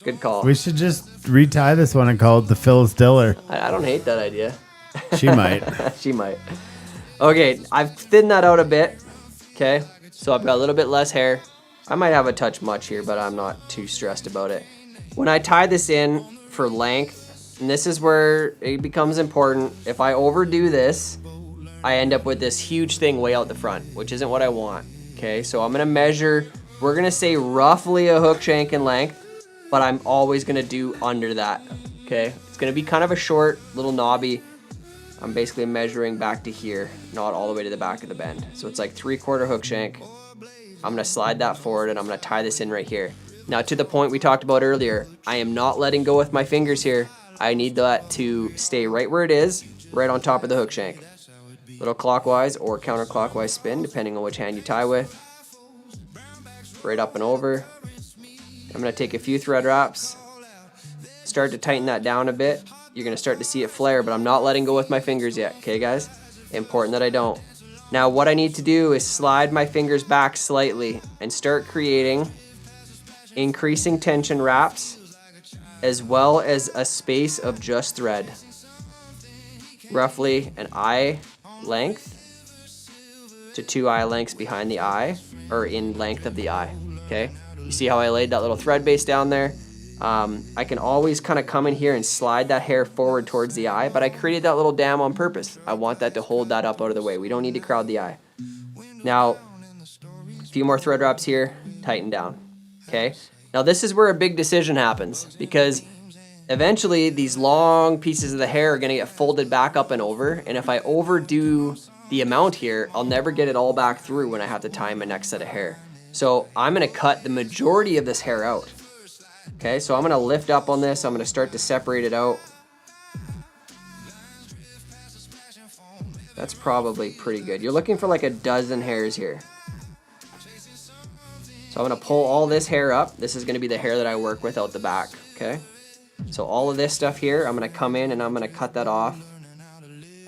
Good call. We should just retie this one and call it the Phyllis Diller. I don't hate that idea. She might. She might. Okay, I've thinned that out a bit. Okay, so I've got a little bit less hair. I might have a touch much here, but I'm not too stressed about it. When I tie this in for length, and this is where it becomes important, if I overdo this, I end up with this huge thing way out the front, which isn't what I want. Okay, so I'm gonna measure, we're gonna say roughly a hook shank in length, but I'm always gonna do under that. Okay, it's gonna be kind of a short, little knobby. I'm basically measuring back to here, not all the way to the back of the bend. So it's like 3/4 hook shank. I'm gonna slide that forward and I'm gonna tie this in right here. Now to the point we talked about earlier, I am not letting go with my fingers here. I need that to stay right where it is, right on top of the hook shank. Little clockwise or counterclockwise spin, depending on which hand you tie with. Right up and over. I'm going to take a few thread wraps, start to tighten that down a bit. You're going to start to see it flare, but I'm not letting go with my fingers yet, okay guys? Important that I don't. Now what I need to do is slide my fingers back slightly and start creating increasing tension wraps as well as a space of just thread. Roughly an eye length to 2 eye lengths behind the eye, or in length of the eye, okay? You see how I laid that little thread base down there? I can always kind of come in here and slide that hair forward towards the eye, but I created that little dam on purpose. I want that to hold that up out of the way. We don't need to crowd the eye. Now, a few more thread wraps here, tighten down, okay? Now this is where a big decision happens, because eventually these long pieces of the hair are gonna get folded back up and over, and if I overdo the amount here, I'll never get it all back through when I have to tie my next set of hair. So I'm gonna cut the majority of this hair out. Okay, so I'm gonna lift up on this. I'm gonna start to separate it out. That's probably pretty good. You're looking for like a dozen hairs here. So I'm gonna pull all this hair up. This is gonna be the hair that I work with out the back, okay? So all of this stuff here, I'm gonna come in and I'm gonna cut that off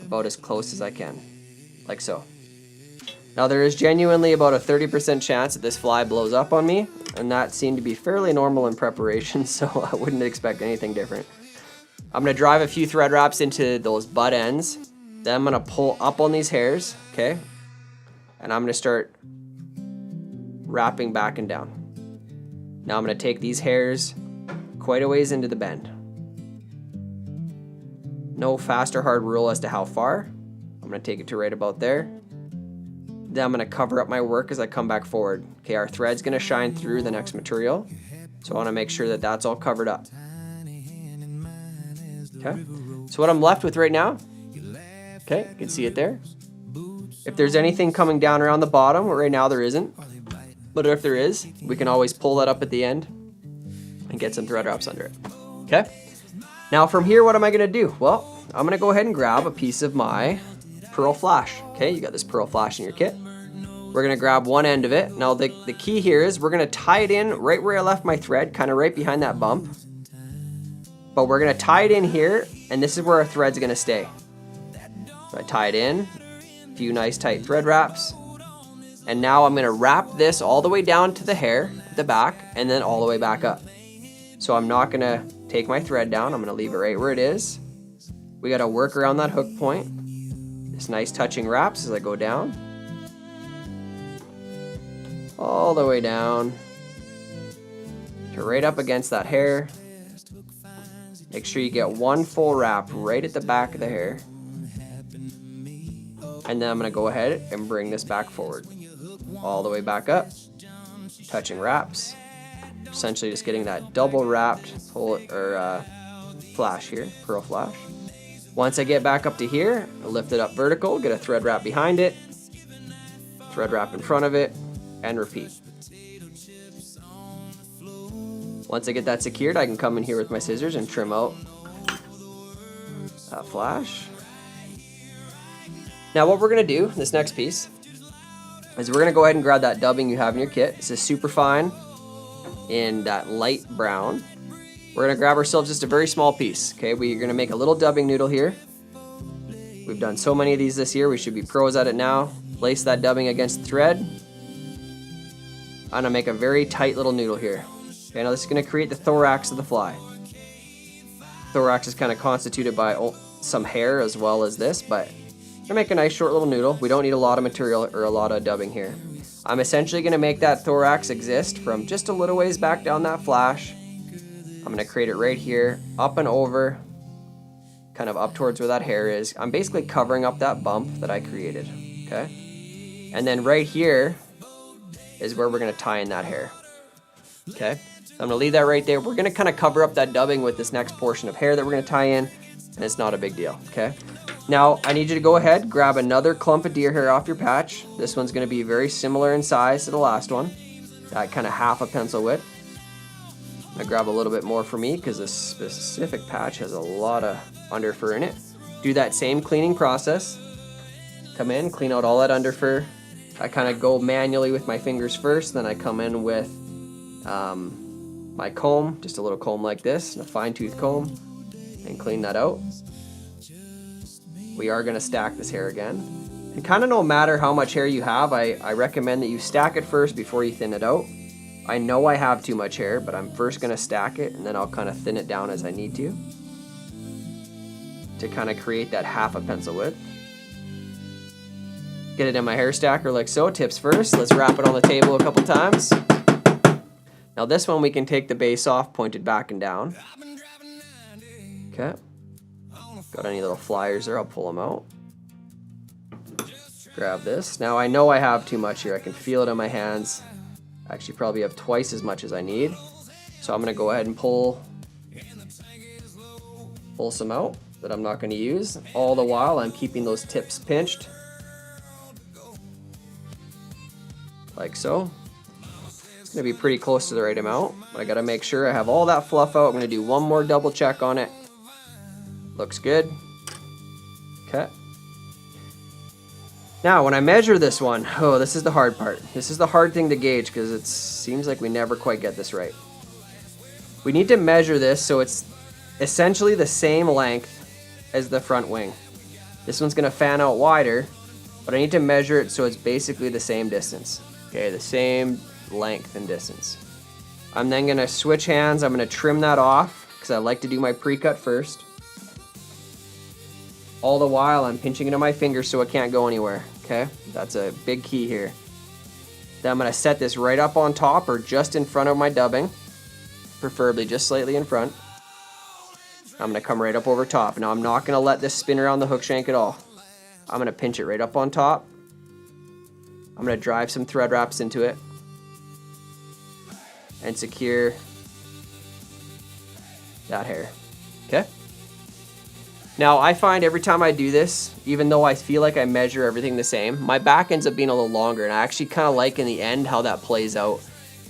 about as close as I can, like so. Now there is genuinely about a 30% chance that this fly blows up on me, and that seemed to be fairly normal in preparation, so I wouldn't expect anything different. I'm gonna drive a few thread wraps into those butt ends, then I'm gonna pull up on these hairs, okay? And I'm gonna start wrapping back and down. Now I'm gonna take these hairs quite a ways into the bend. No fast or hard rule as to how far. I'm gonna take it to right about there. Then I'm gonna cover up my work as I come back forward. Okay, our thread's gonna shine through the next material, so I wanna make sure that that's all covered up. Okay, so what I'm left with right now, okay, you can see it there. If there's anything coming down around the bottom, right now there isn't, but if there is, we can always pull that up at the end and get some thread wraps under it. Okay, now from here, what am I gonna do? Well, I'm gonna go ahead and grab a piece of my pearl flash. Okay, you got this pearl flash in your kit. We're gonna grab one end of it. Now the key here is we're gonna tie it in right where I left my thread, kind of right behind that bump. But we're gonna tie it in here, and this is where our thread's gonna stay. So I tie it in, a few nice tight thread wraps, and now I'm gonna wrap this all the way down to the hair at the back, and then all the way back up. So I'm not gonna take my thread down, I'm gonna leave it right where it is. We gotta work around that hook point. This nice touching wraps as I go down. All the way down to right up against that hair. Make sure you get one full wrap right at the back of the hair. And then I'm gonna go ahead and bring this back forward. All the way back up, touching wraps. Essentially just getting that double wrapped flash here, pearl flash. Once I get back up to here, I lift it up vertical, get a thread wrap behind it, thread wrap in front of it, and repeat. Once I get that secured, I can come in here with my scissors and trim out that flash. Now what we're gonna do, this next piece, is we're gonna go ahead and grab that dubbing you have in your kit. This is super fine in that light brown. We're gonna grab ourselves just a very small piece, okay? We're gonna make a little dubbing noodle here. We've done so many of these this year, we should be pros at it now. Place that dubbing against the thread. I'm gonna make a very tight little noodle here. Okay, now this is gonna create the thorax of the fly. Thorax is kind of constituted by some hair as well as this, but I'm gonna make a nice short little noodle. We don't need a lot of material or a lot of dubbing here. I'm essentially gonna make that thorax exist from just a little ways back down that flash. I'm gonna create it right here, up and over, kind of up towards where that hair is. I'm basically covering up that bump that I created, okay? And then right here is where we're gonna tie in that hair, okay? So I'm gonna leave that right there. We're gonna kind of cover up that dubbing with this next portion of hair that we're gonna tie in, and it's not a big deal, okay? Now, I need you to go ahead, grab another clump of deer hair off your patch. This one's gonna be very similar in size to the last one, kind of half a pencil width. I grab a little bit more for me because this specific patch has a lot of under fur in it. Do that same cleaning process. Come in, clean out all that under fur. I kind of go manually with my fingers first, then I come in with my comb, just a little comb like this, and a fine tooth comb, and clean that out. We are going to stack this hair again. And kind of no matter how much hair you have, I recommend that you stack it first before you thin it out. I know I have too much hair, but I'm first going to stack it, and then I'll kind of thin it down as I need to kind of create that half a pencil width. Get it in my hair stacker like so. Tips first. Let's wrap it on the table a couple times. Now this one we can take the base off, pointed back and down. Okay. Got any little flyers there? I'll pull them out. Grab this. Now I know I have too much here. I can feel it in my hands. I actually probably have twice as much as I need. So I'm going to go ahead and pull some out that I'm not going to use. All the while I'm keeping those tips pinched. Like so. It's going to be pretty close to the right amount. I got to make sure I have all that fluff out. I'm going to do one more double check on it. Looks good. Okay. Now when I measure this one, oh, this is the hard part. This is the hard thing to gauge because it seems like we never quite get this right. We need to measure this so it's essentially the same length as the front wing. This one's going to fan out wider, but I need to measure it so it's basically the same distance. Okay, the same length and distance. I'm then going to switch hands. I'm going to trim that off because I like to do my pre-cut first. All the while I'm pinching into my fingers so it can't go anywhere. Okay, that's a big key here. Then I'm going to set this right up on top or just in front of my dubbing, preferably just slightly in front. I'm going to come right up over top. Now I'm not going to let this spin around the hook shank at all. I'm going to pinch it right up on top. I'm going to drive some thread wraps into it and secure that hair. Okay? Now I find every time I do this, even though I feel like I measure everything the same, my back ends up being a little longer, and I actually kind of like in the end how that plays out.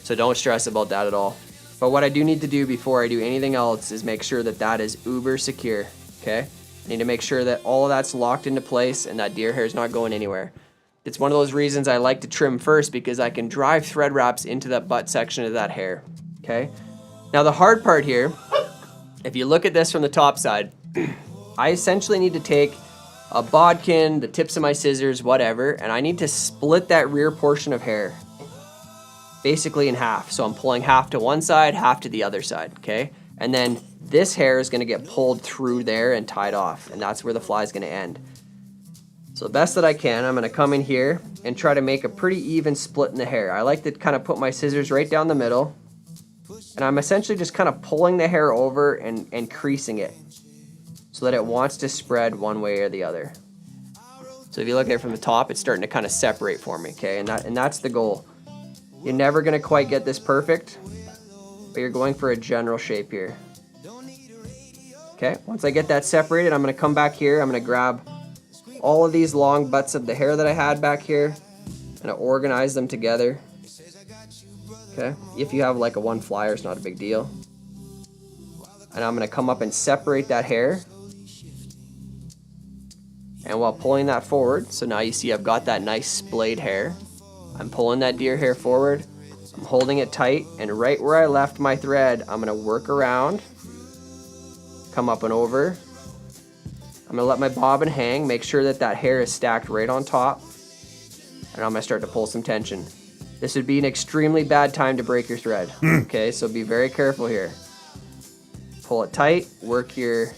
So don't stress about that at all. But what I do need to do before I do anything else is make sure that that is uber secure, okay? I need to make sure that all of that's locked into place and that deer hair is not going anywhere. It's one of those reasons I like to trim first because I can drive thread wraps into that butt section of that hair, okay? Now the hard part here, if you look at this from the top side, I essentially need to take a bodkin, the tips of my scissors, whatever, and I need to split that rear portion of hair basically in half. So I'm pulling half to one side, half to the other side, okay? And then this hair is gonna get pulled through there and tied off, and that's where the fly is gonna end. So the best that I can, I'm gonna come in here and try to make a pretty even split in the hair. I like to kind of put my scissors right down the middle, and I'm essentially just kind of pulling the hair over and creasing it so that it wants to spread one way or the other. So if you look at it from the top, it's starting to kind of separate for me, okay? And that's the goal. You're never gonna quite get this perfect, but you're going for a general shape here. Okay, once I get that separated, I'm gonna come back here, I'm gonna grab all of these long butts of the hair that I had back here, and organize them together. Okay, if you have like a one flyer, it's not a big deal. And I'm gonna come up and separate that hair. And while pulling that forward, so now you see I've got that nice splayed hair. I'm pulling that deer hair forward, I'm holding it tight, and right where I left my thread, I'm gonna work around, come up and over. I'm gonna let my bobbin hang, make sure that that hair is stacked right on top, and I'm gonna start to pull some tension. This would be an extremely bad time to break your thread, okay? So be very careful here. Pull it tight, work your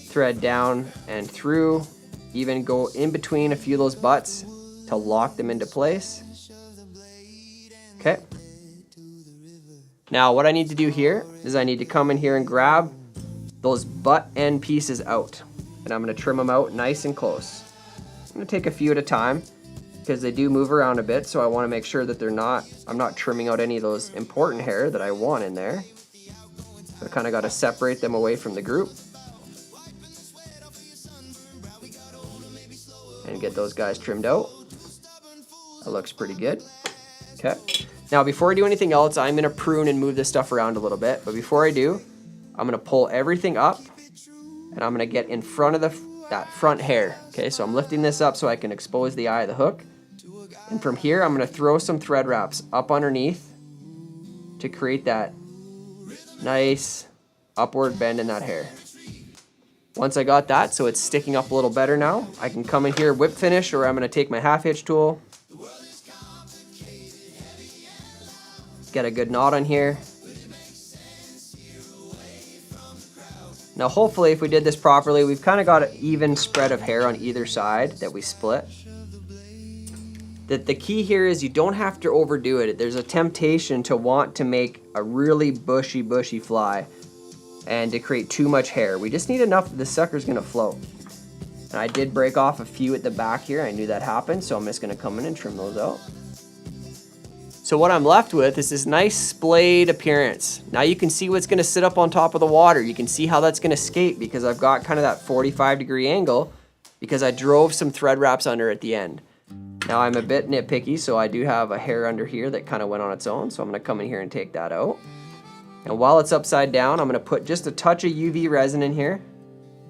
thread down and through, even go in between a few of those butts to lock them into place. Okay. Now what I need to do here is I need to come in here and grab those butt end pieces out, and I'm going to trim them out nice and close. I'm going to take a few at a time because they do move around a bit, so I want to make sure that I'm not trimming out any of those important hair that I want in there. So I kind of got to separate them away from the group and get those guys trimmed out. That looks pretty good. Okay. Now before I do anything else, I'm going to prune and move this stuff around a little bit. But before I do, I'm going to pull everything up, and I'm going to get in front of that front hair. Okay, so I'm lifting this up so I can expose the eye of the hook. And from here, I'm going to throw some thread wraps up underneath to create that nice upward bend in that hair. Once I got that, so it's sticking up a little better now, I can come in here, whip finish, or I'm going to take my half hitch tool. Get a good knot on here. Now hopefully if we did this properly, we've kind of got an even spread of hair on either side that we split. The key here is you don't have to overdo it. There's a temptation to want to make a really bushy fly and to create too much hair. We just need enough that the sucker's gonna float. And I did break off a few at the back here. I knew that happened, so I'm just gonna come in and trim those out. So what I'm left with is this nice splayed appearance. Now you can see what's gonna sit up on top of the water. You can see how that's gonna skate because I've got kind of that 45-degree angle because I drove some thread wraps under at the end. Now I'm a bit nitpicky, so I do have a hair under here that kind of went on its own, so I'm gonna come in here and take that out. And while it's upside down, I'm gonna put just a touch of UV resin in here.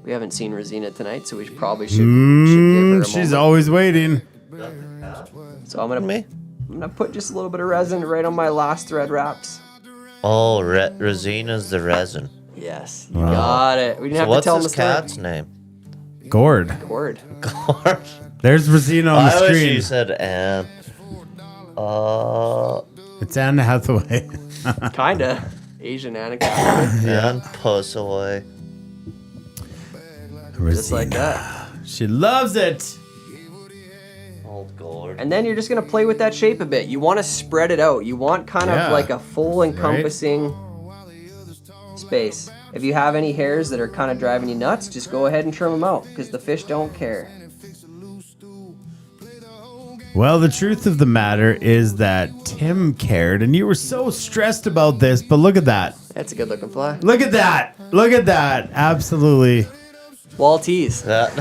We haven't seen Rosina tonight, so we probably should give her a She's moment. always waiting. So I'm gonna put just a little bit of resin right on my last thread wraps. Oh, Rosina's the resin. Yes, you got it. We didn't have to What's tell him this the story. cat's name? Gord. Word. Gosh. There's Rosina on the I wish screen. you said Anne. It's Anne Hathaway. Kinda. Asian anecdote. Anne Puss away. Just like that. She loves it. Old gourd. And then you're just gonna play with that shape a bit. You want to spread it out. You want kind Yeah. of like a full encompassing space. If you have any hairs that are kind of driving you nuts, just go ahead and trim them out because the fish don't care. Well, the truth of the matter is that Tim cared, and you were so stressed about this, but look at that. That's a good looking fly. Look at that. Look at that. Absolutely. Wall tees. That,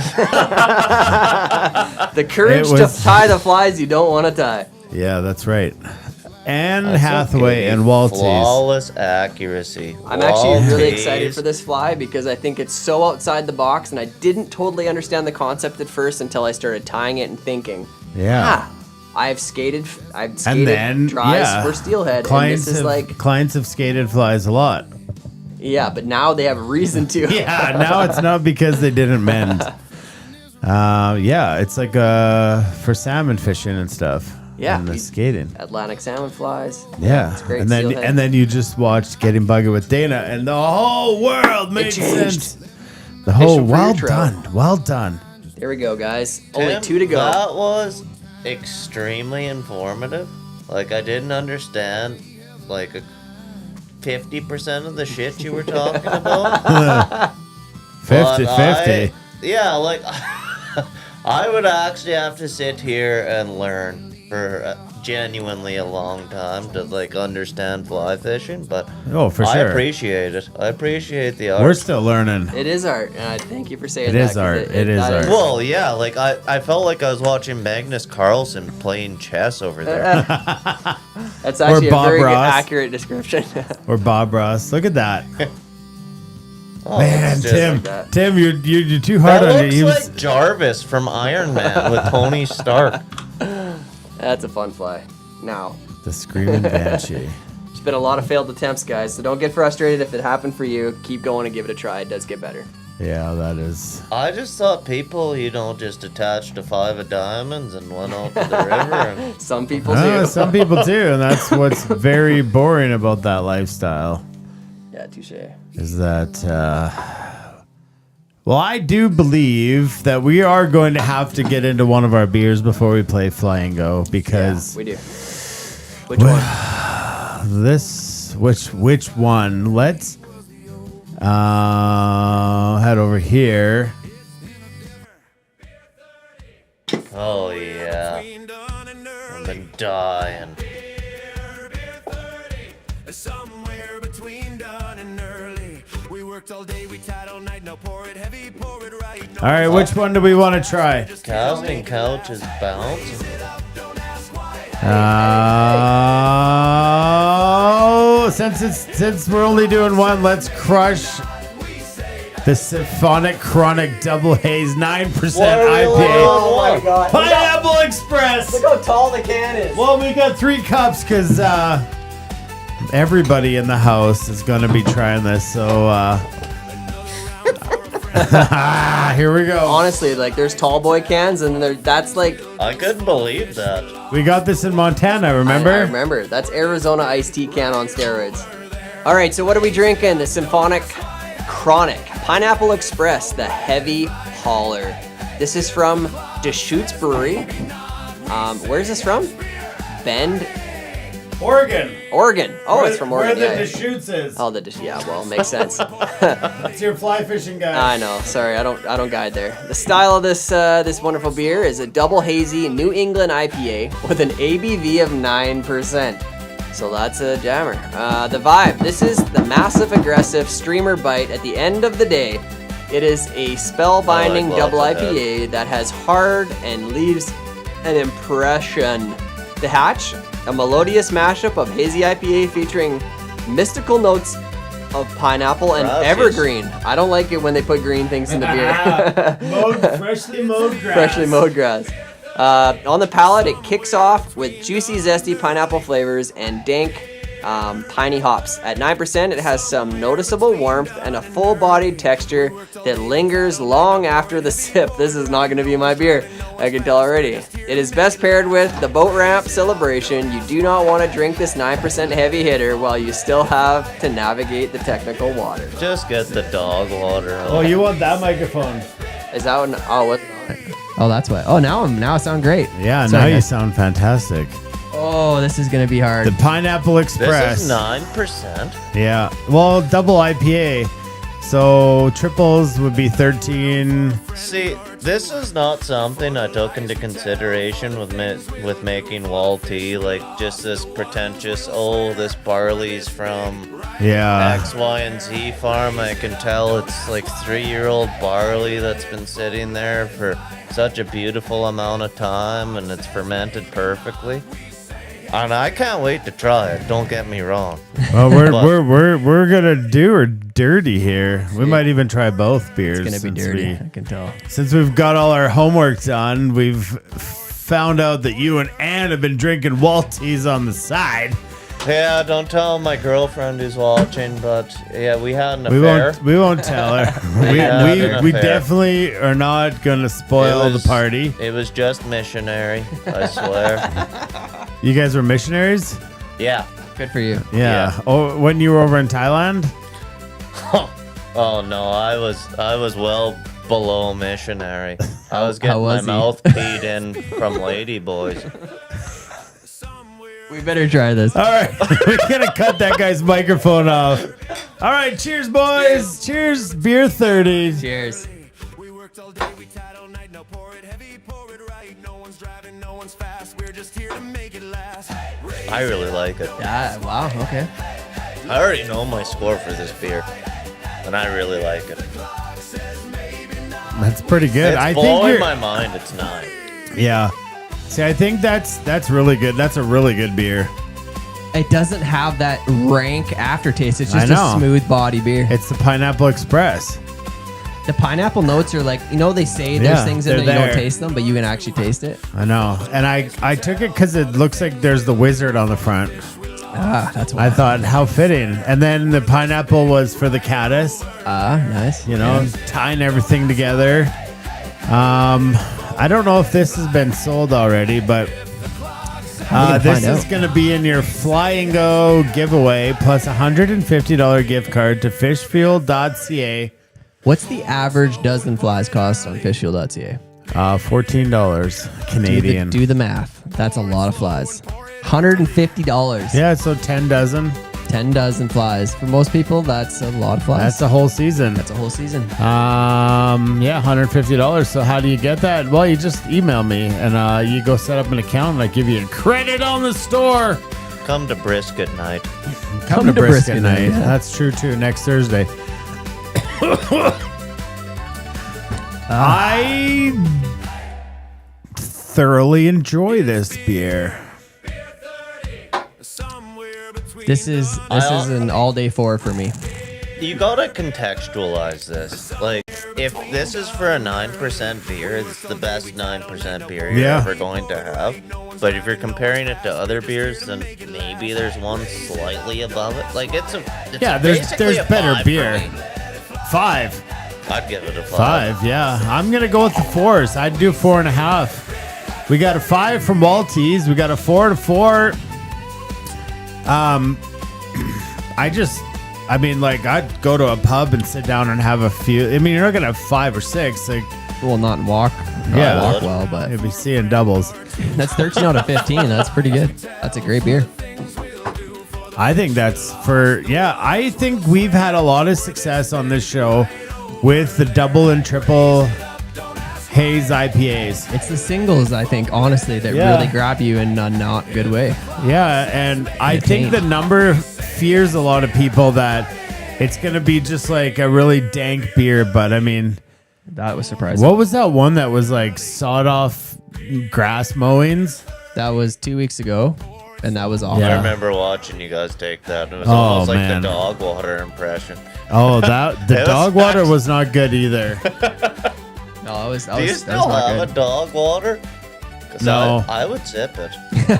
The courage It was- to tie the flies you don't want to tie. Yeah, that's right. Anne that's Hathaway okay. and Walties. Flawless accuracy. I'm actually really Walties. excited for this fly because I think it's so outside the box and I didn't totally understand the concept at first until I started tying it and thinking, Yeah. I've skated And then, tries yeah. for steelhead, Clients and this is have, clients have skated flies a lot. yeah, but now they have a reason to. Yeah, now it's not because they didn't mend. Yeah, it's like for salmon fishing and stuff. Yeah. And the skating. Atlantic salmon flies. Yeah. It's great And then steelhead. and then you just watched Getting Buggy with Dana and the whole world made changed. sense. The whole Fishing for well your trout. done. Well done. There we go, guys. Only Tim, 2 to go. That was extremely informative. Like, I didn't understand, like, 50% of the shit you were talking about. 50-50. Yeah, like, I would actually have to sit here and learn for genuinely a long time to, like, understand fly fishing, but Oh, for I sure. appreciate it. I appreciate the art. We're still learning. It is art, and I thank you for saying It that. is 'cause art. It is that art. Well, yeah, like I felt like I was watching Magnus Carlsen playing chess over there. That's actually a Bob very good, Ross. accurate description. Or Bob Ross. Look at that. Oh, Man, it's just Tim. like that. Tim, you're too hard That on it. looks He was- like Jarvis from Iron Man with Tony Stark. That's a fun fly. Now, the screaming banshee. there's been a lot of failed attempts, guys, so don't get frustrated if it happened for you. Keep going and give it a try. It does get better. Yeah, that is. I just thought people, just attached to 5 of diamonds and went out to the river. And Some people do. Some people do, and that's what's very boring about that lifestyle. Yeah, touche. Is that well, I do believe that we are going to have to get into one of our beers before we play Flyingo because Yeah, we do. Which one? which one? Let's head over here. oh, yeah. I've been dying. Somewhere between dawn and early. We worked all day, we tied all night. Now pour it heavy, pour it right. All right, which one do we want to try? Casting couch is bouncing. Since we're only doing one, let's crush The Symphonic Chronic Double Haze 9% Oh IPA. my god. Pineapple Express. Look how tall the can is. Well, we got 3 cups because everybody in the house is going to be trying this. So here we go. Honestly, like there's tall boy cans and that's like I couldn't believe that. We got this in Montana, remember? I remember. That's Arizona iced tea can on steroids. All right, so what are we drinking? The Symphonic Chronic Pineapple Express, the heavy hauler. This is from Deschutes Brewery. Where's this from? Bend, Oregon. Oregon. Oh, it's from Oregon. Where the Yeah. Deschutes is. Oh, yeah. Well, makes sense. It's your fly fishing guy. I know. Sorry, I don't guide there. The style of this wonderful beer is a double hazy New England IPA with an ABV of 9%. So that's a jammer. The vibe. This is the massive aggressive streamer bite at the end of the day. It is a spellbinding double IPA that has hard and leaves an impression. The hatch, a melodious mashup of hazy IPA featuring mystical notes of pineapple and Gracias. evergreen. I don't like it when they put green things in the beer. Freshly mowed grass. Freshly mowed grass. On the palate, it kicks off with juicy, zesty pineapple flavors and dank, piney hops. At 9%, it has some noticeable warmth and a full-bodied texture that lingers long after the sip. This is not going to be my beer, I can tell already. It is best paired with the boat ramp celebration. You do not want to drink this 9% heavy hitter while you still have to navigate the technical water. Just get the dog water. Oh, you want that microphone? Is that one? Oh, what? Oh, that's why. Oh, now I sound great. Yeah, Sorry, now you guys. sound fantastic. Oh, this is gonna be hard. The Pineapple Express. This is 9%. Yeah. Well, double IPA. So triples would be 13. See, this is not something I took into consideration with making wall tea. Like just this pretentious, oh, this barley's from Yeah. X, Y, and Z farm. I can tell it's like 3-year-old barley that's been sitting there for such a beautiful amount of time, and it's fermented perfectly. And I can't wait to try it. Don't get me wrong. Well, we're But- we're gonna do her dirty here. We might even try both beers. It's gonna be since dirty. I can tell. Since we've got all our homework done, we've found out that you and Ann have been drinking wall teas on the side. Yeah, don't tell my girlfriend who's watching, but yeah, we had an We affair. won't. We won't tell her. we had an we affair. definitely are not gonna spoil It was- the party. It was just missionary, I swear. You guys were missionaries. Yeah. Good for you. Yeah. Oh, when you were over in Thailand. Oh no, I was well below missionary. I was How getting was my he? mouth peed in from lady boys. We better try this. All right, we're gonna cut that guy's microphone off. All right, cheers, boys. Cheers, beer 30. Cheers. We worked all day, we tied all night. Now pour it heavy, pour it right. No one's driving, no one's fast. We're just here to make it last. I really like it. Yeah. Wow. Okay. I already know my score for this beer, and I really like it. That's pretty good. It's I blowing think my mind. It's 9. Yeah. See, I think that's really good. That's a really good beer. It doesn't have that rank aftertaste. It's I just know. a smooth body beer. It's the Pineapple Express. The pineapple notes are like, they say Yeah, there's things in they're there you there. don't taste them, but you can actually taste it. I know. And I took it because it looks like there's the wizard on the front. Ah, that's why. I thought, how fitting. And then the pineapple was for the caddis, Nice. tying everything together. I don't know if this has been sold already, but gonna this find is out. going to be in your Flyingo giveaway plus a $150 gift card to fishfield.ca. What's the average dozen flies cost on fishfield.ca? $14 Canadian. Do the math. That's a lot of flies. $150. Yeah, so 10 dozen. 10 dozen flies. For most people, that's a lot of flies. That's a whole season. That's a whole season. Yeah, $150. So how do you get that? Well, you just email me and you go set up an account and I give you a credit on the store. Come to brisket night. Come to brisket Brisket night. night, yeah. That's true too. Next Thursday. I thoroughly enjoy this beer. This is an all-day 4 for me. you gotta contextualize this. Like, if this is for a 9% beer, it's the best 9% beer you're ever going to have. But if you're comparing it to other beers, then maybe there's one slightly above it. Like, it's there's a better 5 beer. for me. 5. I'd give it a 5. Yeah. I'm gonna go with the 4s. I'd do 4.5. We got a 5 from Maltese. We got a 4 and a 4. I mean, like, I'd go to a pub and sit down and have a few. I mean, you're not gonna have 5 or 6. Like, Well, not walk. Yeah. Walk well, but you'll be seeing doubles. that's 13 out of 15. That's pretty good. That's a great beer. I think that's I think we've had a lot of success on this show with the double and triple haze IPAs. It's the singles, I think, honestly, that really grab you in a not good way. Yeah, and I think the number fears a lot of people that it's going to be just like a really dank beer, but I mean, that was surprising. What was that one that was like sawed off grass mowings? That was 2 weeks ago, and that was awful. I remember watching you guys take that. It was almost like the dog water impression. Oh, the dog water was not good either. No, Do you still have a dog water? No. I would sip it.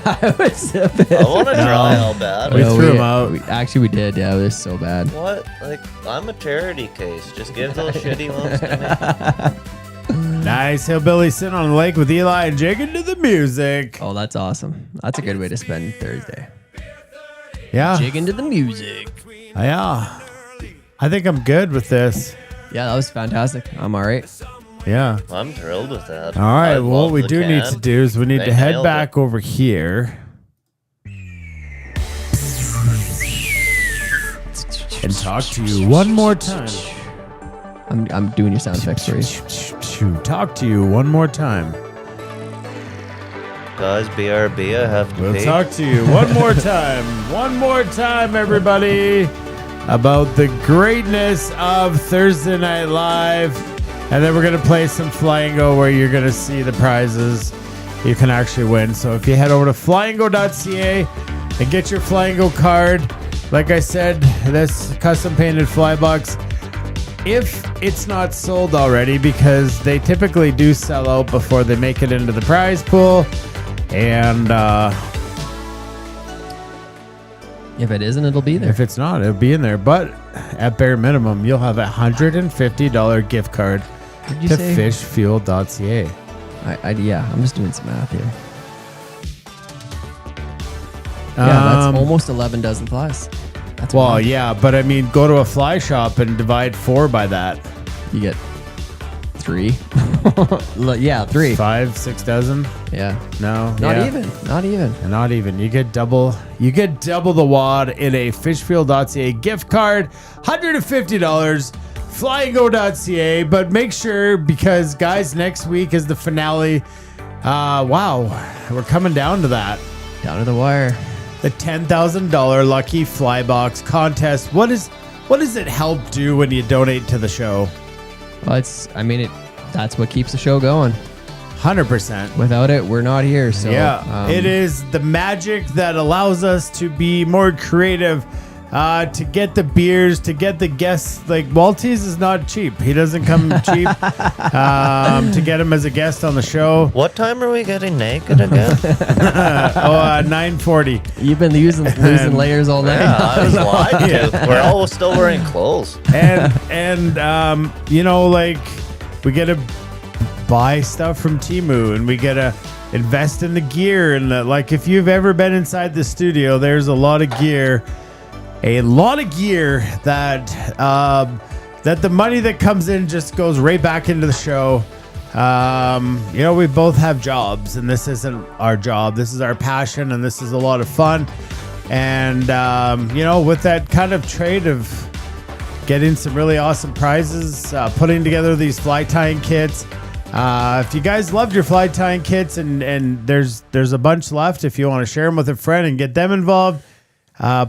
I would sip it. I want to try how bad. We threw them out. We did. Yeah, it was so bad. What? Like, I'm a charity case. Just give those shitty ones to me. Nice hillbilly sitting on the lake with Eli and jigging to the music. Oh, that's awesome. That's a good way to spend Thursday. Yeah. Jigging to the music. Yeah. I think I'm good with this. Yeah, that was fantastic. I'm all right. Yeah. I'm thrilled with that. All right. I Well, love what we the do can. need to do is we need They to head nailed back over here and talk to you one more time. I'm doing your sound effects for you. Talk to you one more time. Guys, BRB, I have to We'll pee. talk to you one more time. One more time, everybody, about the greatness of Thursday Night Live. And then we're going to play some Flyingo where you're going to see the prizes you can actually win. So if you head over to flyingo.ca and get your Flyingo card, like I said, this custom painted fly box, if it's not sold already, because they typically do sell out before they make it into the prize pool. And If it isn't, it'll be there. if it's not, it'll be in there. But at bare minimum, you'll have a $150 gift card What did you to say? fishfuel.ca. I'm just doing some math here. Yeah, that's almost 11 dozen flies. That's Well, wild. yeah, but I mean, go to a fly shop and divide 4 by that. You get 3. Yeah, 3. 5, 6 dozen? Yeah. No, Not yeah. even. Not even. Not even. You get double. You get double the wad in a fishfuel.ca gift card. $150. Flyingo.ca. But make sure, because guys, next week is the finale. Wow, we're coming down to that. Down to the wire. The $10,000 lucky fly box contest. What does it help do when you donate to the show? Well, that's what keeps the show going. 100%. Without it, we're not here. So it is the magic that allows us to be more creative, to get the beers, to get the guests. Like, Maltese is not cheap. He doesn't come cheap. To get him as a guest on the show. What time are we getting naked again? 9:40. You've been losing layers all night. Yeah, I was lied to. We're all still wearing clothes. And like, we get to buy stuff from Temu, and we get to invest in the gear. And like, if you've ever been inside the studio, there's a lot of gear. A lot of gear that the money that comes in just goes right back into the show. We both have jobs, and this isn't our job. This is our passion, and this is a lot of fun. And with that kind of trade of getting some really awesome prizes, putting together these fly tying kits. If you guys loved your fly tying kits, and there's a bunch left, if you want to share them with a friend and get them involved,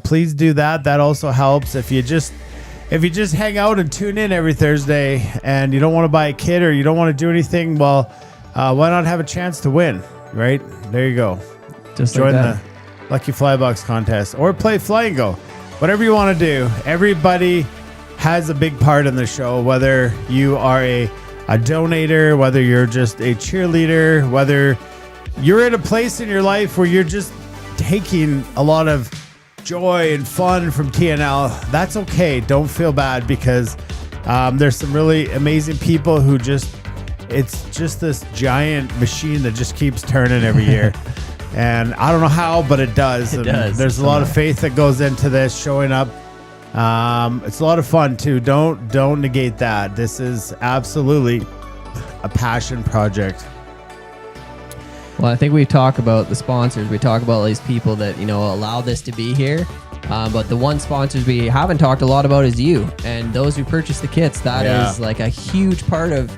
please do that. That also helps. If you just hang out and tune in every Thursday and you don't want to buy a kit or you don't want to do anything, well, why not have a chance to win, right? There you go. Just Join like that. the Lucky Fly Box contest or play Flyingo. Whatever you want to do. Everybody has a big part in the show, whether you are a donator, whether you're just a cheerleader, whether you're in a place in your life where you're just taking a lot of joy and fun from TNL. That's okay. Don't feel bad, because there's some really amazing people who it's just this giant machine that just keeps turning every year. And I don't know how, but it does. It does. There's a lot of faith that goes into this, showing up. It's a lot of fun too. Don't negate that. This is absolutely a passion project. Well, I think we talk about the sponsors. We talk about these people that, allow this to be here. But the one sponsors we haven't talked a lot about is you and those who purchase the kits. That is like a huge part of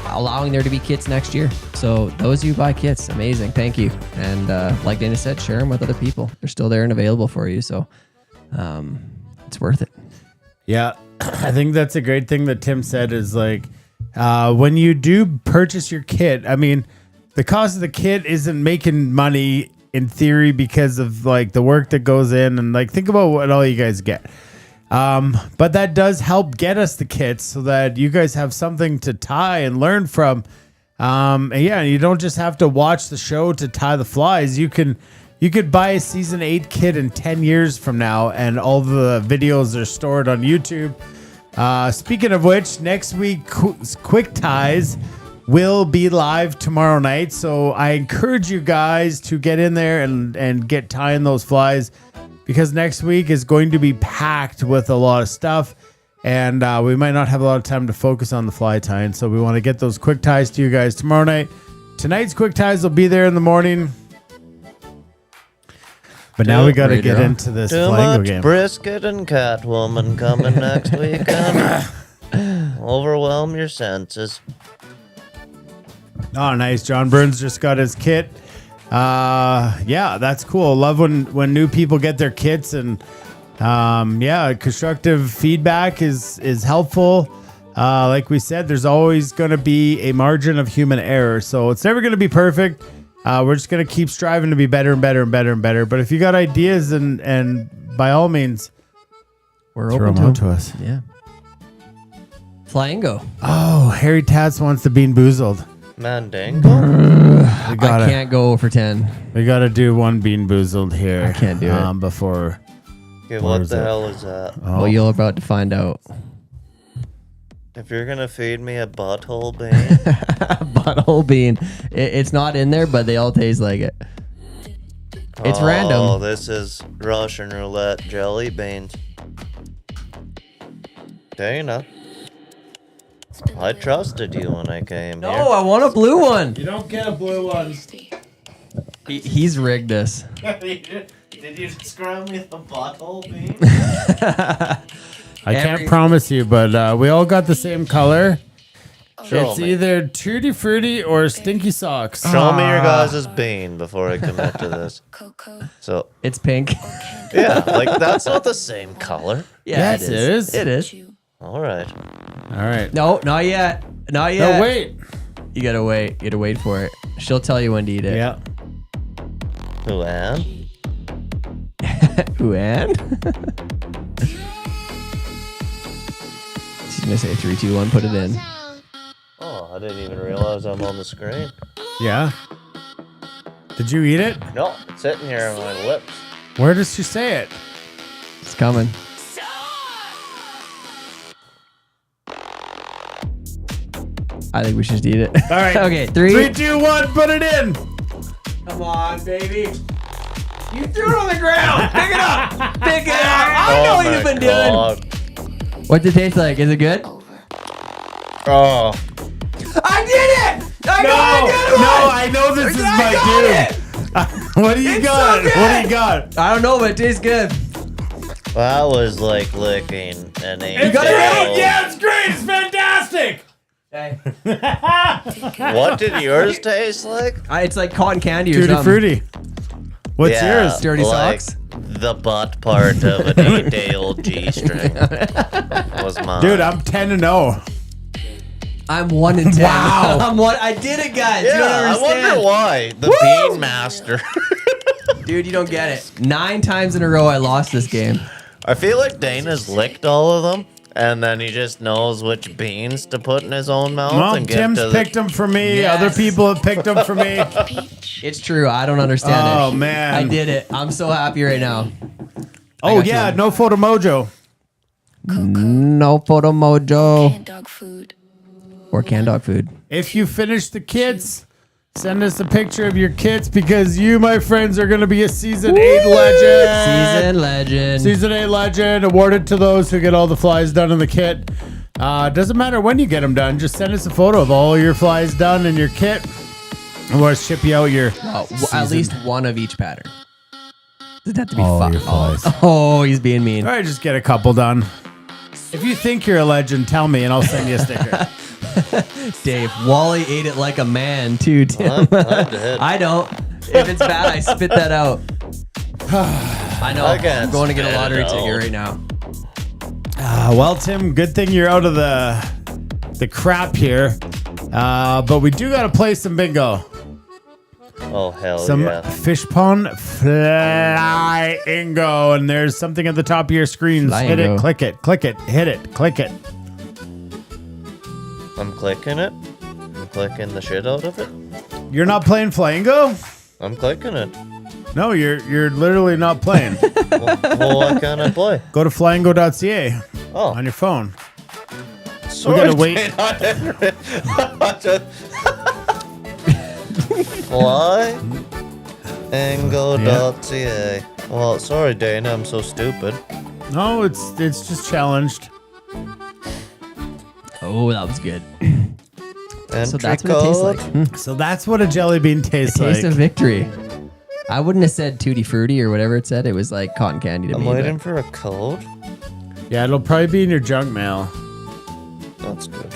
allowing there to be kits next year. So those of you who buy kits, amazing. Thank you. And like Dana said, share them with other people. They're still there and available for you. So it's worth it. Yeah. I think that's a great thing that Tim said is like, when you do purchase your kit, I mean, the cost of the kit isn't making money in theory because of like the work that goes in, and like think about what all you guys get. But that does help get us the kits so that you guys have something to tie and learn from. And yeah, you don't just have to watch the show to tie the flies. You could buy a season 8 kit in 10 years from now, and all the videos are stored on YouTube. Speaking of which, next week Quick Ties will be live tomorrow night, so I encourage you guys to get in there and get tying those flies, because next week is going to be packed with a lot of stuff, and we might not have a lot of time to focus on the fly tying, so we want to get those quick ties to you guys tomorrow night. Tonight's quick ties will be there in the morning, but now we got to get into this Flyingo game. Brisket and Catwoman coming next weekend. Overwhelm your senses. Oh, nice. John Burns just got his kit. Yeah, that's cool. Love when new people get their kits, and constructive feedback is helpful. Like we said, there's always going to be a margin of human error, so it's never going to be perfect. We're just going to keep striving to be better and better and better and better. But if you got ideas, and by all means, We're throw open them out to to us. Yeah. Flyingo. Oh, Harry Tats wants the Bean Boozled. Mandingo? I can't go over 10. We gotta do one Bean Boozled here. I can't do it. Before. Okay, what the hell is that? Oh. Well, you're about to find out. If you're gonna feed me a butthole bean, Butthole bean. It's not in there, but they all taste like it. It's random. Oh, this is Russian roulette jelly beans. Dana, I trusted you when I came No, here. I want a blue one. You don't get a blue one. He's rigged this. Did you describe me the butthole bean? I can't promise you, but we all got the same color. Show It's me. either Tutti Frutti or Stinky Socks. Show me your guys' bean before I commit to this. So, It's pink. yeah, like that's not the same color. Yeah, Yes, it is. It is. All right. All right. No, not yet. Not yet. No, wait. You gotta wait. You gotta wait for it. She'll tell you when to eat it. Yeah. Who, Ann? Ooh, and? She's gonna say 3, 2, 1, put it in. Oh, I didn't even realize I'm on the screen. Yeah. Did you eat it? No, it's sitting here on my lips. Where does she say it? It's coming. I think we should just eat it. All right. Okay, 3. 3, 2, 1, put it in. Come on, baby. You threw it on the ground. Pick it up. Pick it up. I know what you've been doing. What's it taste like? Is it good? Oh, I did it! I got a good one! No, I know this is my due. What do you It's got? so good. What do you got? I don't know, but it tastes good. that was like licking an You got it right? Yeah, it's great. It's fantastic. Hey. What did yours taste like? It's like cotton candy or Tutti something. Frutti. What's Yeah, yours? Dirty like socks? The butt part of an 8-day-old G-string was mine. Dude, I'm 10-0. I'm 1 in 10. Wow. I'm 1. I did it, guys. You yeah, don't I understand. wonder why. The Bean Master. Dude, you don't get it. 9 times in a row I lost this game. I feel like Dana's licked all of them, And then he just knows which beans to put in his own mouth. Well, and give Tim's to picked them for me. Yes. Other people have picked them for me. It's true. I don't understand it. Oh, man. I did it. I'm so happy right now. Oh, got yeah. you. No photo mojo. No photo mojo. Canned dog food. Or canned dog food. If you finish the kits, send us a picture of your kits because you, my friends, are going to be a Season 8 legend. Season 8 legend awarded to those who get all the flies done in the kit. Doesn't matter when you get them done. Just send us a photo of all your flies done in your kit. And we'll ship you out your At least one of each pattern. Does it have to be all five? your flies. Oh, he's being mean. All right, just get a couple done. If you think you're a legend, tell me and I'll send you a sticker. Dave, Wally ate it like a man too, Tim. I did. I don't. If it's bad, I spit that out. I know. I can't I'm going to get a spit it lottery out. ticket right now. Well, Tim, good thing you're out of the crap here. But we do got to play some bingo. Oh, hell Some yeah. Fishpond Flyingo, and there's something at the top of your screens. Hit it, Flyingo. click it, hit it, click it. I'm clicking it. I'm clicking the shit out of it. You're not playing Flyingo? I'm clicking it. No, you're literally not playing. Well, why can't I play? Go to flyingo.ca Oh, on your phone. sorry, gotta wait. Dane, I didn't- Flyingo.ca. Well, sorry, Dana, I'm so stupid. No, it's just challenged. Oh, that was good. Entry So that's what it tastes code. like. So that's what a jelly bean tastes Taste like. of victory. I wouldn't have said tutti frutti or whatever it said. It was like cotton candy to I'm me. waiting but- for a code. Yeah, it'll probably be in your junk mail. That's good.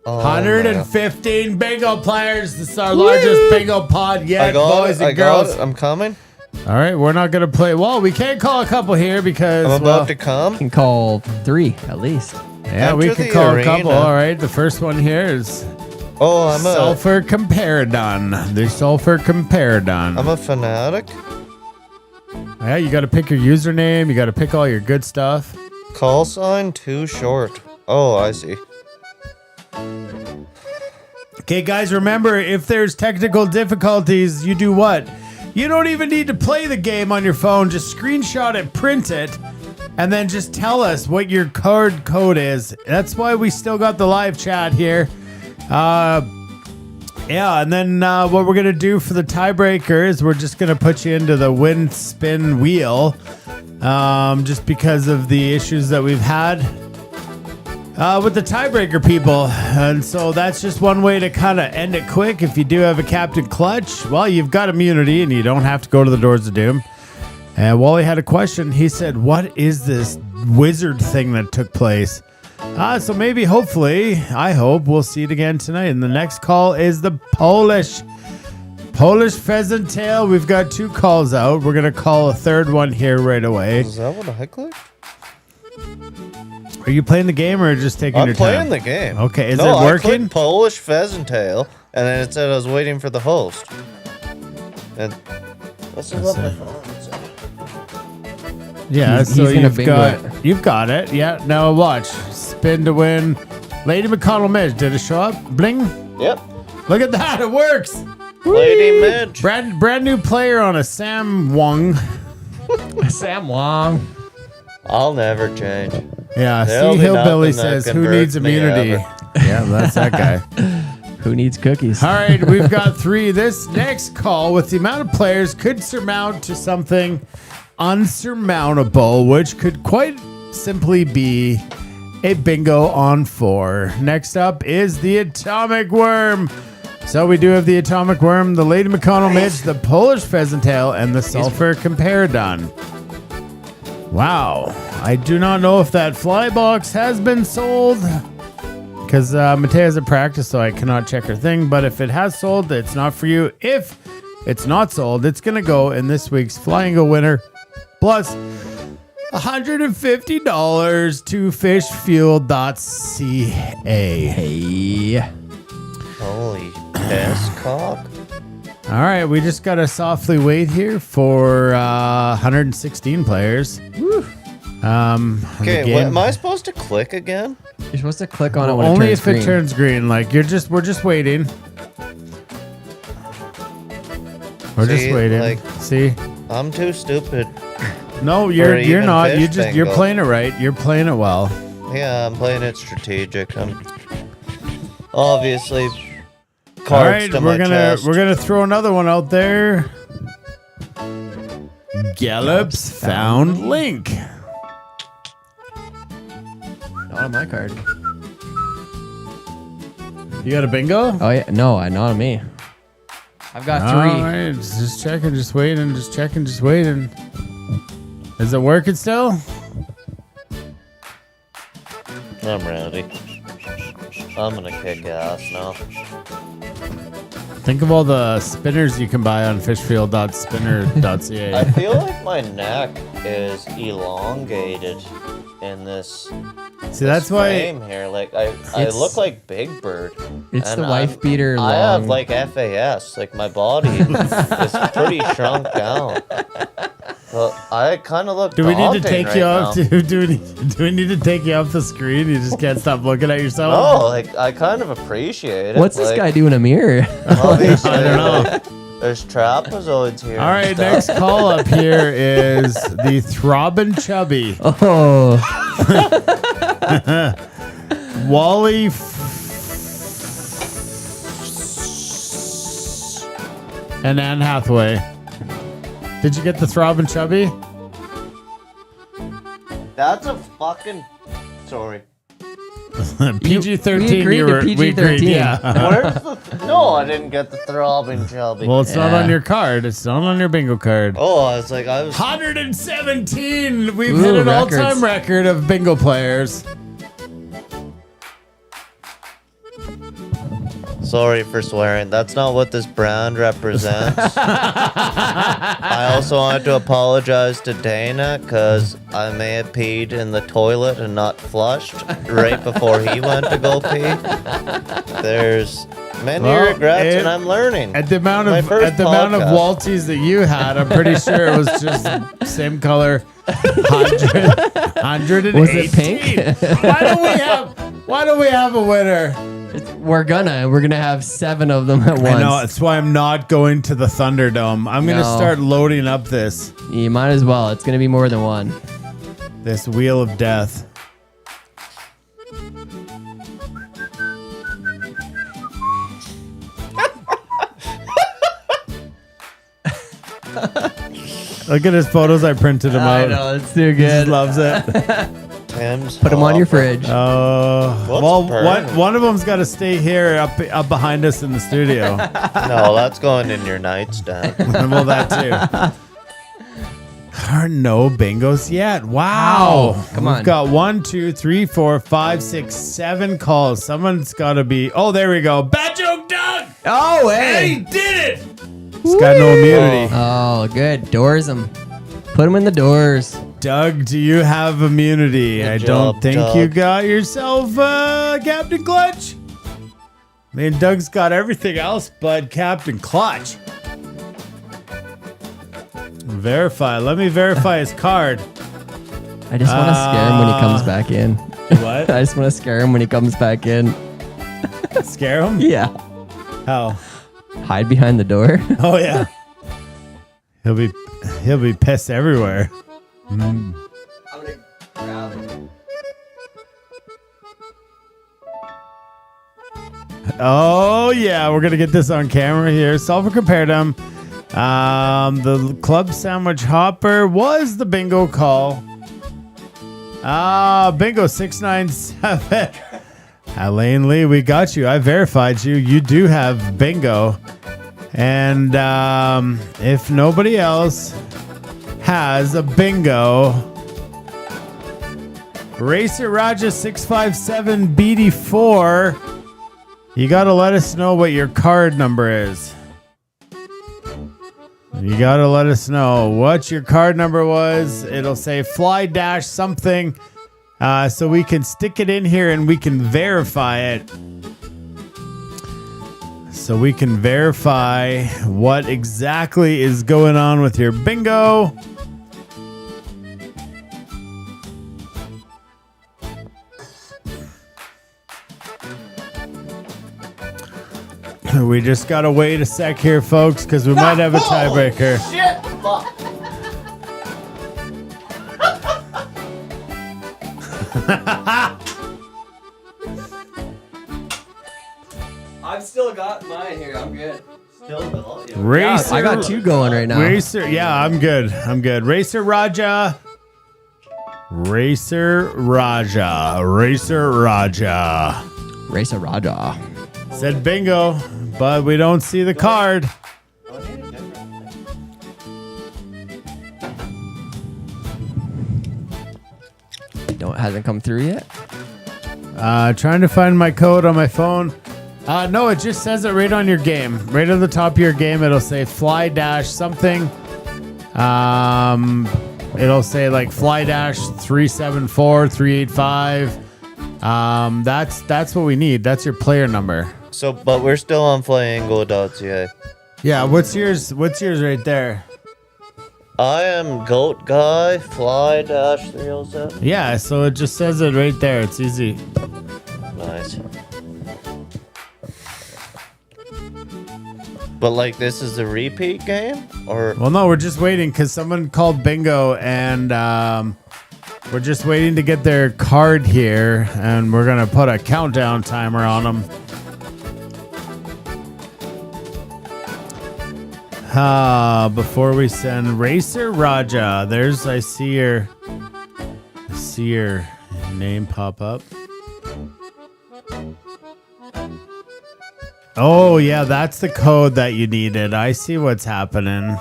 Oh, 115 bingo players. This is our largest bingo pod I yet, got boys it. I and got girls. it. I'm coming. All right, we're not gonna play. Well, we can't call a couple here because I'm well, about to come. can call 3 at least. yeah, we enter could the call a arena. couple. All right, the first one here is Oh, I'm a Sulfur Comparadon. The Sulfur Comparadon. I'm a fanatic. Yeah, you got to pick your username. You got to pick all your good stuff. Call sign too short. Oh, I see. Okay, guys, remember if there's technical difficulties, you do what? You don't even need to play the game on your phone. Just screenshot it, print it, and then just tell us what your card code is. That's why we still got the live chat here. Yeah, and then what we're going to do for the tiebreaker is we're just going to put you into the win spin wheel just because of the issues that we've had with the tiebreaker people. And so that's just one way to kind of end it quick. If you do have a Captain Clutch, well, you've got immunity and you don't have to go to the Doors of Doom. And Wally had a question. He said, what is this wizard thing that took place? So maybe, hopefully, I hope we'll see it again tonight. And the next call is the Polish pheasant tail. We've got 2 calls out. We're going to call a third one here right away. Is that what I clicked? Are you playing the game or just taking I'm your playing time? the game. Okay, is no, it I working? clicked Polish pheasant tail, and then it said I was waiting for the host. And let's see what my phone said. Yeah, He's so gonna bingo you've got it. Yeah, now watch. Spin to win. Lady McConnell Midge, did it show up? Bling. Yep. Look at that, it works. Lady Midge. Brand new player on a Sam Wong. Sam Wong. I'll never change. Yeah, There'll see be Hillbilly nothing that says, who converts needs me immunity? ever." Yeah, that's that guy. Who needs cookies? All right, we've got 3. This next call with the amount of players could surmount to something unsurmountable, which could quite simply be a bingo on 4. Next up is the Atomic Worm. So we do have the Atomic Worm, the Lady McConnell Midge, the Polish Pheasant Tail, and the Sulfur Comparadon. Wow. I do not know if that fly box has been sold because Matea's at practice, so I cannot check her thing. But if it has sold, it's not for you. If it's not sold, it's going to go in this week's Flyingo winner. Plus $150 to fishfuel.ca. Hey. Holy piss cock. All right, we just got to softly wait here for 116 players. Okay, what am I supposed to click again? You're supposed to click on it when only it turns if green. it turns green. Like we're just waiting. We're just See, waiting. like- See? I'm too stupid. No, for you're even not. fish You're bingo. playing it right. You're playing it well. Yeah, I'm playing it strategic. I'm obviously All cards right, to we're my chest. gonna throw another one out there. Gallup's found link. Not on my card. You got a bingo? Oh yeah, no, not on me. I've got All 3. right, just checking, just waiting, just checking, just waiting. Is it working still? I'm ready. I'm gonna kick ass now. Think of all the spinners you can buy on fishfield.spinner.ca. I feel like my neck is elongated in this. See, that's why. frame here. Like I It's- look like Big Bird. It's and the wife beater I have long. like FAS. Like my body is pretty shrunk down. Well, I kind of look. Do we need to daunting take right you off? now. Do we need to take you off the screen? You just can't stop looking at yourself. No, like I kind of appreciate it. What's this like, guy doing in a mirror? Obviously, I don't know. There's trapezoids here. All right, next call up here is the Throbbing Chubby. Oh, Wally and Anne Hathaway. Did you get the Throbbing Chubby? That's a fucking. Sorry. PG-13. we agreed to we agreed, PG-13. yeah. Where's the? No, I didn't get the throbbing chubby. Well, it's not Yeah. on your card. It's not on your bingo card. Oh, I was like, I was. 117. We've Ooh, hit an records. all-time record of bingo players. Sorry for swearing. That's not what this brand represents. I also wanted to apologize to Dana because I may have peed in the toilet and not flushed right before he went to go pee. There's many Well, regrets, and I'm learning. At the amount My of first amount of podcast. Walties that you had, I'm pretty sure it was just same color. 118. Was it pink? Why don't we have a winner? we're gonna have 7 of them at once. I know. That's why I'm not going to the Thunderdome. I'm gonna No. start loading up this You might as well. It's gonna be more than one. wheel of death. Look at his photos. I printed him I out. know it's too He just good. loves it. Tim's Put them on your awful. fridge. Oh, What's well, burning? one of them's got to stay here up behind us in the studio. No, that's going in your nightstand. Well, that too. There are no bingos yet. Wow. Come We've on. got 1, 2, 3, 4, 5, 6, 7 calls. Someone's got to be. Oh, there we go. Bad joke, Doug. Oh, And he hey! did it. He's got no immunity. Oh, good. Doors them. Put them in the doors. Doug, do you have immunity? I don't job, think Doug. you got yourself Captain Clutch. I mean, Doug's got everything else but Captain Clutch. Verify. Let me verify his card. I just want to scare him when he comes back in. What? I just want to scare him when he comes back in. Scare him? Yeah. How? Hide behind the door. Oh yeah. He'll be pissed everywhere. I'm gonna grab him. Oh yeah, we're gonna get this on camera here. Solver compared them. The club sandwich hopper was the bingo call. Bingo 697. Elaine Lee, we got you. I verified you. You do have bingo. And if nobody else has a bingo, Racer Raja 657 BD4, you got to let us know what your card number is. You got to let us know what your card number was. It'll say fly dash something, so we can stick it in here and we can verify it. So we can verify what exactly is going on with your bingo. We just gotta wait a sec here, folks, because we might have a tiebreaker. Shit! Fuck. I've still got mine here. I'm good. Still got you. Racer, I got 2 going right now. Racer, yeah, I'm good. Racer Raja. Racer Raja. Racer Raja. Said bingo, but we don't see the card. Hasn't come through yet. Trying to find my code on my phone. No, it just says it right on your game. Right on the top of your game, it'll say fly dash something. It'll say like fly dash 374 385. That's what we need. That's your player number. So, but we're still on flyingo.ca. Yeah, what's yours? What's yours right there? I am Goat Guy, fly-307. Yeah, so it just says it right there. It's easy. Nice. But like, this is a repeat game? Or Well, no, we're just waiting because someone called bingo and we're just waiting to get their card here and we're going to put a countdown timer on them. Before we send Racer Raja, I see your name pop up. Oh yeah, that's the code that you needed. I see what's happening.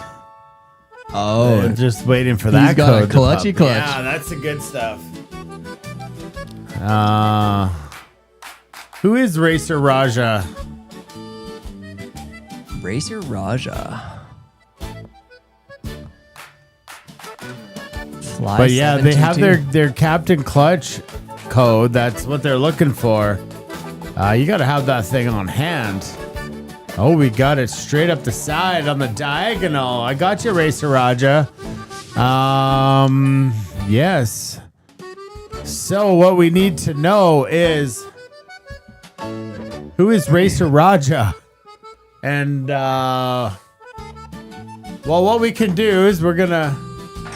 Oh, Just waiting for that got code. a clutchy to pop. clutch. Yeah, that's the good stuff. Who is Racer Raja? Racer Raja. Fly But yeah, they have 722. their Captain Clutch code. That's what they're looking for. You got to have that thing on hand. Oh, we got it straight up the side on the diagonal. I got you, Racer Raja. Yes. So what we need to know is who is Racer Raja? And well, what we can do is we're gonna.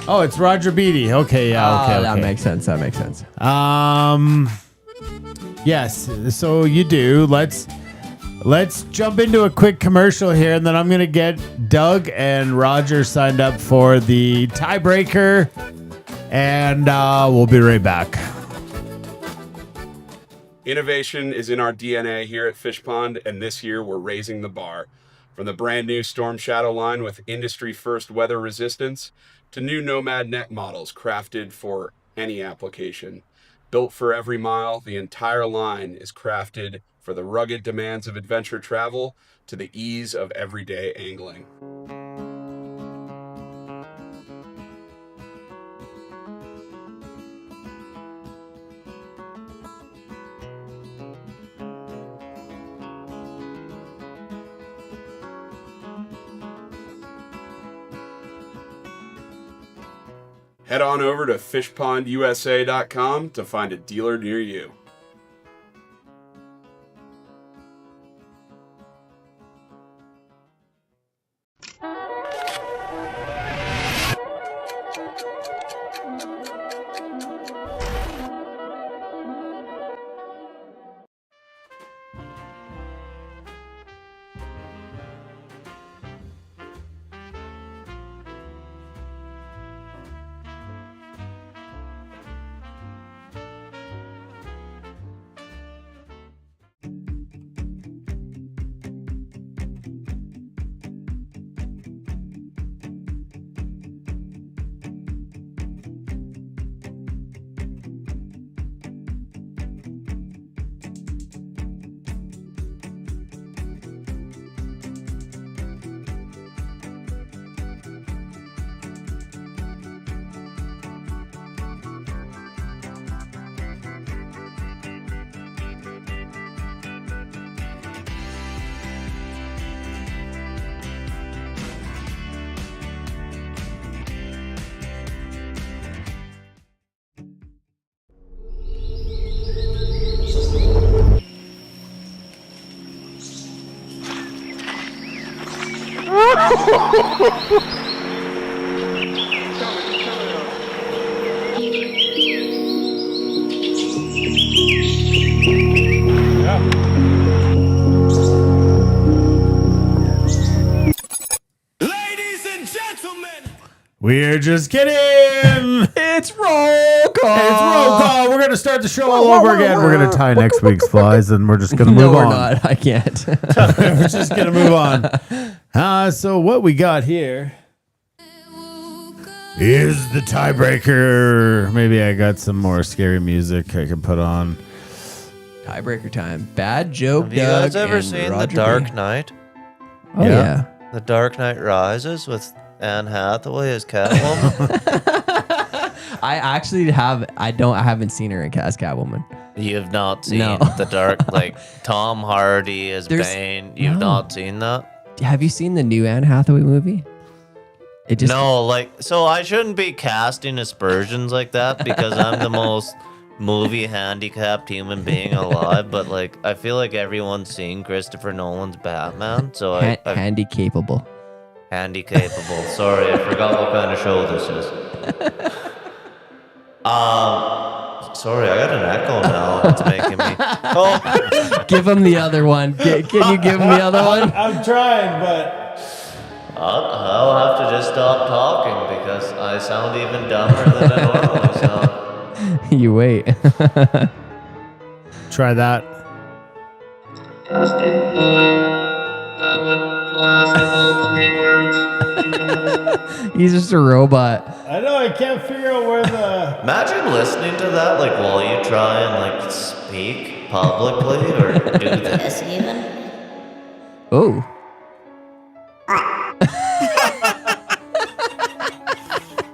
Oh, it's Roger Beatty. Okay, yeah, okay. That makes sense. That makes sense. Yes. So you do. Let's jump into a quick commercial here, and then I'm gonna get Doug and Roger signed up for the tiebreaker, and we'll be right back. Innovation is in our DNA here at Fishpond, and this year we're raising the bar. From the brand new Storm Shadow line with industry-first weather resistance to new Nomad neck models crafted for any application. Built for every mile, the entire line is crafted for the rugged demands of adventure travel to the ease of everyday angling. Head on over to fishpondusa.com to find a dealer near you. Ladies and gentlemen. We're just kidding. It's roll call. It's roll call. We're gonna start the show all over again. We're gonna tie next week's flies, and we're just gonna move No, we're on. not. I can't. We're just gonna move on. So what we got here is the tiebreaker. Maybe I got some more scary music I can put on. Tiebreaker time. Bad joke. Have you guys ever seen The Dark Knight? Oh yeah. The Dark Knight Rises with Anne Hathaway as Catwoman? I actually have. I haven't seen her in Catwoman. You have not seen No. The Dark, like Tom Hardy as Bane. You've not seen that? Have you seen the new Anne Hathaway movie? It just No, like, so I shouldn't be casting aspersions like that because I'm the most movie handicapped human being alive, but like I feel like everyone's seen Christopher Nolan's Batman, so handy capable. handy capable. Sorry, I forgot what kind of show this is. Sorry, I got an echo now. It's making me. Oh, Give him the other one. Can you give him the other one? I'm trying, but I'll have to just stop talking because I sound even dumber than I normally sound. You wait. try that. He's just a robot. I know I can't figure out where the. Imagine listening to that, like while you try and like speak publicly or do this. Oh.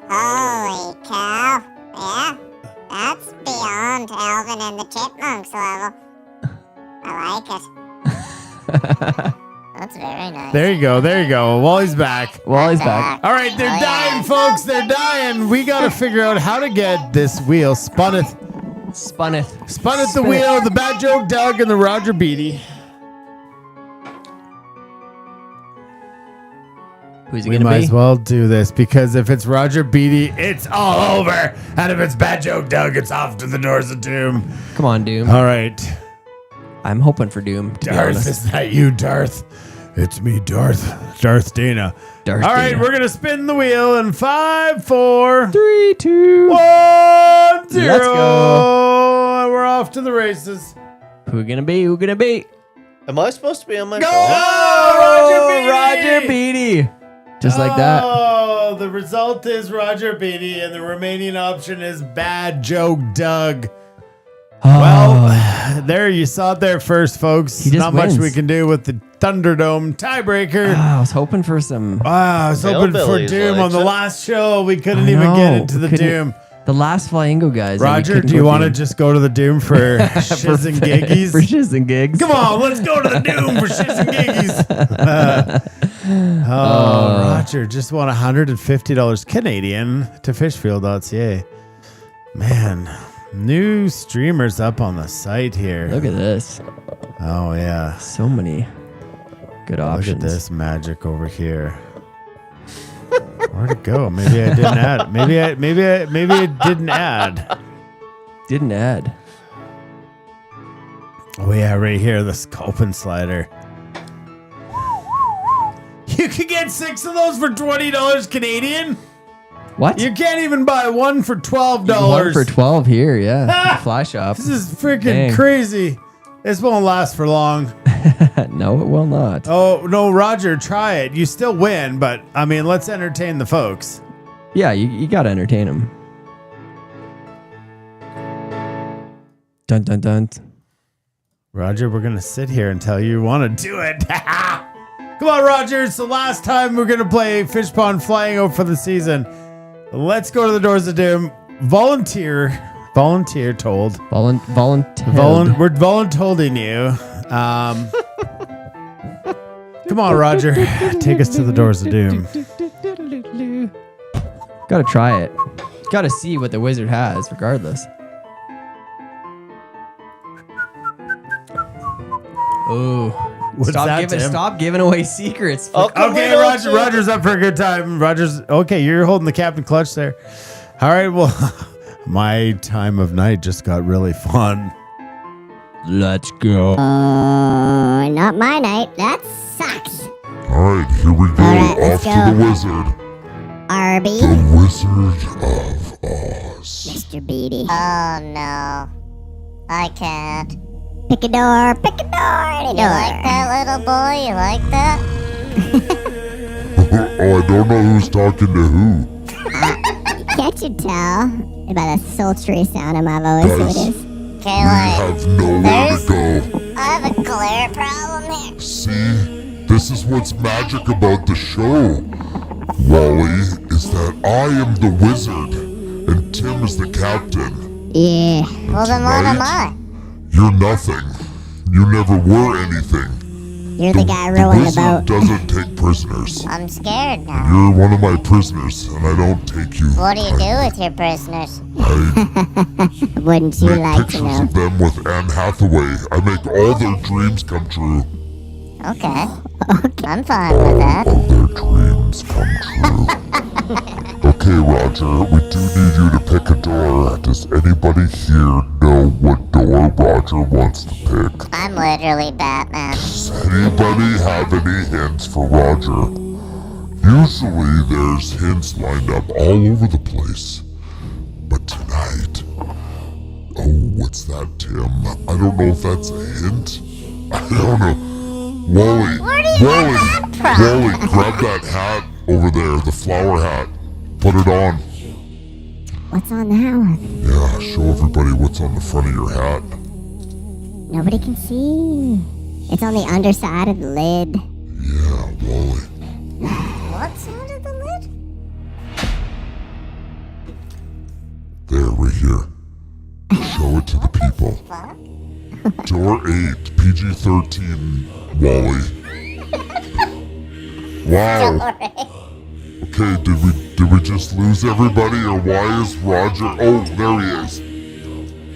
Holy cow. Yeah, that's beyond Alvin and the Chipmunks level. I like it. That's very nice. There you go. There you go. Wally's back. Wally's back. All right, they're dying, folks. They're dying. We got to figure out how to get this wheel spunneth. Spunneth the wheel, the Bad Joke Doug, and the Roger Beatty. Who's it We gonna might be? as well do this because if it's Roger Beatty, it's all over. And if it's Bad Joke Doug, it's off to the doors of doom. Come on, Doom. All right. I'm hoping for Doom. To be Darth, honest. is that you, Darth? It's me, Darth. Darth Dana. Darth All right, Dana. we're going to spin the wheel in 5, 4, 3, 2, 1, 0. Let's go. And we're off to the races. Who gonna be? Who gonna be? Am I supposed to be on my Go! phone? Oh, Roger Beatty. Just like that. Oh, the result is Roger Beatty, and the remaining option is Bad Joke Doug. Well, there you saw it there first, folks. He just Not much wins. we can do with the Thunderdome tiebreaker. I was hoping for some. I was hoping for Hillbillies Doom on likes the it. last show. We couldn't I even know, get into the couldn't- Doom. The last Flyingo guys. that we Roger, couldn't do you go want to Doom. just go to the Doom for shiz and giggies? For shiz and gigs. Come on, let's go to the Doom for shiz and giggies. Roger just won $150 Canadian to fishfield.ca. Man, new streamers up on the site here. Look at this. Oh, yeah. So many good options. Look at this magic over here. Where'd it go? Maybe I didn't add. Maybe it didn't add. Didn't add. Oh yeah, right here, the sculpin slider. You could get 6 of those for $20 Canadian. What? You can't even buy one for $12. One for 12 here, yeah. Fly shop. This is freaking Dang. crazy. This won't last for long. No, it will not. Oh no, Roger, try it. You still win, but I mean, let's entertain the folks. Yeah, you gotta entertain them. Dun dun dun. Roger, we're gonna sit here until you want to do it. Come on, Roger. It's the last time we're gonna play Fishpond Flyingo for the season. Let's go to the doors of doom. Volunteer told. Volunteer. We're voluntolding you. Come on, Roger. Take us to the doors of doom. Gotta try it. Gotta see what the wizard has, regardless. Oh, What's that, Tim? Stop giving away secrets. Okay, Roger's up for a good time. Roger's okay. You're holding the captain clutch there. All right. Well, my time of night just got really fun. Let's go. Not my night. That sucks. Alright, here we go. Alright, Off let's to go. the wizard. Arby. The Wizard of Oz. Mr. Beatty. Oh no. I can't. Pick a door, pick a door, any door. You like that, little boy? You like that? Oh, I don't know who's talking to who. Can't you tell by the sultry sound of my voice who it is? We have nowhere to go. I have a glare problem here. See, this is what's magic about the show, Wally, is that I am the wizard and Tim is the captain. Yeah. Well, then what am I? You're nothing. You never were anything. You're the guy rowing the wizard boat. doesn't take prisoners. I'm scared now. You're one of my prisoners, and I don't take you. What do you do with your prisoners? I Wouldn't you make like to pictures know? of them with Anne Hathaway. I make all their dreams come true. Okay. I'm fine with that. All their dreams come true. Okay, Roger, we do need you to pick a door. Does anybody here know what door Roger wants to pick? I'm literally Batman. Does anybody have any hints for Roger? Usually there's hints lined up all over the place. But tonight... Oh, what's that, Tim? I don't know if that's a hint. I don't know. Wally, Where do you get that from? Wally, grab that hat over there, the flower hat. Put it on. What's on that one? Yeah, show everybody what's on the front of your hat. Nobody can see. It's on the underside of the lid. Yeah, Wally. What side of the lid? There, right here. Show it to the people. Fuck. Door 8, PG-13, Wally. Wow. Okay, did we just lose everybody, or why is Roger? Oh, there he is.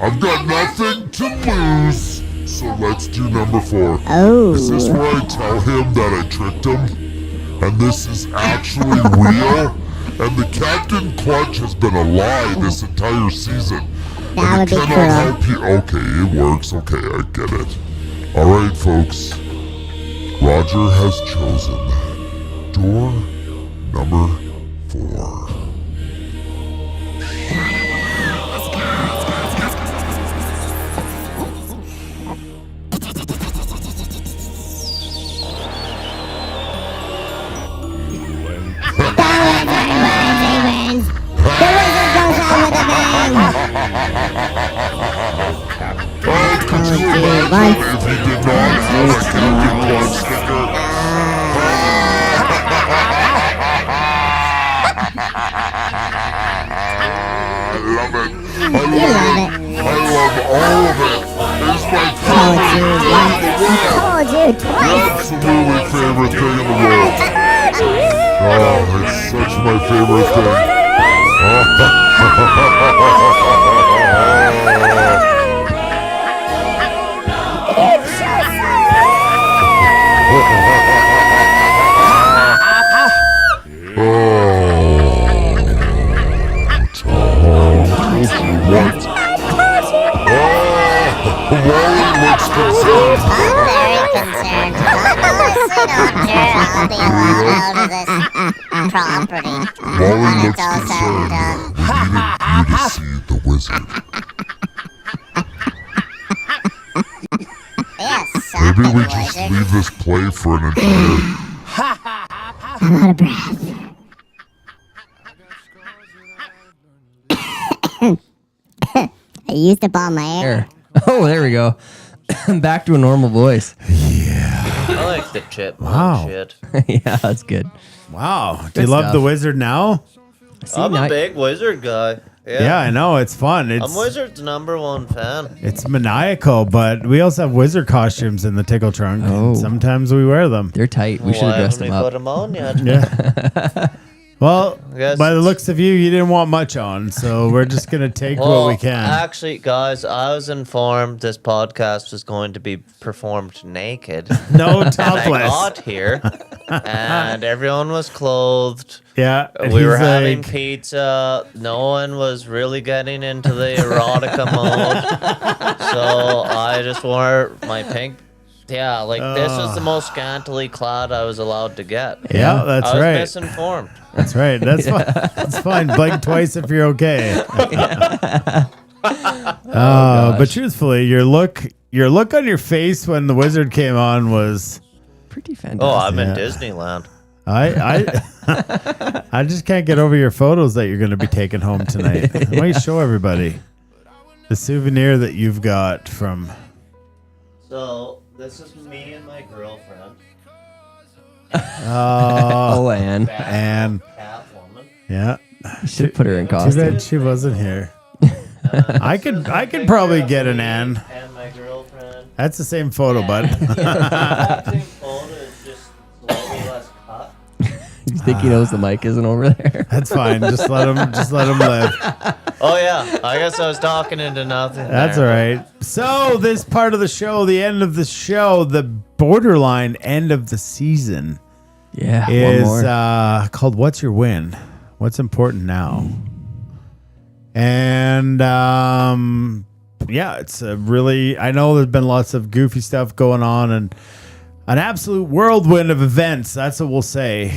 I've got nothing to lose, so let's do number 4. Oh. Is this where I tell him that I tricked him, and this is actually real, and the Captain Clutch has been a lie this entire season? That would be cannot cruel. help you. Okay, it works. Okay, I get it. All right, folks. Roger has chosen door number 4. Oh, could you imagine if he did not have a Captain Clutch sticker? I love it. I love all of it. It's my favorite absolutely favorite thing in the world. Oh, it's such my favorite thing. Wally looks concerned. I'm very concerned. Honestly, don't care. I'll be allowed out of this property Wally when looks it's all said and done. concerned. We needed you to see the wizard. Yes, Maybe something, we just wizard. leave this play for an entire... I'm out of breath. I used up all my air. There. Oh, there we go. Back to a normal voice. I like the chipmunk Wow. shit. Yeah, that's good. Wow. Do Good you love stuff. the wizard now? See, I'm now- a big Wizard guy. Yeah, I know. It's fun. I'm It's Wizard's #1 fan. it's maniacal, but we also have wizard costumes in the tickle trunk. and Oh. sometimes we wear them. They're tight. We should Why have dressed haven't them we up. put 'em on yet? Yeah. Well, guess by the it's- looks of you didn't want much on, so we're just gonna take what we can. Actually, guys, I was informed this podcast was going to be performed naked. No And I topless. got here, and everyone was clothed. Yeah, and We were he's having like, pizza. No one was really getting into the erotica mode. So I just wore my pink. Yeah, like this was the most scantily clad I was allowed to get. Yeah, that's I was right. misinformed. That's right. That's fine. That's fine. Blink twice if you're okay. But truthfully, your look on your face when the wizard came on was Pretty fantastic. Oh, I'm in Yeah. Disneyland. I just can't get over your photos that you're going to be taking home tonight. Why don't you show everybody the souvenir that you've got from? So this is me and my girlfriend. Oh, Anne. And Catwoman. yeah, Should put her in too costume. bad she wasn't here. I could probably get an Anne. And my girlfriend. That's the same photo, bud. That same photo is just slightly less cut. You think he knows the mic isn't over there? That's fine. Just let him live. Oh yeah, I guess I was talking into nothing. That's all there. right. So this part of the show, the end of the show, the borderline end of the season Yeah, is one more. called "What's Your Win? What's Important Now?" And yeah, it's a really. I know there's been lots of goofy stuff going on and an absolute whirlwind of events. That's what we'll say.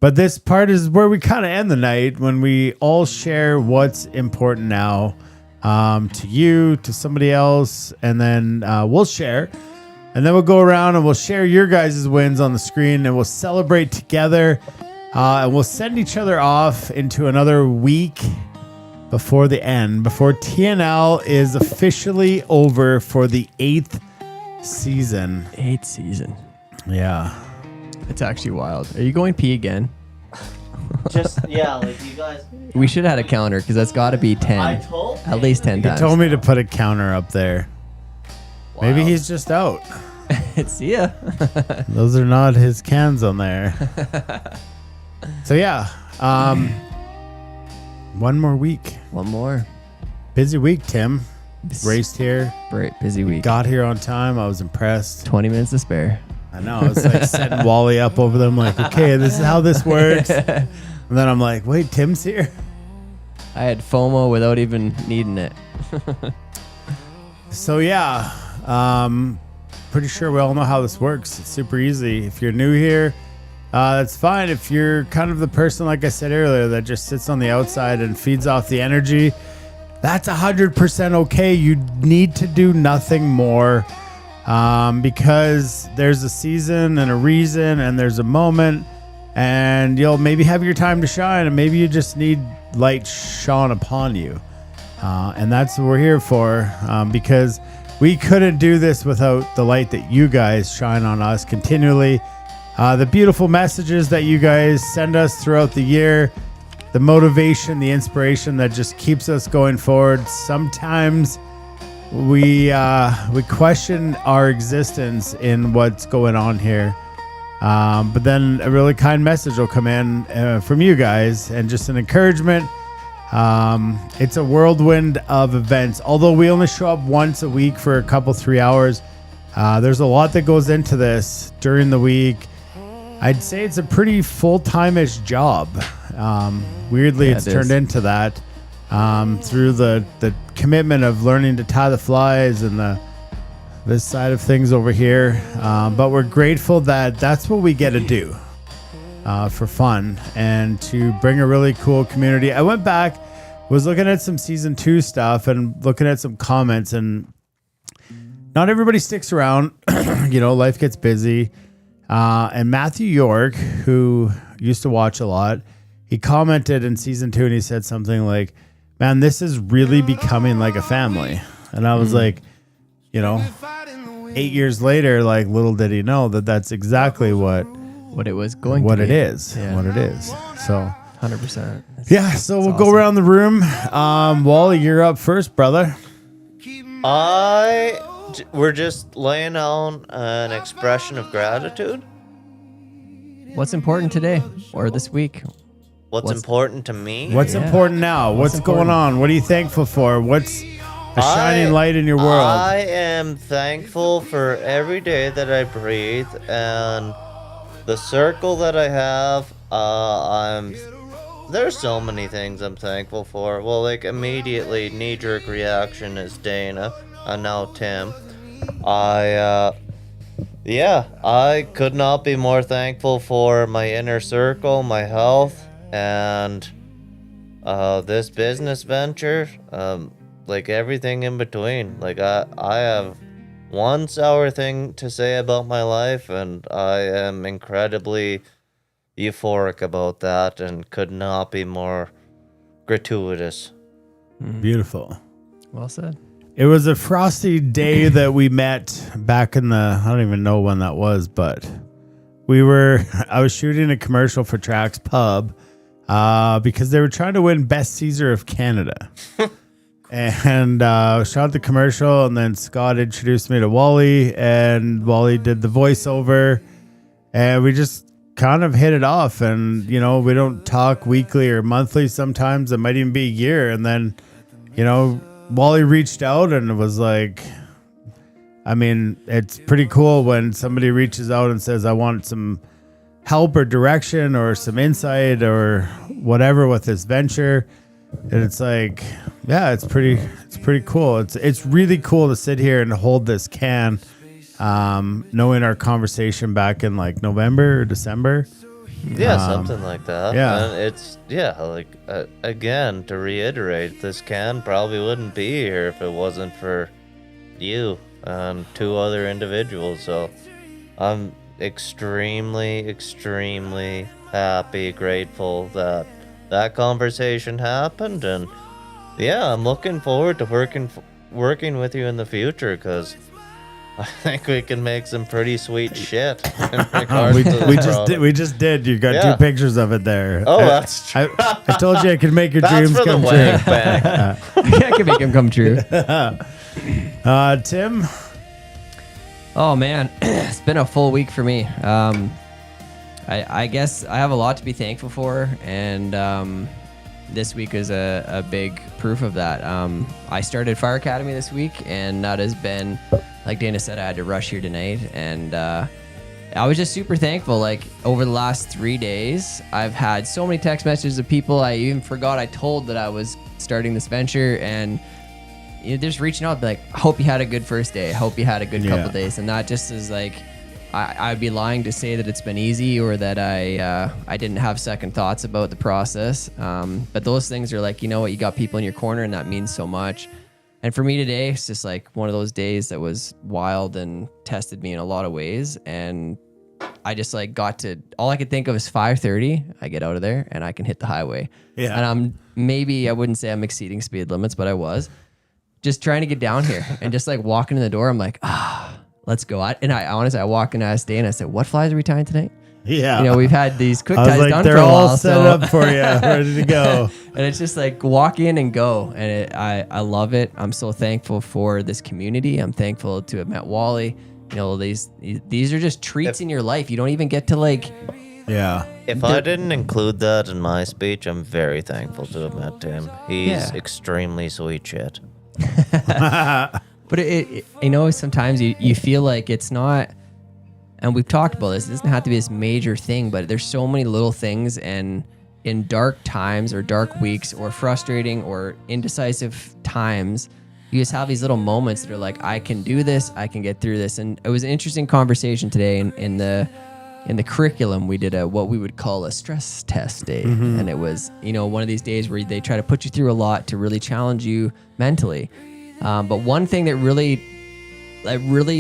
But this part is where we kind of end the night when we all share what's important now to you, to somebody else, and then we'll share. And then we'll go around and we'll share your guys' wins on the screen and we'll celebrate together. And we'll send each other off into another week before the end, before TNL is officially over for the 8th season. 8th season. Yeah. It's actually wild. Are you going pee again? Just yeah, like you guys. We should have had a counter because that's got to be 10. I told At least 10 He times. told me to put a counter up there. Maybe he's just out. See ya. Those are not his cans on there. So yeah, one more week. One more. Busy week, Tim. Raced here. Great, busy week. Got here on time. I was impressed. 20 minutes to spare. I know. I was like setting Wally up over them like, okay, this is how this works. And then I'm like, wait, Tim's here? I had FOMO without even needing it. So yeah, pretty sure we all know how this works. It's super easy. If you're new here, that's fine. If you're kind of the person, like I said earlier, that just sits on the outside and feeds off the energy, that's 100% okay. You need to do nothing more because there's a season and a reason and there's a moment and you'll maybe have your time to shine and maybe you just need light shone upon you. And that's what we're here for because we couldn't do this without the light that you guys shine on us continually. The beautiful messages that you guys send us throughout the year, the motivation, the inspiration that just keeps us going forward. Sometimes we question our existence in what's going on here. But then a really kind message will come in from you guys and just an encouragement. It's a whirlwind of events. Although we only show up once a week for a couple, 3 hours, there's a lot that goes into this during the week. I'd say it's a pretty full-time-ish job. Weirdly, Yeah, it's it turned is. into that through the commitment of learning to tie the flies and this side of things over here. But we're grateful that that's what we get to do for fun and to bring a really cool community. I went back, was looking at some season 2 stuff and looking at some comments, and not everybody sticks around. Life gets busy. And Matthew York, who used to watch a lot, he commented in season 2 and he said something like, man, this is really becoming like a family. And I was like, 8 years later, like little did he know that that's exactly what What it was going what to it be. is, Yeah. what it is. So 100%. yeah, so we'll go around the room. Wally, you're up first, brother. We're just laying on an expression of gratitude. what's important today or this week? What's important to me? What's important now? What's going on? What are you thankful for? What's a shining light in your world? I am thankful for every day that I breathe and the circle that I have. There's so many things I'm thankful for. Well, like immediately knee-jerk reaction is Dana and now Tim. I could not be more thankful for my inner circle, my health, and this business venture. Like everything in between. Like I have one sour thing to say about my life, and I am incredibly euphoric about that and could not be more gratuitous. Beautiful. Well said. It was a frosty day that we met back in I don't even know when that was, but I was shooting a commercial for Trax Pub because they were trying to win Best Caesar of Canada. And shot the commercial, and then Scott introduced me to Wally, and Wally did the voiceover, and we just kind of hit it off. And we don't talk weekly or monthly. Sometimes it might even be a year. And then Wally reached out and was like, I mean, it's pretty cool when somebody reaches out and says, I want some help or direction or some insight or whatever with this venture. And it's like, yeah, it's pretty cool. It's really cool to sit here and hold this can, knowing our conversation back in like November or December. Yeah, something like that. Yeah. And it's, again, to reiterate, this can probably wouldn't be here if it wasn't for you and two other individuals. So I'm extremely, extremely happy, grateful that conversation happened. And yeah, I'm looking forward to working with you in the future, because I think we can make some pretty sweet shit in regards to this we just did. You got two pictures of it there. Oh, that's true. I told you I could make your That's dreams for come the true. wag bag. I can make them come true. Tim? Oh man, it's been a full week for me. I guess I have a lot to be thankful for, and this week is a big proof of that. I started Fire Academy this week, and that has been, like Dana said, I had to rush here tonight, and I was just super thankful. Like over the last 3 days, I've had so many text messages of people I even forgot I told that I was starting this venture, and they're just reaching out like, I hope you had a good first day. I hope you had a good couple days. And that just is like, I'd be lying to say that it's been easy or that I didn't have second thoughts about the process. But those things are like, you know what, you got people in your corner, and that means so much. And for me today, it's just like one of those days that was wild and tested me in a lot of ways. And I just like all I could think of is 5:30. I get out of there and I can hit the highway. Yeah. And I wouldn't say I'm exceeding speed limits, but I was just trying to get down here and just like walking in the door. I'm like, let's go. I honestly walk in and asked Dana, I said, what flies are we tying tonight? Yeah. We've had these quick ties done they're for a all while. set up for you, ready to go. And it's just like walk in and go. And I love it. I'm so thankful for this community. I'm thankful to have met Wally. These are just treats in your life. You don't even get to like. Yeah. If I didn't include that in my speech, I'm very thankful to have met him. He's extremely sweet shit. But sometimes you feel like it's not, and we've talked about this, it doesn't have to be this major thing, but there's so many little things, and in dark times or dark weeks or frustrating or indecisive times, you just have these little moments that are like, I can do this, I can get through this. And it was an interesting conversation today in the curriculum. We did what we would call a stress test day. Mm-hmm. And it was, one of these days where they try to put you through a lot to really challenge you mentally. But one thing that really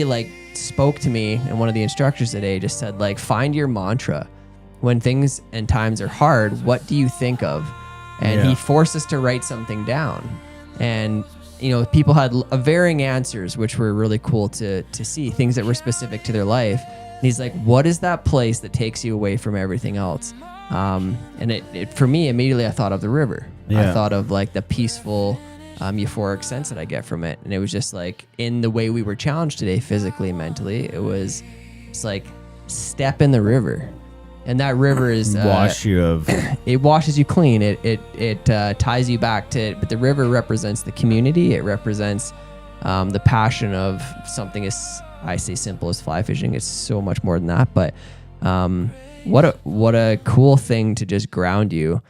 like spoke to me, and one of the instructors today just said, like, find your mantra. When things and times are hard, what do you think of? And he forced us to write something down. And, people had varying answers, which were really cool to see, things that were specific to their life. And he's like, what is that place that takes you away from everything else? And it for me, immediately I thought of the river. I thought of like the peaceful, euphoric sense that I get from it. And it was just like, in the way we were challenged today, physically and mentally, it was just like, step in the river. And that river is wash you of. It washes you clean. It ties you back to it. But the river represents the community. It represents the passion of something as I say simple as fly fishing. It's so much more than that. But what a cool thing to just ground you.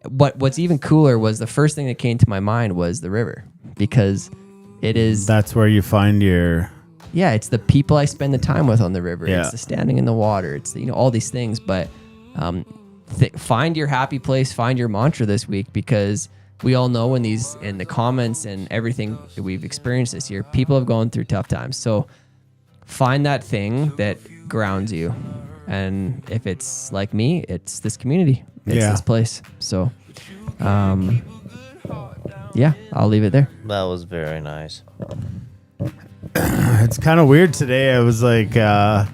What's even cooler was the first thing that came to my mind was the river, because it is. That's where you find your. Yeah, it's the people I spend the time with on the river. Yeah. It's the standing in the water. It's the, all these things. But find your happy place. Find your mantra this week, because we all know in the comments and everything that we've experienced this year, people have gone through tough times. So find that thing that grounds you. And if it's like me, it's this community. It's this place. So, yeah, I'll leave it there. That was very nice. It's kind of weird today. I was like, the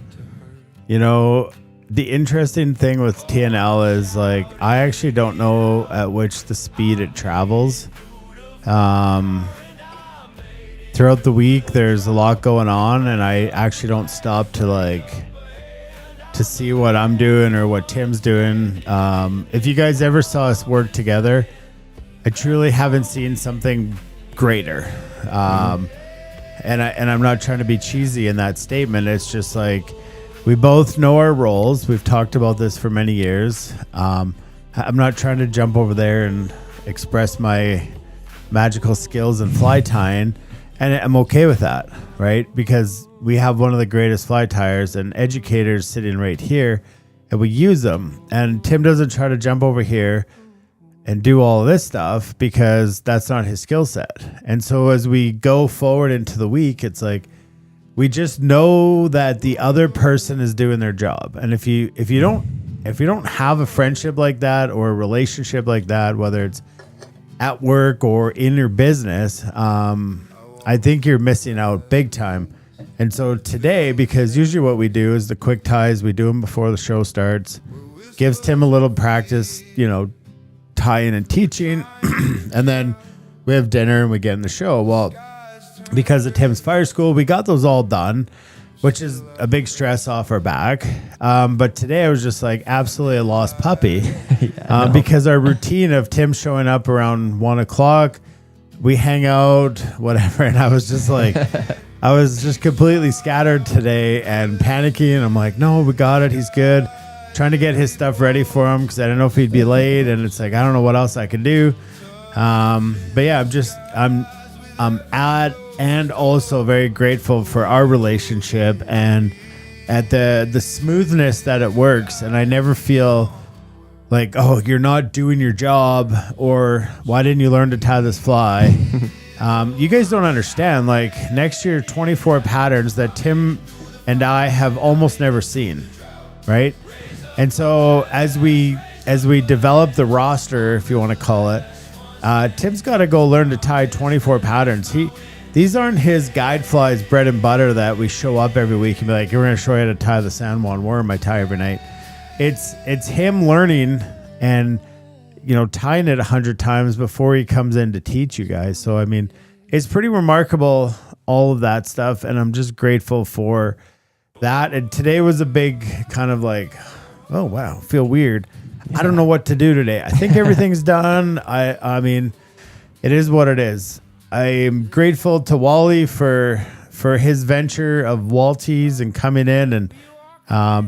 interesting thing with TNL is like, I actually don't know at which the speed it travels. Throughout the week, there's a lot going on, and I actually don't stop to see what I'm doing or what Tim's doing. If you guys ever saw us work together, I truly haven't seen something greater. And I'm not trying to be cheesy in that statement. It's just like, we both know our roles. We've talked about this for many years. I'm not trying to jump over there and express my magical skills in fly tying, and I'm okay with that, right? Because we have one of the greatest fly tyers and educators sitting right here, and we use them. And Tim doesn't try to jump over here and do all of this stuff, because that's not his skill set. And so as we go forward into the week, it's like, we just know that the other person is doing their job. And if you don't have a friendship like that or a relationship like that, whether it's at work or in your business, I think you're missing out big time. And so today, because usually what we do is the quick ties, we do them before the show starts, gives Tim a little practice, tying and teaching, and then we have dinner and we get in the show. Well, because of Tim's fire school, we got those all done, which is a big stress off our back. But today I was just like absolutely a lost puppy. Because our routine of Tim showing up around 1:00, we hang out, whatever, and I was just like, I was just completely scattered today and panicking. I'm like, no, we got it, he's good. Trying to get his stuff ready for him because I didn't know if he'd be late, and it's like, I don't know what else I can do. But yeah, I'm at and also very grateful for our relationship and at the smoothness that it works. And I never feel like, oh, you're not doing your job, or why didn't you learn to tie this fly? You guys don't understand. Like, next year, 24 patterns that Tim and I have almost never seen, right? And so as we develop the roster, if you want to call it, Tim's got to go learn to tie 24 patterns. These aren't his guide flies, bread and butter, that we show up every week and be like, we're going to show you how to tie the San Juan worm I tie every night. It's him learning and tying it 100 times before he comes in to teach you guys. So I mean, it's pretty remarkable, all of that stuff, and I'm just grateful for that. And today was a big kind of like, oh wow, feel weird. Yeah. I don't know what to do today. I think everything's done. I mean, it is what it is. I am grateful to Wally for his venture of Walties and coming in and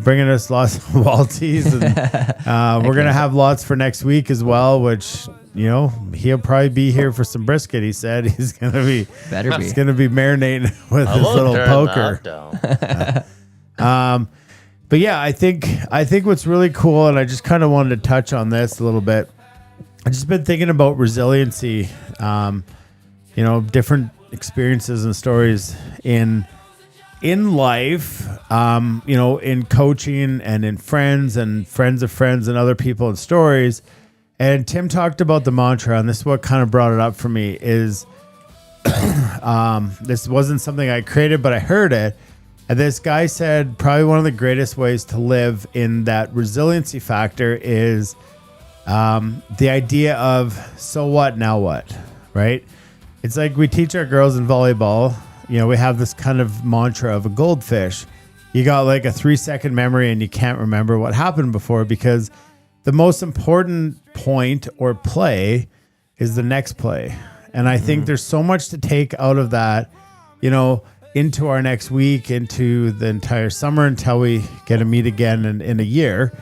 bringing us lots of Walties. And we're going to have lots for next week as well, which, he'll probably be here for some brisket. He said he's going to be marinating with his little poker. But yeah, I think what's really cool, and I just kind of wanted to touch on this a little bit. I've just been thinking about resiliency, different experiences and stories in life, in coaching and in friends and friends of friends and other people and stories. And Tim talked about the mantra, and this is what kind of brought it up for me is, this wasn't something I created, but I heard it. And this guy said probably one of the greatest ways to live in that resiliency factor is the idea of, so what, now what, right? It's like we teach our girls in volleyball, we have this kind of mantra of a goldfish. you got like a 3-second memory and you can't remember what happened before, because the most important point or play is the next play. And I think there's so much to take out of that, you know, into our next week, into the entire summer until we get to meet again in a year,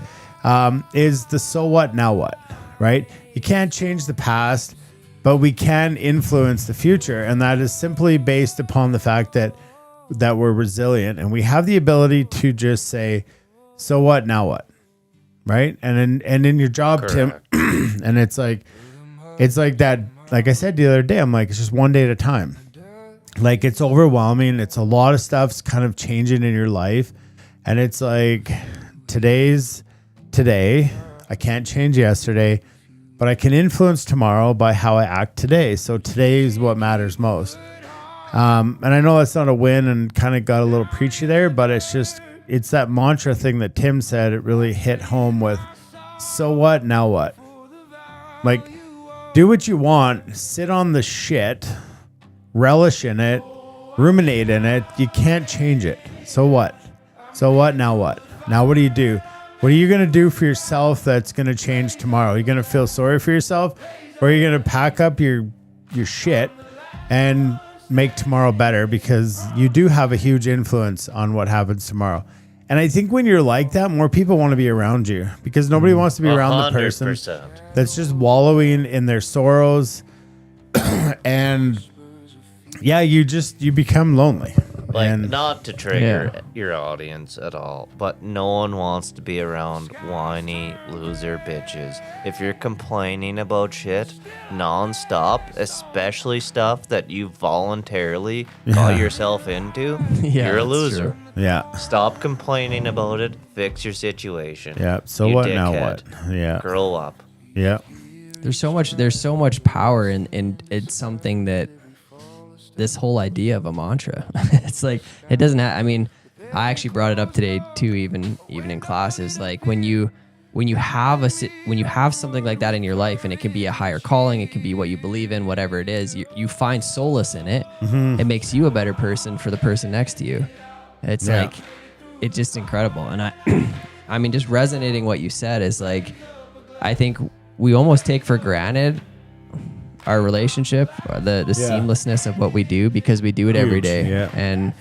is the so what, now what, right? You can't change the past, but we can influence the future. And that is simply based upon the fact that we're resilient and we have the ability to just say, so what, now what? Right. And in your job, Correct. Tim, and it's like that, like I said the other day, I'm like, it's just one day at a time. Like, it's overwhelming. It's a lot of stuff's kind of changing in your life. And it's like, today's today. I can't change yesterday, but I can influence tomorrow by how I act today. So today is what matters most. And I know that's not a win and kind of got a little preachy there, but it's that mantra thing that Tim said. It really hit home with, so what, now what? Like, do what you want, sit on the shit, relish in it, ruminate in it. You can't change it. So what? So what, now what? Now what do you do? What are you going to do for yourself that's going to change tomorrow? Are you going to feel sorry for yourself, or are you going to pack up your shit and make tomorrow better, because you do have a huge influence on what happens tomorrow. And I think when you're like that, more people want to be around you, because nobody wants to be around the person 100%. that's just wallowing in their sorrows. And yeah, you become lonely. Like, And not to trigger your audience at all, but no one wants to be around whiny loser bitches. If you're complaining about shit nonstop, especially stuff that you voluntarily got yourself into, Yeah, you're a that's loser. true. yeah. Stop complaining about it. Fix your situation. Yeah. So You what now what? dickhead. Yeah. Grow up. Yeah. There's so much power in it's something that this whole idea of a mantra. It's like, it doesn't have, I mean, I actually brought it up today too, even in classes. Like, when you have something like that in your life, and it can be a higher calling, it can be what you believe in, whatever it is, you find solace in it. It makes you a better person for the person next to you. It's like, it's just incredible. And I mean, just resonating what you said is like, I think we almost take for granted our relationship, the seamlessness of what we do, because we do it every day. Yeah. And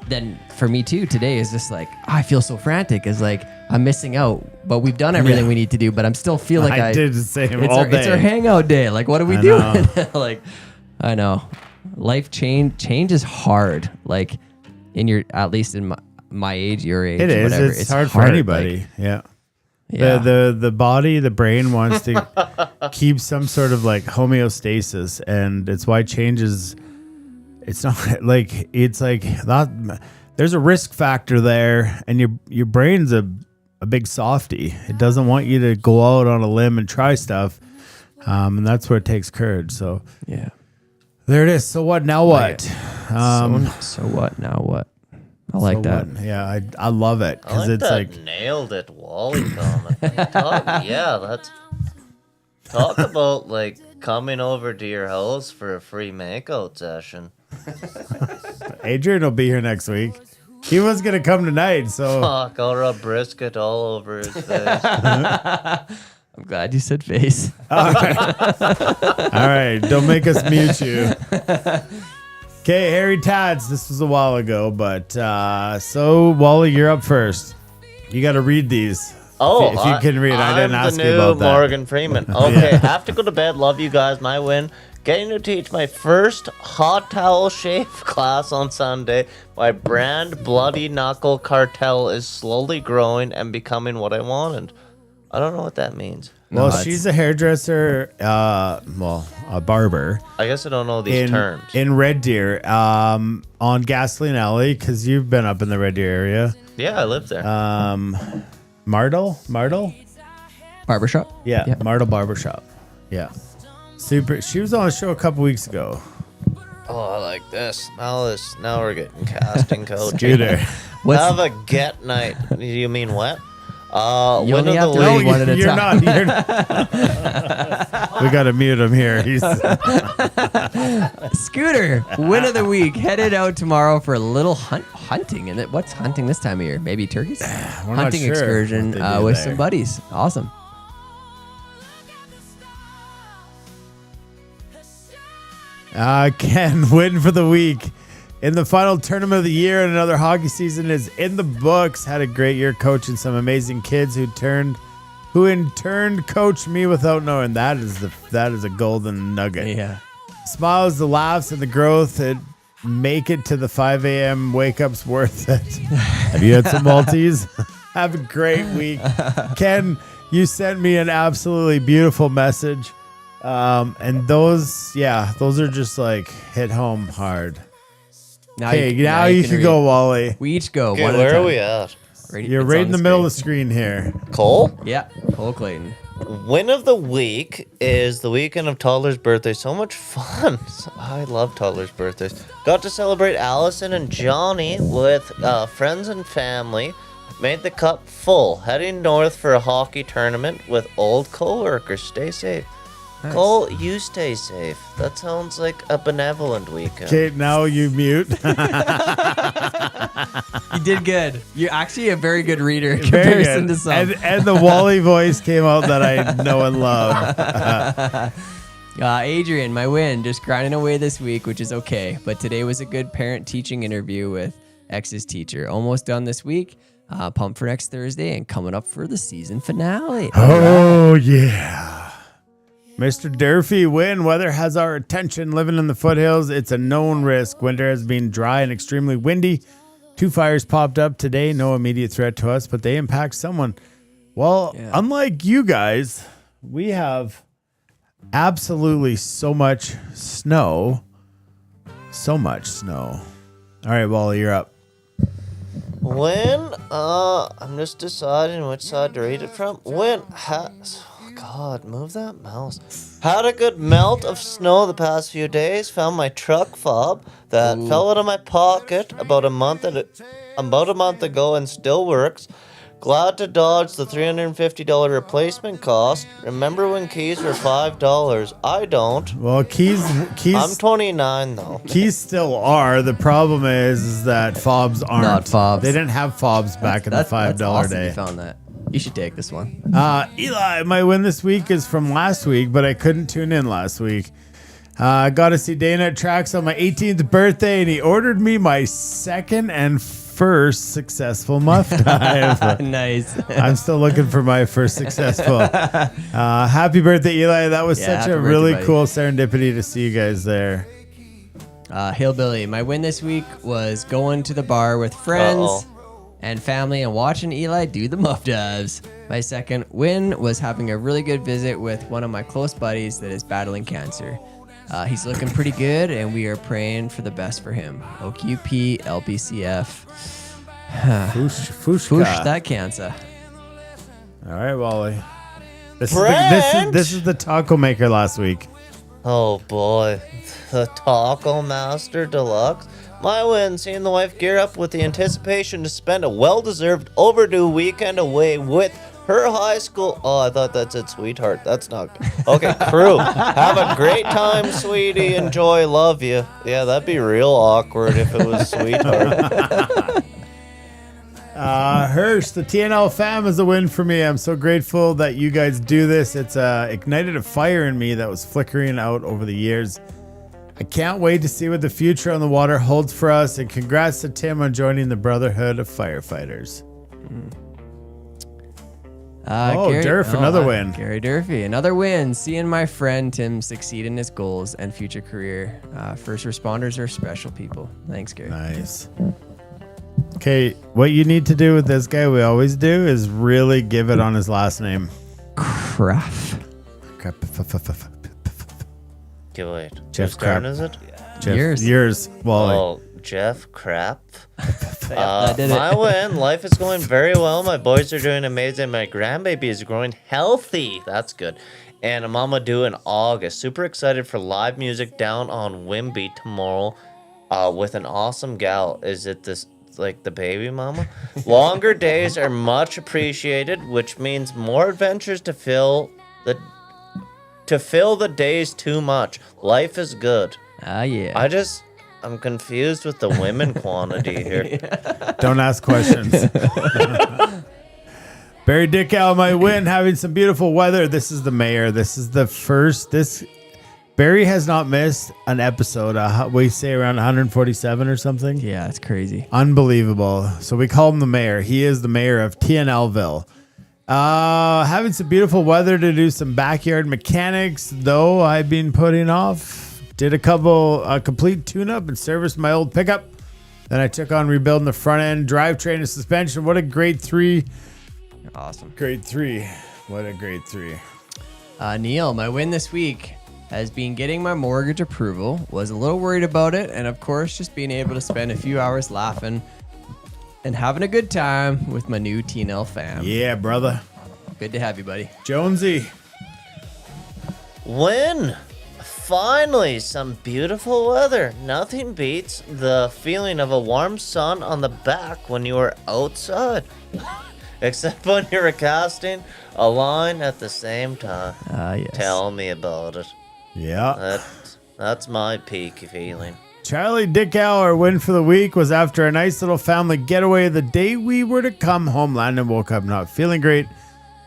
then for me too, today is just like, I feel so frantic. It's like, I'm missing out, but we've done everything we need to do, but I'm still feel like I did the same it's all It's our day. hangout day. Like, what are we I doing? know. Like, I know change is hard. Like, at least in my age, your age, It is. whatever. It's hard for anybody. Like, yeah. yeah. The body, the brain wants to keep some sort of like homeostasis, and it's why change is. It's not like it's like that. There's a risk factor there, and your brain's a big softy. It doesn't want you to go out on a limb and try stuff, and that's where it takes courage. So yeah. there it is. So what now? What? So what now? What? I like So that. what? Yeah, I love it, I because like it's that like nailed it, Wally comment. That's talk about like coming over to your house for a free makeout session. Adrian will be here next week. He was gonna come tonight, so Fuck, I'll rub brisket all over his face. I'm glad you said face. all right, don't make us mute you. Okay, Harry Tads, this was a while ago, but so Wally, you're up first. You got to read these. Oh, if you can read, I didn't ask the you new about that. Morgan Freeman. Okay, have to go to bed. Love you guys. My win. Getting to teach my first hot towel shave class on Sunday. My brand Bloody Knuckle Cartel is slowly growing and becoming what I wanted. I don't know what that means. Well, she's a hairdresser, a barber I guess I don't know these terms. in Red Deer, on Gasoline Alley, because you've been up in the Red Deer area. Yeah, I live there. Martle? Barbershop? Yeah, Martle Barbershop. Yeah. Super. She was on a show a couple weeks ago. Oh, I like this. Now we're getting casting coaching. Scooter. What's- Have a get night. You mean what? You win only of have the to week. read one at a You're time. not. We got to mute him here. He's Scooter, win of the week. Headed out tomorrow for a little hunting. And what's hunting this time of year? Maybe turkeys? not Hunting sure excursion what they do with there. some buddies. Awesome. Ken, win for the week. In the final tournament of the year, and another hockey season is in the books. Had a great year coaching some amazing kids who in turn coached me without knowing. That is a golden nugget. Yeah. Smiles, the laughs, and the growth. It make it to the 5 a.m. wake up's worth it. Have you had some Maltese? Have a great week. Ken, you sent me an absolutely beautiful message. And those are just like hit home hard. Now Okay, now you you can can read. go, Wally. We each go. Okay, one at a where are time. we at? You're it's right on in the middle of the screen here. Cole? Yeah, Cole Clayton. Win of the week is the weekend of Toddler's birthday. So much fun. I love Toddler's birthdays. Got to celebrate Allison and Johnny with friends and family. Made the cup full. Heading north for a hockey tournament with old coworkers. Stay safe. Nice. Cole, you stay safe. That sounds like a benevolent weekend. Okay, now you mute. You did good. You're actually a very good reader in Very comparison good. to some. And the Wally voice came out that I know and love. Adrian, my win, just grinding away this week, which is okay. But today was a good parent-teaching interview with X's teacher. Almost done this week. Pumped for next Thursday and coming up for the season finale. Oh, yeah. Mr. Durfee, win. Weather has our attention. Living in the foothills, it's a known risk. Winter has been dry and extremely windy. 2 fires popped up today. No immediate threat to us, but they impact someone. Well, unlike you guys, we have absolutely so much snow. So much snow. All right, Wally, you're up. When I'm just deciding which side to read it from. When God, move that mouse. Had a good melt of snow the past few days. Found my truck fob that fell out of my pocket about a month ago and still works. Glad to dodge the $350 replacement cost. Remember when keys were $5? I don't. Well, keys. I'm 29 though. Keys still are. The problem is that fobs aren't. Not fobs. They didn't have fobs back in the $5 that's awesome day. You found that. You should take this one. Eli, my win this week is from last week, but I couldn't tune in last week. I got to see Dana at Tracks on my 18th birthday, and he ordered me my second and first successful muff dive. Nice. I'm still looking for my first successful. Happy birthday, Eli. That was such happy a birthday, really buddy. cool serendipity to see you guys there. Hillbilly, my win this week was going to the bar with friends and family and watching Eli do the muff dives. My second win was having a really good visit with one of my close buddies that is battling cancer. He's looking pretty good, and we are praying for the best for him. OQP, LBCF. Fushka. that cancer. All right, Wally. This is the taco maker last week. Oh boy, the Taco Master Deluxe. My win, seeing the wife gear up with the anticipation to spend a well-deserved overdue weekend away with her high school. Oh, I thought that said sweetheart. That's not good. Okay, crew. Have a great time, sweetie. Enjoy. Love you. Yeah, that'd be real awkward if it was sweetheart. Hirsch, the TNL fam is a win for me. I'm so grateful that you guys do this. It's ignited a fire in me that was flickering out over the years. I can't wait to see what the future on the water holds for us, and congrats to Tim on joining the Brotherhood of Firefighters. Durf, another win. Gary Durfee, another win. Seeing my friend Tim succeed in his goals and future career. First responders are special people. Thanks, Gary. Nice. Okay, what you need to do with this guy, we always do, is really give it on his last name. Craft. Okay, wait. Jeff Whose turn Crap. is it? Yours, Wally. Oh, Jeff Crap. I did it. My win. Life is going very well. My boys are doing amazing. My grandbaby is growing healthy. That's good. And a mama due in August. Super excited for live music down on Wimby tomorrow with an awesome gal. Is it this like the baby mama. Longer days are much appreciated, which means more adventures to fill the days too much. Life is good. Ah, yeah. I'm confused with the women quantity here. Don't ask questions. Barry Dickow might win, having some beautiful weather. This is the mayor. This is the first. Barry has not missed an episode. We say around 147 or something. Yeah, it's crazy. Unbelievable. So we call him the mayor. He is the mayor of TNLville. Having some beautiful weather to do some backyard mechanics, though I've been putting off. Did a complete tune-up and serviced my old pickup. Then I took on rebuilding the front end, drivetrain, and suspension. What a grade 3. Awesome. Grade 3. What a grade 3. Neil, my win this week has been getting my mortgage approval. Was a little worried about it, and of course, just being able to spend a few hours laughing and having a good time with my new TNL fam. Yeah, brother. Good to have you, buddy. Jonesy. Win! Finally, some beautiful weather. Nothing beats the feeling of a warm sun on the back when you are outside. Except when you're casting a line at the same time. Yes. Tell me about it. Yeah. That's my peak feeling. Charlie Dickow, our win for the week was after a nice little family getaway the day we were to come home. Landon woke up not feeling great.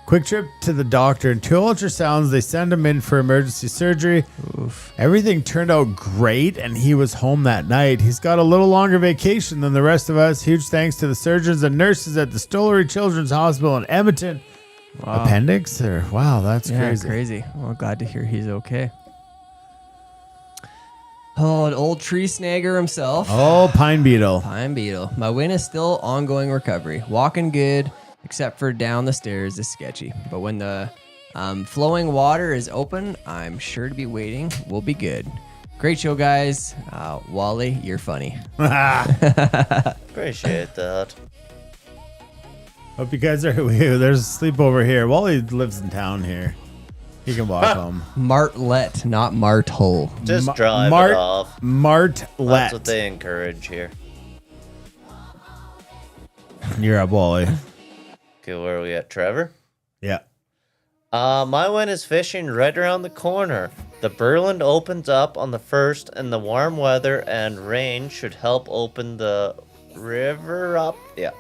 Quick trip to the doctor and 2 ultrasounds. They send him in for emergency surgery. Oof. Everything turned out great, and he was home that night. He's got a little longer vacation than the rest of us. Huge thanks to the surgeons and nurses at the Stollery Children's Hospital in Edmonton. Wow. Appendix? Wow, that's crazy. Crazy. Well, glad to hear he's okay. Oh, an old tree snagger himself. Oh, pine beetle. Pine beetle. My win is still ongoing recovery. Walking good, except for down the stairs is sketchy. But when the flowing water is open, I'm sure to be waiting. We'll be good. Great show, guys. Wally, you're funny. Appreciate that. Hope you guys are. There's a sleepover here. Wally lives in town here. He can walk home. Martlet, not Martle. Just drive it off. Martlet. That's what they encourage here. You're up, Wally. Okay, where are we at, Trevor? Yeah. My win is fishing right around the corner. The Berland opens up on the 1st, and the warm weather and rain should help open the river up. Yeah.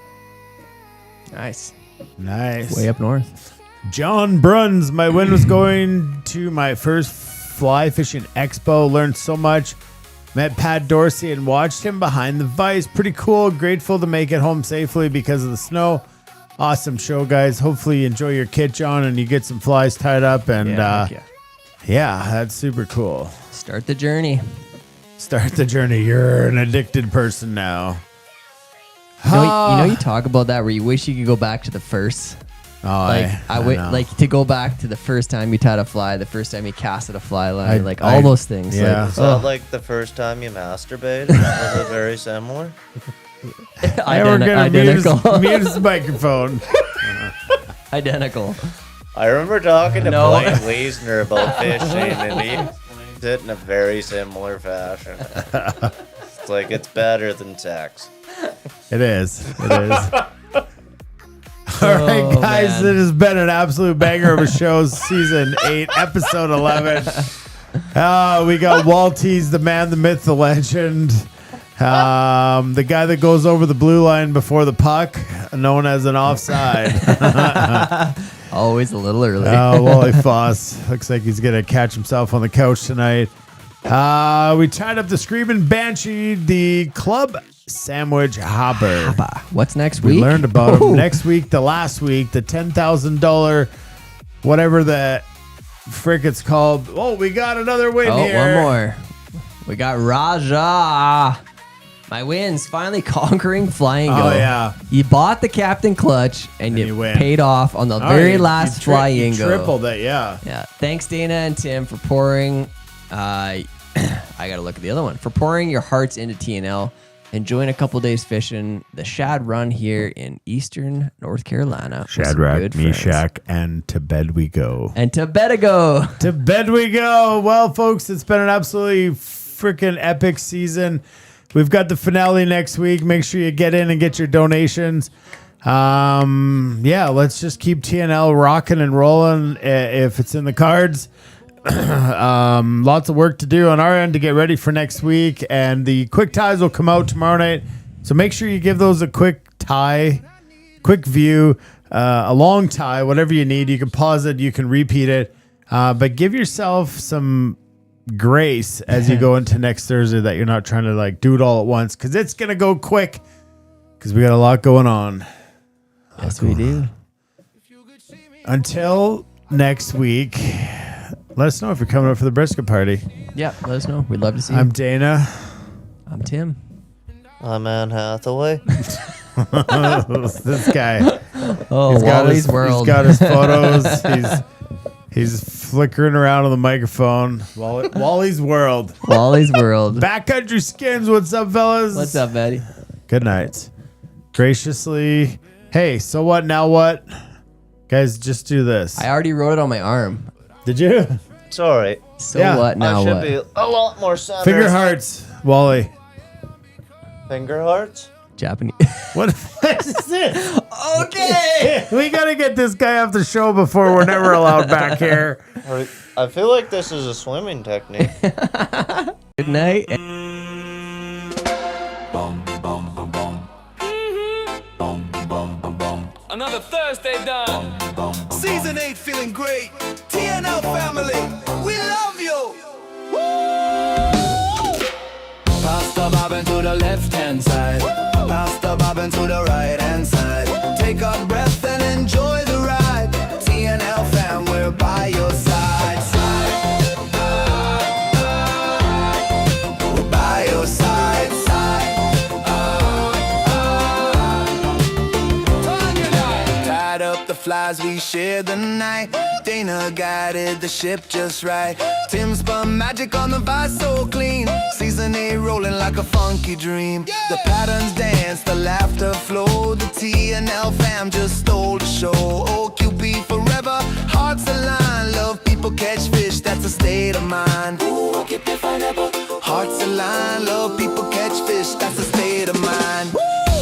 Nice. Nice. Way up north. John Bruns. My win was going to my first fly fishing expo. Learned so much. Met Pat Dorsey and watched him behind the vise. Pretty cool. Grateful to make it home safely because of the snow. Awesome show, guys. Hopefully you enjoy your kit, John, and you get some flies tied up. And yeah, that's super cool. Start the journey. Start the journey. You're an addicted person now. You know, you talk about that where you wish you could go back to the first. Oh, I would know. like to go back to the first time you tied a fly, the first time you casted a fly line, all those things. Yeah. So, like the first time you masturbated, was it very similar? Identical. Mute his microphone. Identical. I remember talking to Blaine Wiesner about fishing, and he did it in a very similar fashion. It's like it's better than sex. It is. All right, guys, it has been an absolute banger of a show. Season 8, episode 11. We got Walties, the man, the myth, the legend. The guy that goes over the blue line before the puck, known as an offside. Always a little early. Wally Foss. Looks like he's going to catch himself on the couch tonight. We tied up the Screaming Banshee, the club sandwich hopper. What's next week? We learned about him next week, the last week, the $10,000, whatever the frick it's called. Oh, we got another win here. One more. We got Raja. My win's finally conquering Flyingo. Oh, yeah. You bought the Captain Clutch and you win. paid off on the very last Flyingo. You tripled it, yeah. Yeah. Thanks, Dana and Tim, for pouring. I got to look at the other one. For pouring your hearts into TNL. Enjoying a couple days fishing the Shad Run here in eastern North Carolina. Shadrach, Meshach, and to bed we go. And to bed go. To bed we go. Well, folks, it's been an absolutely freaking epic season. We've got the finale next week. Make sure you get in and get your donations. Let's just keep TNL rocking and rolling if it's in the cards. Lots of work to do on our end to get ready for next week, and the quick ties will come out tomorrow night. So make sure you give those a quick view, a long tie, whatever you need. You can pause it, you can repeat it, but give yourself some grace as you go into next Thursday that you're not trying to like do it all at once, because it's gonna go quick because we got a lot going on. Yes, we do. Until next week, let us know if you're coming up for the brisket party. Yeah, let us know. We'd love to see you. I'm Dana. I'm Tim. I'm Anne Hathaway. This guy. Oh, He's got Wally's World. He's got his photos. He's flickering around on the microphone. Wally's World. Wally's World. Backcountry Skins. What's up, fellas? What's up, Betty? Good night. Graciously. Hey, so what? Now what? Guys, just do this. I already wrote it on my arm. Did you? It's all right. So Yeah. what? Now I should what? be a lot more centered. Finger hearts, Wally. Finger hearts? Japanese. What is this? Okay. We gotta get this guy off the show before we're never allowed back here. I feel like this is a swimming technique. Good night. Another Thursday done. Season 8 feeling great. TNL family, we love you. Pass the bobbin to the left hand side. Pass the bobbin to the right hand side. Take a breath and enjoy the ride. TNL fam, we're by your side. We're by your side. Tied up the flies, we shared the night. Dana guided the ship just right. Tim spun magic on the vice so clean. Season 8 rolling like a funky dream. The patterns dance, the laughter flow. The TNL fam just stole the show. Oh, QP forever, hearts align. Love people catch fish, that's a state of mind. Ooh, hearts align, love people catch fish, that's a state of mind.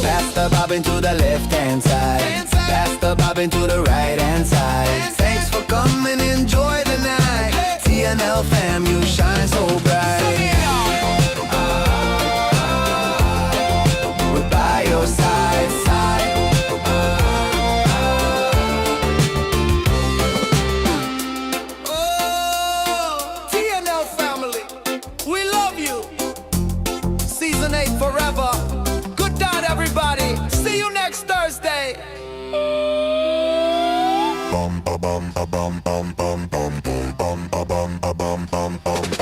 Pass the bobbin to the left hand side. Pass the bobbin to the right hand side. Thanks for coming, enjoy the night. TNL fam, you shine so bright. We're by your side. Oh, TNL family, we love you. Season 8 forever. Good night, everybody. See you next Thursday. Bum ba bum ba bum bum bum bum bum bum ba bum ba bum bum bum.